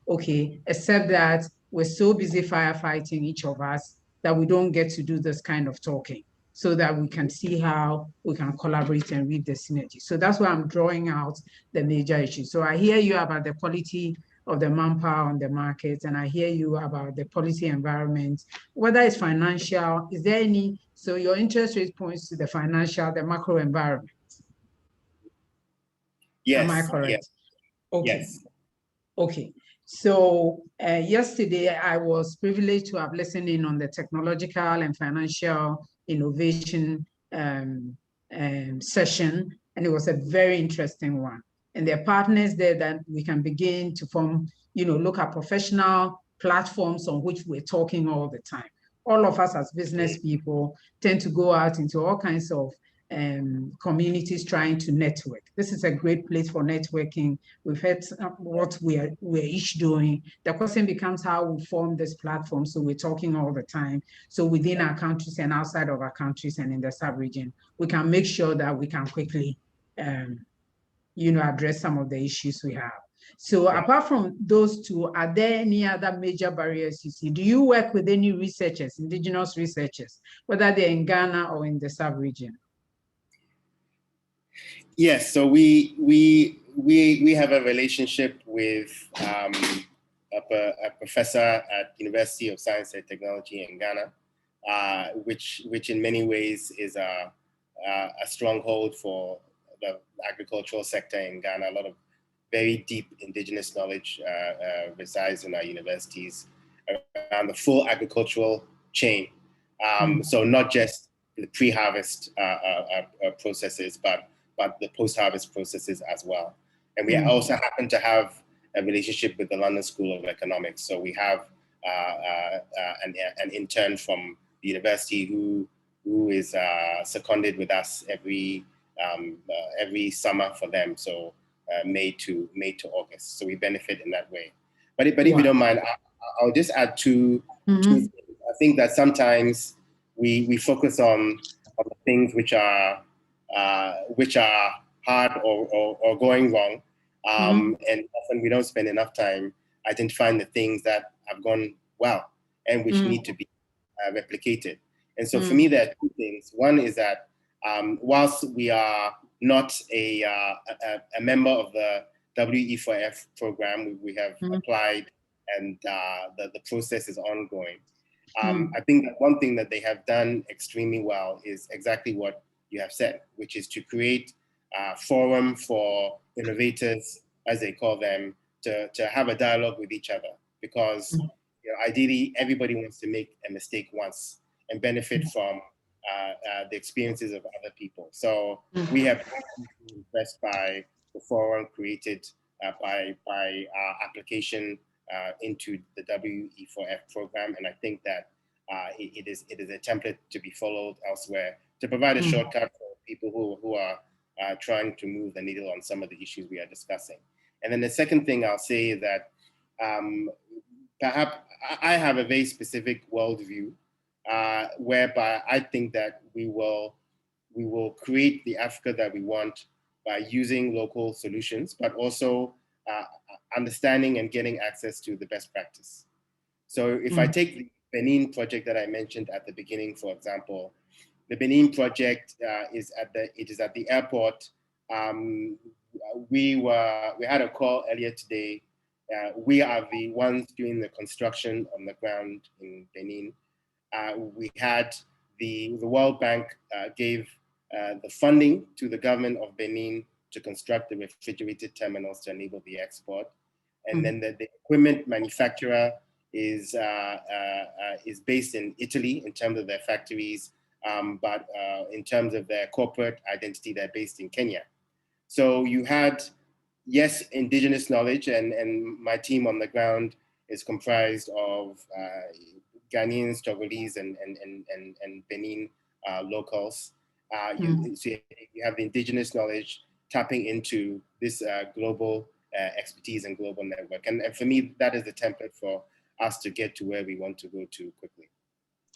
Okay, except that we're so busy firefighting, each of us, that we don't get to do this kind of talking, so that we can see how we can collaborate and reap the synergy. So that's why I'm drawing out the major issues. So I hear you about the quality of the manpower on the market, and I hear you about the policy environment, whether it's financial, is there any, so your interest rate points to the financial, the macro environment.
Yes.
Am I correct?
Yes.
Okay.
Yes.
Okay. So yesterday I was privileged to have listened in on the technological and financial innovation session, and it was a very interesting one. And there are partners there that we can begin to form, look at professional platforms on which we're talking all the time. All of us as business people tend to go out into all kinds of communities trying to network. This is a great place for networking. We've heard what we're each doing. The question becomes how we form this platform, so we're talking all the time. So within our countries and outside of our countries and in the sub-region, we can make sure that we can quickly address some of the issues we have. So apart from those two, are there any other major barriers you see? Do you work with any researchers, indigenous researchers, whether they're in Ghana or in the sub-region?
Yes, so we have a relationship with a professor at University of Science and Technology in Ghana, which in many ways is a stronghold for the agricultural sector in Ghana. A lot of very deep indigenous knowledge resides in our universities around the full agricultural chain. So not just the pre-harvest processes, but the post-harvest processes as well. And we also happen to have a relationship with the London School of Economics. So we have an intern from the university who is seconded with us every summer for them. So May to August. So we benefit in that way. But if you don't mind, I'll just add two things. I think that sometimes we focus on the things which are hard or going wrong, and often we don't spend enough time identifying the things that have gone well and which need to be replicated. And so for me, there are two things. One is that whilst we are not a member of the WE4F program, we have applied, and the process is ongoing. I think that one thing that they have done extremely well is exactly what you have said, which is to create a forum for innovators, as they call them, to have a dialogue with each other, because ideally everybody wants to make a mistake once and benefit from the experiences of other people. So we have been impressed by the forum created by our application into the WE4F program, and I think that it is a template to be followed elsewhere to provide a shortcut for people who are trying to move the needle on some of the issues we are discussing. And then the second thing I'll say is that perhaps I have a very specific worldview whereby I think that we will create the Africa that we want by using local solutions, but also understanding and getting access to the best practice. So if I take the Benin project that I mentioned at the beginning, for example, the Benin project is at the airport. We had a call earlier today. We are the ones doing the construction on the ground in Benin. We had the World Bank gave the funding to the government of Benin to construct the refrigerated terminals to enable the export. And then the equipment manufacturer is based in Italy in terms of their factories, but in terms of their corporate identity, they're based in Kenya. So you had, yes, indigenous knowledge, and my team on the ground is comprised of Ghanaians, Togolese, and Benin locals. So you have the indigenous knowledge tapping into this global expertise and global network. And for me, that is the template for us to get to where we want to go to quickly.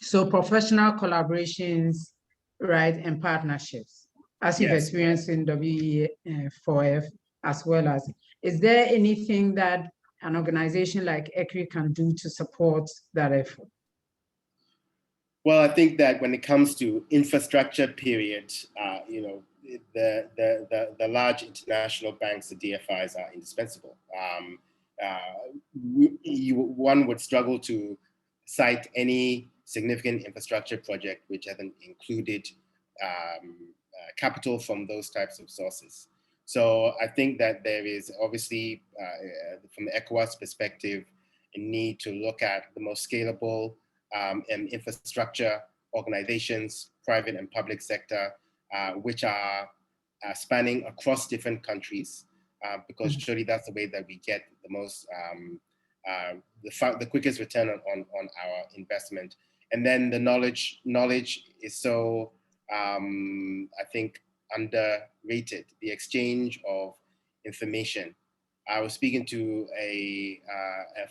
So professional collaborations, right, and partnerships, as you've experienced in WE4F, as well as, is there anything that an organization like ECREEE can do to support that effort?
Well, I think that when it comes to infrastructure, period, you know, the large international banks, the DFIs, are indispensable. One would struggle to cite any significant infrastructure project which hasn't included capital from those types of sources. So I think that there is obviously, from the ECOWAS perspective, a need to look at the most scalable and infrastructure organizations, private and public sector, which are spanning across different countries, because surely that's the way that we get the most, the quickest return on our investment. And then the knowledge is so, I think, underrated. The exchange of information. I was speaking to a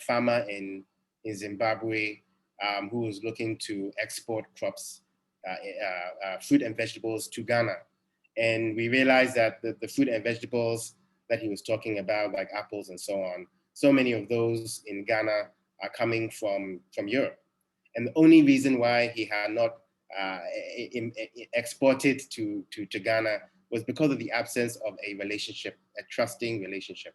farmer in Zimbabwe who was looking to export crops, fruit and vegetables to Ghana. And we realized that the fruit and vegetables that he was talking about, like apples and so on, so many of those in Ghana are coming from Europe. And the only reason why he had not exported to Ghana was because of the absence of a relationship, a trusting relationship.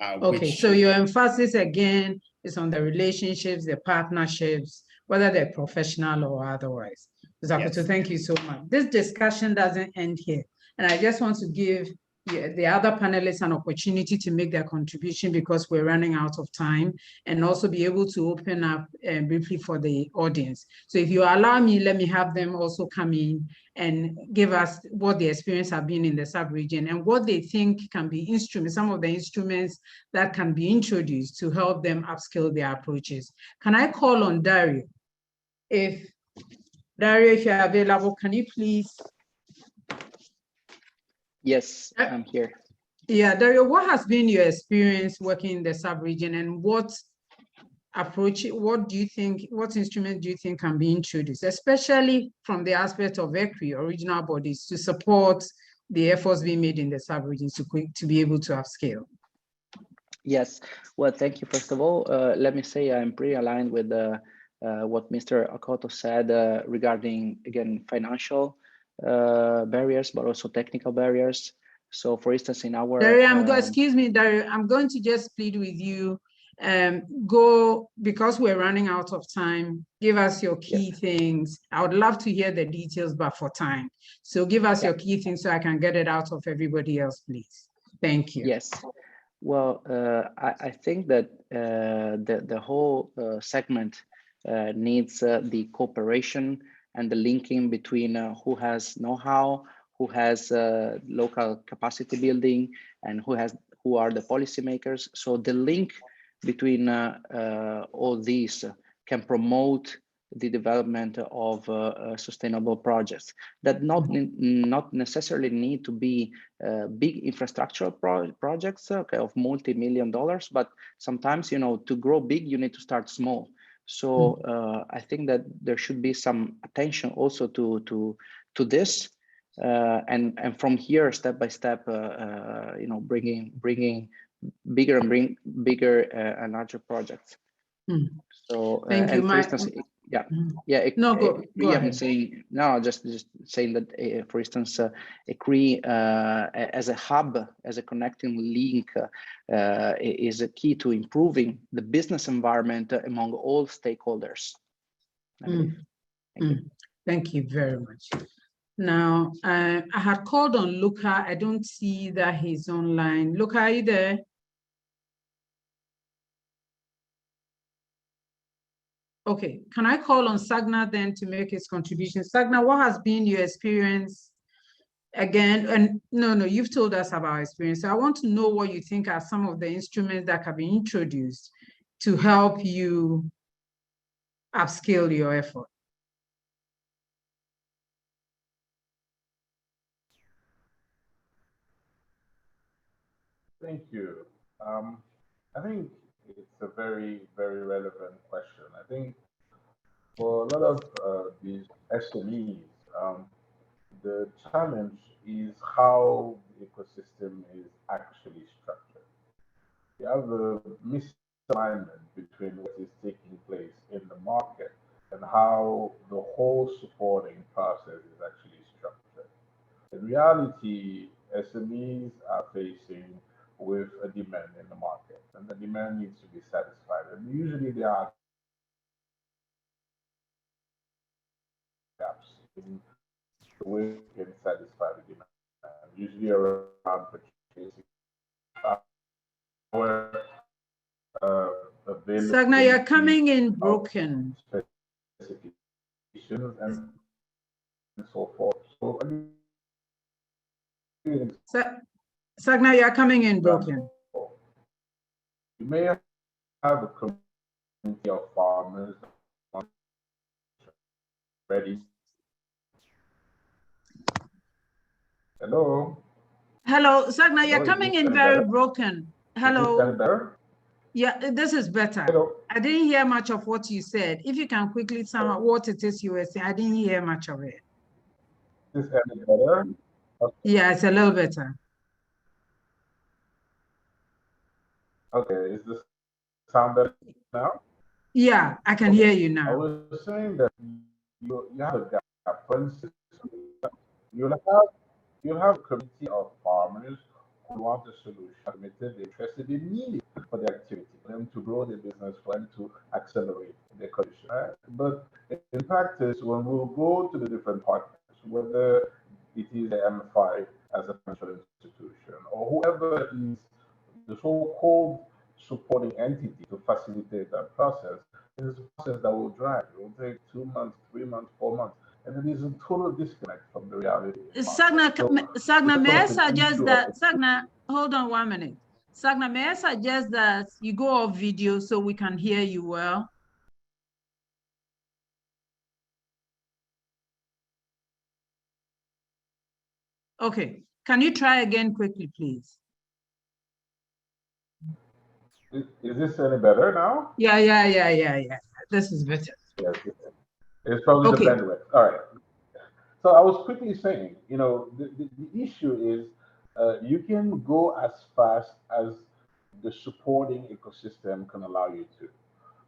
Okay, so your emphasis again is on the relationships, the partnerships, whether they're professional or otherwise. Zakoto, thank you so much. This discussion doesn't end here. And I just want to give the other panelists an opportunity to make their contribution because we're running out of time, and also be able to open up briefly for the audience. So if you allow me, let me have them also come in and give us what the experience have been in the sub-region and what they think can be instruments, some of the instruments that can be introduced to help them upskill their approaches. Can I call on Dario? Dario, if you're available, can you please?
Yes, I'm here.
Yeah, Dario, what has been your experience working in the sub-region, and what approach, what instrument do you think can be introduced, especially from the aspect of ECREEE or regional bodies, to support the efforts being made in the sub-regions to be able to upscale?
Yes, well, thank you. First of all, let me say I'm pretty aligned with what Mr. Akoto said regarding, again, financial barriers, but also technical barriers. So for instance, in our—
Dario, excuse me, Dario, I'm going to just plead with you, because we're running out of time, give us your key things. I would love to hear the details, but for time. So give us your key things so I can get it out of everybody else, please. Thank you.
Yes. Well, I think that the whole segment needs the cooperation and the linking between who has know-how, who has local capacity building, and who are the policymakers. So the link between all these can promote the development of sustainable projects that not necessarily need to be big infrastructural projects, okay, of multi-million dollars, but sometimes, you know, to grow big, you need to start small. So I think that there should be some attention also to this, and from here, step by step, you know, bringing bigger and larger projects. So
thank you.
For instance, go ahead. Saying no, just saying that for instance, ECREEE as a hub, as a connecting link, is a key to improving the business environment among all stakeholders.
Thank you very much. Now, I had called on Luca. I don't see that he's online. Luca, are you there? Okay, can I call on Sagna then to make his contribution? Sagna, what has been your experience again? And no, you've told us about experience. So I want to know what you think are some of the instruments that can be introduced to help you upscale your effort.
Thank you. I think it's a very, very relevant question. I think for a lot of these SMEs, the challenge is how the ecosystem is actually structured. You have a misalignment between what is taking place in the market and how the whole supporting process is actually structured. In reality, SMEs are facing with a demand in the market, and the demand needs to be satisfied. And usually there are gaps in the way we can satisfy the demand, usually around purchasing power,
Sagna, you're
availability
coming in
of
broken.
specifications and so forth. So again,
Sagna, you're coming in broken.
you may have a community of farmers ready. Hello.
Hello, Sagna, you're
Hello, is
coming
this
in
any
very
better?
broken.
Is this any
Hello.
better?
Yeah, this is better.
Hello.
I didn't hear much of what you said. If you can quickly sum up what it is you were saying, I didn't hear much of it.
Is this any better? Okay.
Yeah, it's a little better.
Okay, is this sound better now?
Yeah, I can hear you
I
now.
was saying that you have a gap. For instance, you'll have a community of farmers who want a solution, admitted they're interested in need for their activity, for them to grow their business, for them to accelerate their condition. Right? But in practice, when we'll go to the different partners, whether it is the MFI as a financial institution or whoever is the so-called supporting entity to facilitate that process, it is a process that will drag. It will take 2 months, 3 months, 4 months. And it is a total disconnect from the reality.
Sagna,
So
Sagna, may I
it's sort of an
suggest
issue
that,
of
Sagna, hold on 1 minute. Sagna, may I suggest that you go off video so we can hear you well? Okay, can you try again quickly, please?
Is this any better now?
Yeah. This is better.
Yes, it's probably
Okay.
the bandwidth. All right. So I was quickly saying, the issue is you can go as fast as the supporting ecosystem can allow you to.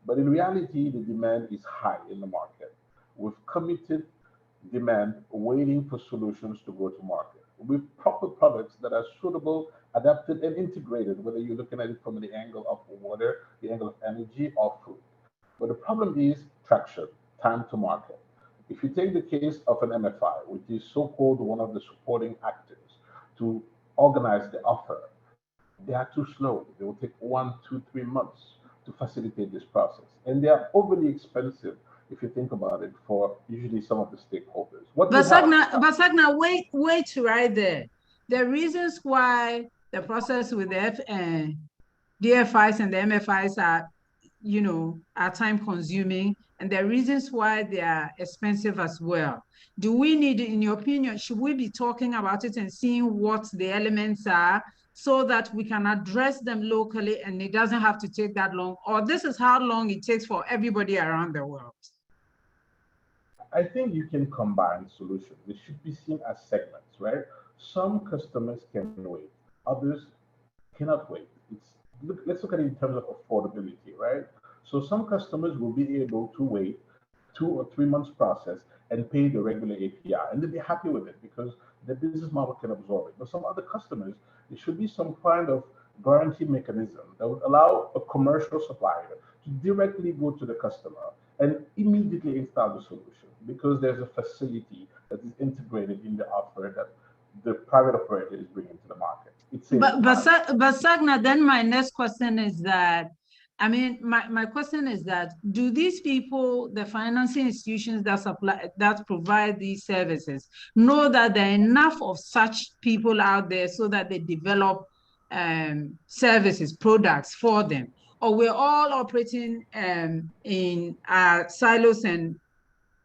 But in reality, the demand is high in the market with committed demand waiting for solutions to go to market with proper products that are suitable, adapted, and integrated, whether you're looking at it from the angle of water, the angle of energy, or food. But the problem is traction, time to market. If you take the case of an MFI, which is so-called one of the supporting actors to organize the offer, they are too slow. They will take 1, 2, 3 months to facilitate this process. And they are overly expensive if you think about it for usually some of the stakeholders.
But Sagna, wait right there. The reasons why the process with the DFIs and the MFIs are time consuming, and the reasons why they are expensive as well. Do we need, in your opinion, should we be talking about it and seeing what the elements are so that we can address them locally and it doesn't have to take that long? Or this is how long it takes for everybody around the world?
I think you can combine solutions. They should be seen as segments, right? Some customers can wait, others cannot wait. Let's look at it in terms of affordability, right? So some customers will be able to wait 2 or 3 months process and pay the regular API, and they'll be happy with it because the business model can absorb it. But some other customers, there should be some kind of guarantee mechanism that would allow a commercial supplier to directly go to the customer and immediately install the solution because there's a facility that is integrated in the offer that the private operator is bringing to the market.
But Sagna, then my next question is that, my question is that, do these people, the financing institutions that provide these services, know that there are enough of such people out there so that they develop services, products for them? Or we're all operating in silos and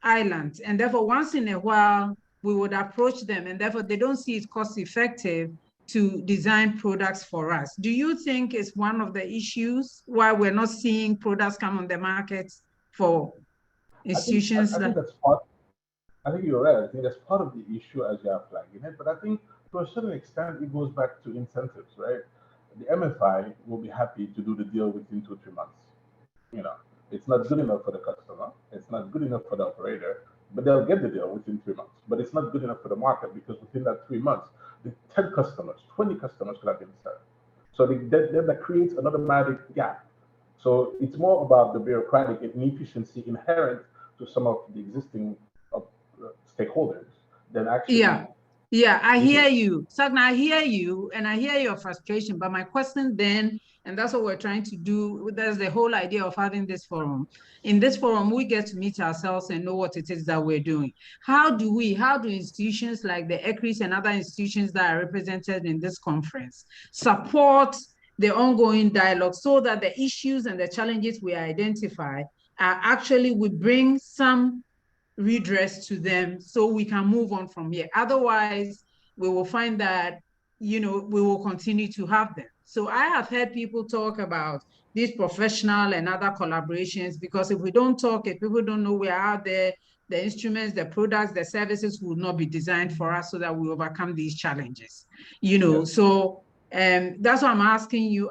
islands, and therefore once in a while we would approach them, and therefore they don't see it cost effective to design products for us. Do you think it's one of the issues why we're not seeing products come on the market for institutions?
I think that's part. I think you're right. I think that's part of the issue as you are flagging it. But I think to a certain extent, it goes back to incentives, right? The MFI will be happy to do the deal within 2-3 months. You know, it's not good enough for the customer. It's not good enough for the operator, but they'll get the deal within 3 months. But it's not good enough for the market because within that 3 months, the 10 customers, 20 customers could have been served. So that creates an automatic gap. So it's more about the bureaucratic inefficiency inherent to some of the existing stakeholders than actually.
Yeah, I hear you. Sagna, I hear you, and I hear your frustration. But my question then, and that's what we're trying to do, that's the whole idea of having this forum. In this forum, we get to meet ourselves and know what it is that we're doing. How do institutions like the ECREEE and other institutions that are represented in this conference support the ongoing dialogue so that the issues and the challenges we identify are actually, we bring some redress to them so we can move on from here. Otherwise, we will find that, we will continue to have them. So I have heard people talk about these professional and other collaborations, because if we don't talk, if people don't know we're out there, the instruments, the products, the services will not be designed for us so that we overcome these challenges. So that's why I'm asking you,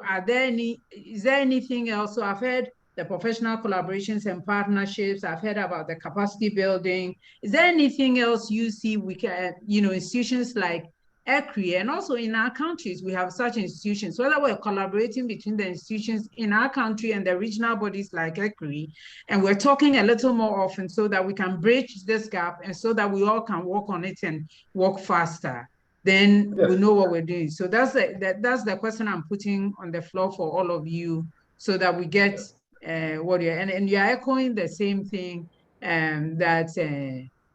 is there anything else? So I've heard the professional collaborations and partnerships. I've heard about the capacity building. Is there anything else you see we can, institutions like ECREEE, and also in our countries, we have such institutions, whether we're collaborating between the institutions in our country and the regional bodies like ECREEE, and we're talking a little more often so that we can bridge this gap and so that we all can work on it and work faster, then we know what we're doing. So that's the question I'm putting on the floor for all of you so that we get what you're, and you're echoing the same thing that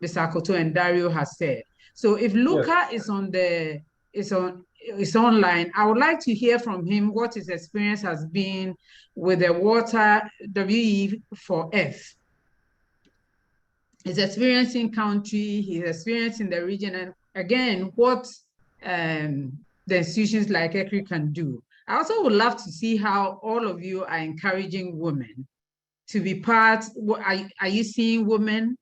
Mr. Akoto and Dario has said. So if Luca is online, I would like to hear from him what his experience has been with the water WE4F. His experience in country, his experience in the region, and again, what the institutions like ECREEE can do. I also would love to see how all of you are encouraging women to be part. Are you seeing women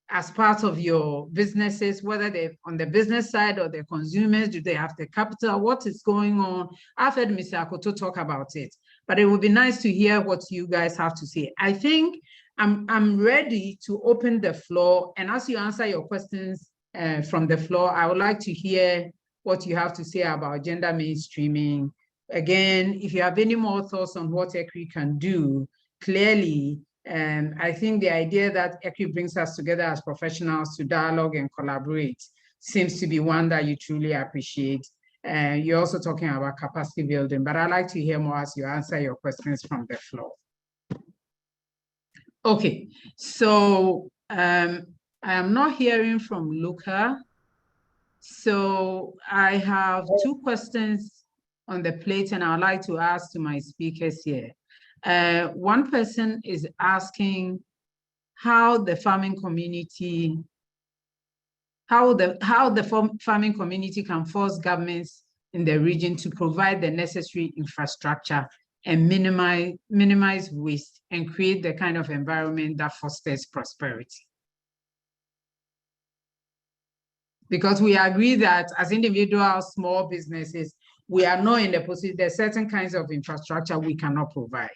as part of your businesses, whether they're on the business side or the consumers? Do they have the capital? What is going on? I've heard Mr. Akoto talk about it, but it would be nice to hear what you guys have to say. I think I'm ready to open the floor, and as you answer your questions from the floor, I would like to hear what you have to say about gender mainstreaming. Again, if you have any more thoughts on what ECREEE can do, clearly, I think the idea that ECREEE brings us together as professionals to dialogue and collaborate seems to be one that you truly appreciate. You're also talking about capacity building, but I'd like to hear more as you answer your questions from the floor. Okay, so I am not hearing from Luca. So I have two questions on the plate, and I'd like to ask to my speakers here. One person is asking how the farming community, farming community can force governments in the region to provide the necessary infrastructure and minimize waste and create the kind of environment that fosters prosperity. Because we agree that as individuals, small businesses, we are not in the position, there's certain kinds of infrastructure we cannot provide.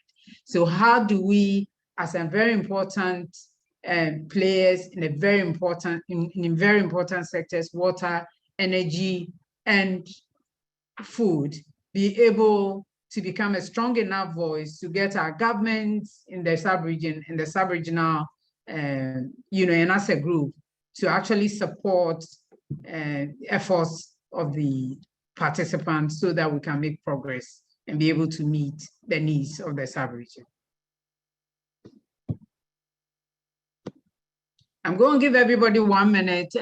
So how do we, as a very important players in very important sectors, water, energy, and food, be able to become a strong enough voice to get our governments in the sub-region, in the sub-regional, and as a group, to actually support efforts of the participants so that we can make progress and be able to meet the needs of the sub-region. I'm going to give everybody 1 minute.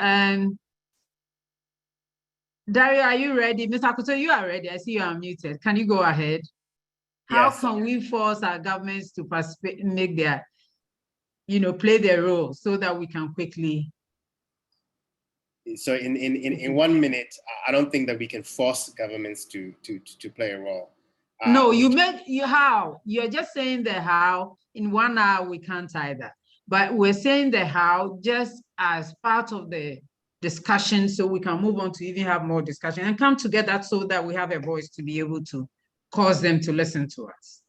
Dario, are you ready? Mr. Akoto, you are ready. I see you are muted. Can you go ahead? How can we force our governments to participate, make their, play their role so that we can quickly
so in 1 minute, I don't think that we can force governments to play a role.
No, you're just saying the how. In 1 hour, we can't either. But we're saying the how just as part of the discussion, so we can move on to even have more discussion and come together so that we have a voice to be able to cause them to listen to us.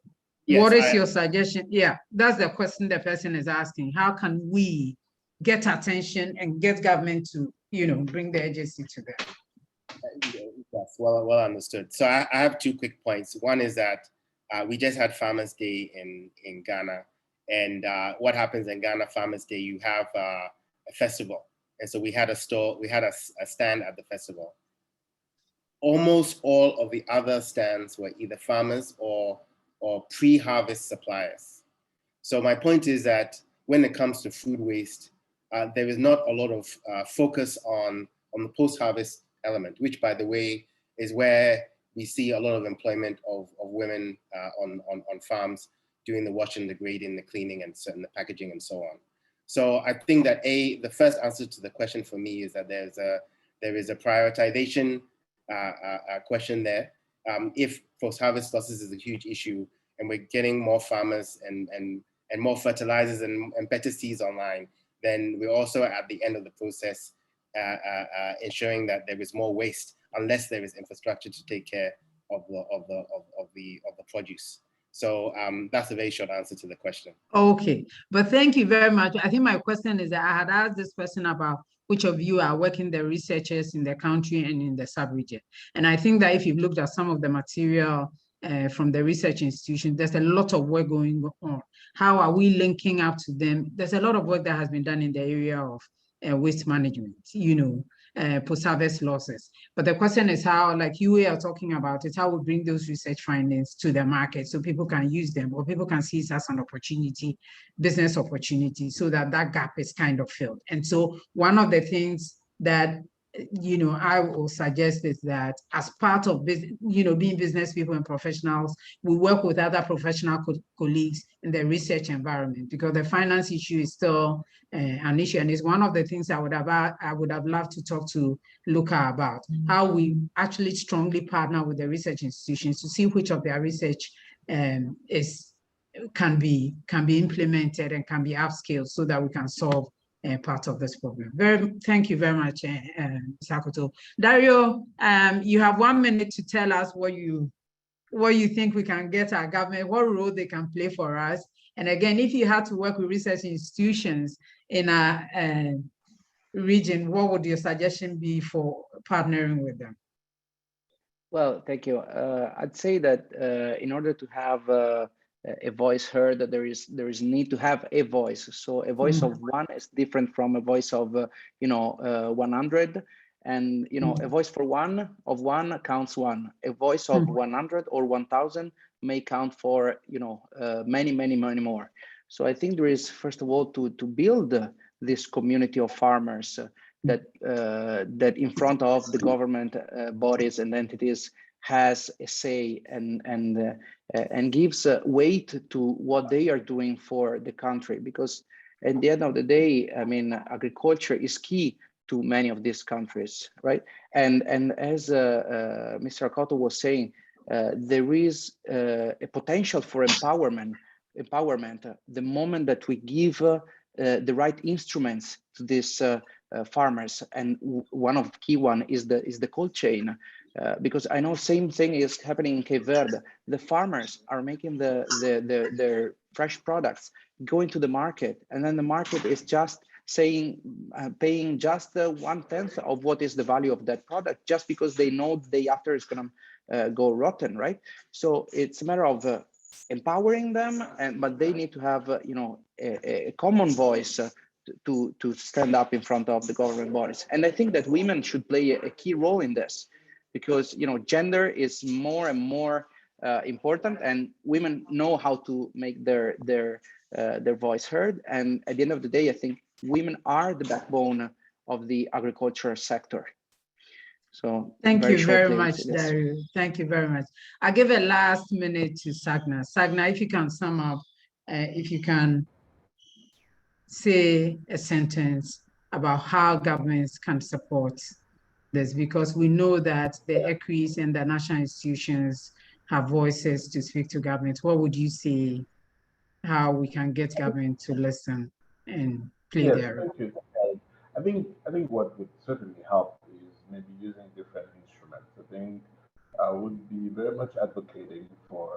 Yes, what is your suggestion? Yeah, that's the question the person is asking. How can we get attention and get government to, bring the agency to them?
Yes, well understood. So I have 2 quick points. One is that we just had Farmers Day in Ghana, and what happens in Ghana Farmers Day? You have a festival, and so we had a stand at the festival. Almost all of the other stands were either farmers or pre-harvest suppliers. So my point is that when it comes to food waste, there is not a lot of focus on the post-harvest element, which, by the way, is where we see a lot of employment of women on farms doing the washing, the grading, the cleaning, and the packaging, and so on. So I think that the first answer to the question for me is that there is a prioritization question there. If post-harvest losses is a huge issue, and we're getting more farmers and more fertilizers and better seeds online, then we're also at the end of the process ensuring that there is more waste unless there is infrastructure to take care of the produce. So that's a very short answer to the question.
Okay, but thank you very much. I think my question is that I had asked this question about which of you are working the researchers in the country and in the sub-region. And I think that if you've looked at some of the material from the research institution, there's a lot of work going on. How are we linking up to them? There's a lot of work that has been done in the area of waste management, post-harvest losses. But the question is how, like you are talking about it, how we bring those research findings to the market so people can use them or people can see it as an opportunity, business opportunity, so that that gap is kind of filled. And so one of the things that I will suggest is that as part of being business people and professionals, we work with other professional colleagues in the research environment, because the finance issue is still an issue, and it's one of the things I would have loved to talk to Luca about, how we actually strongly partner with the research institutions to see which of their research can be implemented and can be upscaled so that we can solve part of this problem. Thank you very much, Ms. Akoto. Dario, you have 1 minute to tell us what you think we can get our government, what role they can play for us. And again, if you had to work with research institutions in our region, what would your suggestion be for partnering with them?
Well, thank you. I'd say that in order to have a voice heard, that there is need to have a voice. So a voice of one is different from a voice of 100, and a voice for one counts one. A voice of 100 or 1,000 may count for many more. So I think there is, first of all, to build this community of farmers that in front of the government bodies and entities has a say and gives weight to what they are doing for the country, because at the end of the day, I mean, agriculture is key to many of these countries, right? And as Mr. Akoto was saying, there is a potential for empowerment the moment that we give the right instruments to these farmers, and one of the key one is the cold chain. Because I know same thing is happening in Cape Verde. The farmers are making their fresh products, going to the market, and then the market is just saying, paying just 1/10 of what is the value of that product, just because they know the day after it's gonna go rotten, right? So it's a matter of empowering them, but they need to have a common voice to stand up in front of the government bodies. And I think that women should play a key role in this, because gender is more and more important, and women know how to make their voice heard. And at the end of the day, I think women are the backbone of the agriculture sector. So
thank you very much, Dario. Thank you very much. I'll give a last minute to Sagna. Sagna, if you can sum up, if you can say a sentence about how governments can support this, because we know that the ECREEE and the national institutions have voices to speak to government. What would you say, how we can get government to listen and play
Yes,
their role?
thank you. I think what would certainly help is maybe using different instruments. I think I would be very much advocating for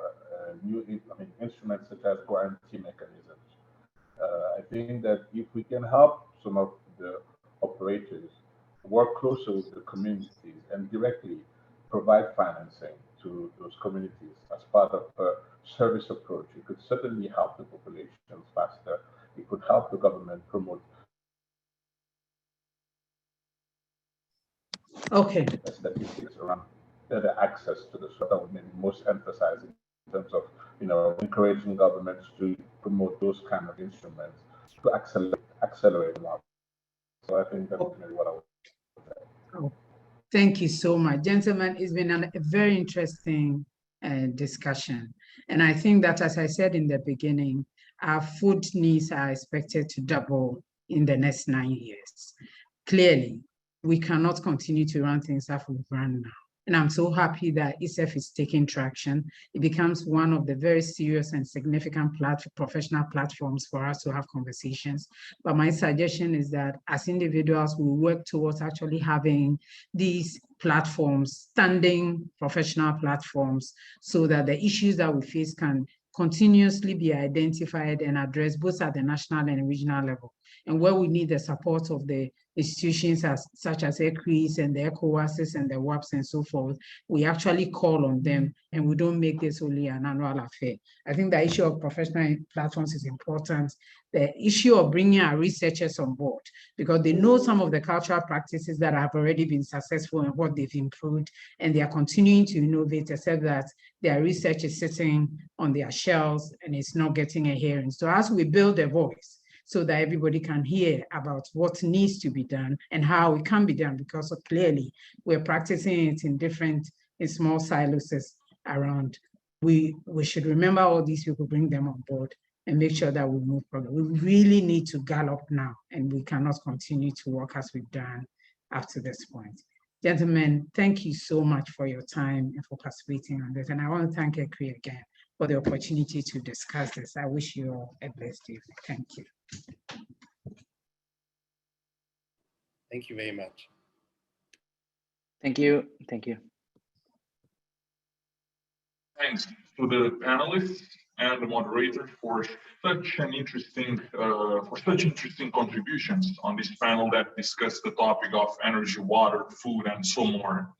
instruments such as guarantee mechanisms. I think that if we can help some of the operators work closer with the communities and directly provide financing to those communities as part of a service approach, it could certainly help the populations faster. It could help the government promote statistics around better access to the sort of maybe most emphasizing in terms of encouraging governments to promote those kind of instruments to accelerate the market. So I think that's maybe what I would say.
Oh, thank you so much, gentlemen. It's been a very interesting discussion. And I think that, as I said in the beginning, our food needs are expected to double in the next 9 years. Clearly, we cannot continue to run things as we've run now. And I'm so happy that ESEF is taking traction. It becomes one of the very serious and significant professional platforms for us to have conversations. But my suggestion is that as individuals, we work towards actually having these platforms, standing professional platforms, so that the issues that we face can continuously be identified and addressed both at the national and regional level. And where we need the support of the institutions such as ECREEE and the ECOWAS and the WAPs and so forth, we actually call on them, and we don't make this only an annual affair. I think the issue of professional platforms is important. The issue of bringing our researchers on board, because they know some of the cultural practices that have already been successful and what they've improved, and they are continuing to innovate, except that their research is sitting on their shelves and it's not getting a hearing. So as we build a voice, so that everybody can hear about what needs to be done and how it can be done, because clearly we're practicing it in small silos around. We should remember all these people, bring them on board, and make sure that we move forward. We really need to gallop now, and we cannot continue to work as we've done up to this point. Gentlemen, thank you so much for your time and for participating on this. And I want to thank ECREEE again for the opportunity to discuss this. I wish you all a blessed evening. Thank you.
Thank you very much.
Thank you. Thank you.
Thanks to the panelists and the moderator for such interesting contributions on this panel that discussed the topic of energy, water, food, and so more.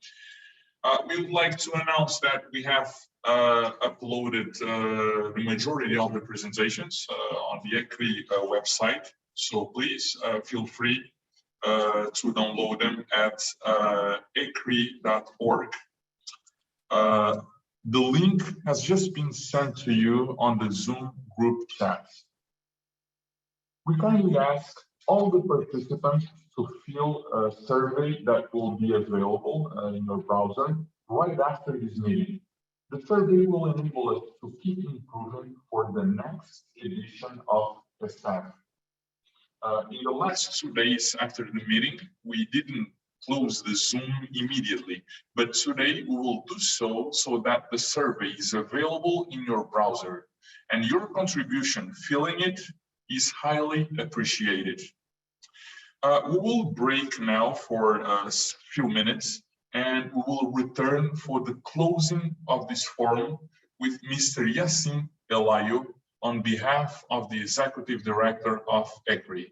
We would like to announce that we have uploaded the majority of the presentations on the ECREEE website. So please feel free to download them at ecree.org. The link has just been sent to you on the Zoom group chat. We kindly ask all the participants to fill a survey that will be available in your browser right after this meeting. The survey will enable us to keep improving for the next edition of ESEF. In the last 2 days after the meeting, we didn't close the Zoom immediately, but today we will do so that the survey is available in your browser, and your contribution filling it is highly appreciated. We will break now for a few minutes, and we will return for the closing of this forum with Mr. Yassin Elayo on behalf of the Executive Director of ECREEE.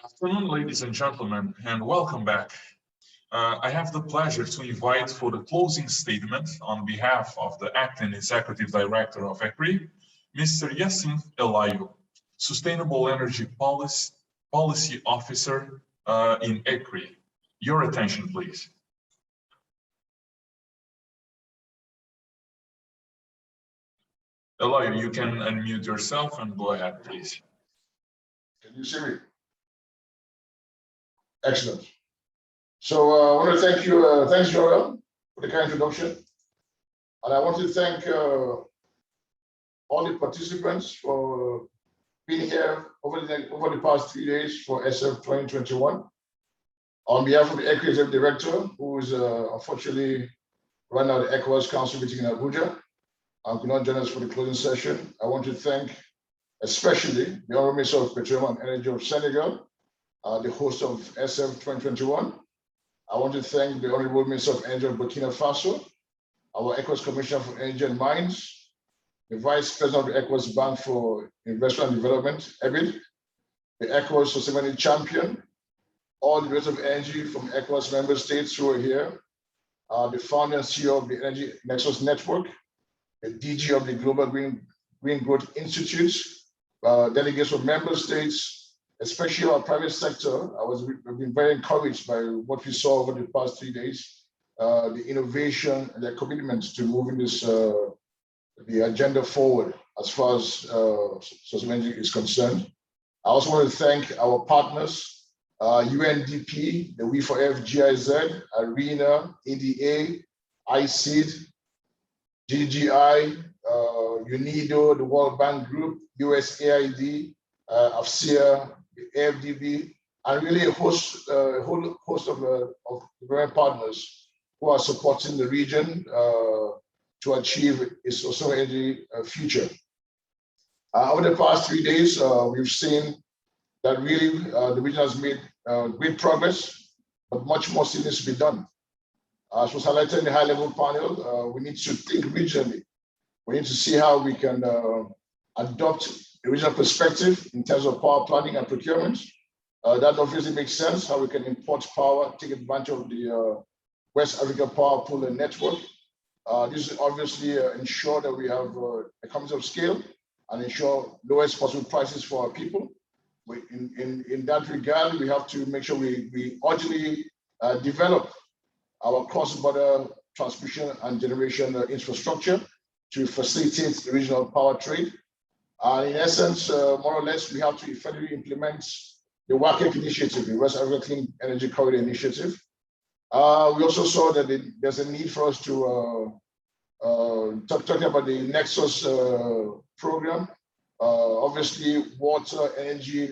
Afternoon, ladies and gentlemen, and welcome back. I have the pleasure to invite for the closing statement on behalf of the Acting Executive Director of ECREEE, Mr. Yassin Elayo, Sustainable Energy Policy Officer in ECREEE. Your attention, please. Elayo, you can unmute yourself and go ahead, please.
Can you see me? Excellent. So I want to thank you. Thanks, Joel, for the kind introduction. And I want to thank all the participants for being here over the past 3 days for ESEF 2021. On behalf of the ECREEE Executive Director, who is unfortunately right now the ECOWAS Council meeting in Abuja, and could not join us for the closing session, I want to thank especially the Honorable Minister of Petroleum and Energy of Senegal, the host of ESEF 2021. I want to thank the Honorable Minister of Energy of Burkina Faso, our ECOWAS Commissioner for Energy and Mines, the Vice President of the ECOWAS Bank for Investment and Development, EBID, the ECOWAS Sustainability Champion, all the rest of energy from ECOWAS member states who are here, the founder and CEO of the Energy Nexus Network, the DG of the Global Green Growth Institute, delegates from member states, especially our private sector. I've been very encouraged by what we saw over the past 3 days, the innovation and their commitment to moving this the agenda forward as far as sustainability is concerned. I also want to thank our partners, UNDP, the We4F GIZ, ARENA, EDA, ICID, GGI, UNIDO, the World Bank Group, USAID, AFCIA, AFDB, and really a whole host of different partners who are supporting the region to achieve its sustainable energy future. Over the past 3 days, we've seen that really the region has made great progress, but much more still needs to be done. As was highlighted in the high-level panel, we need to think regionally. We need to see how we can adopt a regional perspective in terms of power planning and procurement. That obviously makes sense, how we can import power, take advantage of the West Africa Power Pool and Network. This will obviously ensure that we have economies of scale and ensure lowest possible prices for our people. In that regard, we have to make sure we urgently develop our cross-border transmission and generation infrastructure to facilitate the regional power trade. In essence, more or less, we have to effectively implement the WACC initiative, the West Africa Clean Energy Corridor Initiative. We also saw that there's a need for us to talking about the Nexus program. Obviously, water, energy,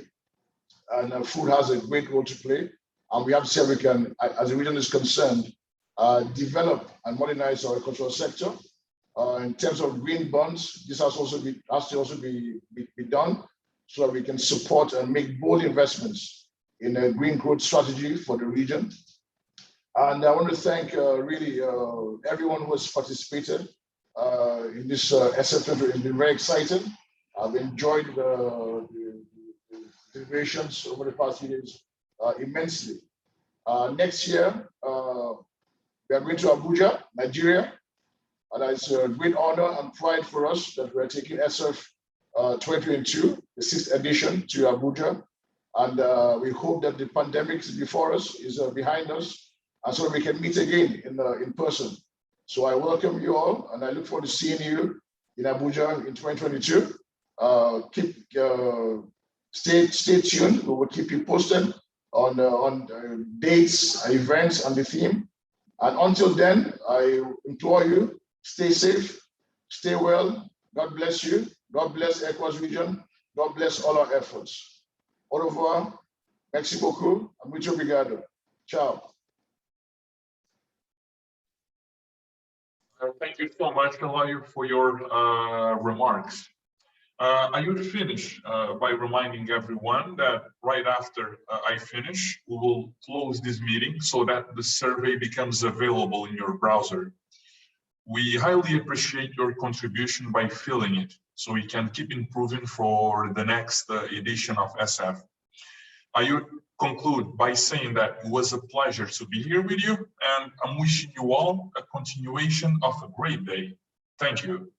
and food has a great role to play. And we have to see how we can, as the region is concerned, develop and modernize our agricultural sector. In terms of green bonds, this has to also be done so that we can support and make bold investments in a green growth strategy for the region. And I want to thank really everyone who has participated in this ESEF. It's been very exciting. I've enjoyed the deliberations over the past few days immensely. Next year, we are going to Abuja, Nigeria. And it's a great honor and pride for us that we're taking ESEF 2022, the 6th edition, to Abuja. And we hope that the pandemic is before us, is behind us, and so we can meet again in person. So I welcome you all, and I look forward to seeing you in Abuja in 2022. Stay tuned. We will keep you posted on dates, events, and the theme. And until then, I implore you, stay safe, stay well. God bless you. God bless ECOWAS region. God bless all our efforts. Au revoir. Merci beaucoup. Muito obrigado. Ciao.
Thank you so much, Elayo, for your remarks. I would finish by reminding everyone that right after I finish, we will close this meeting so that the survey becomes available in your browser. We highly appreciate your contribution by filling it so we can keep improving for the next edition of ESEF. I would conclude by saying that it was a pleasure to be here with you, and I'm wishing you all a continuation of a great day. Thank you.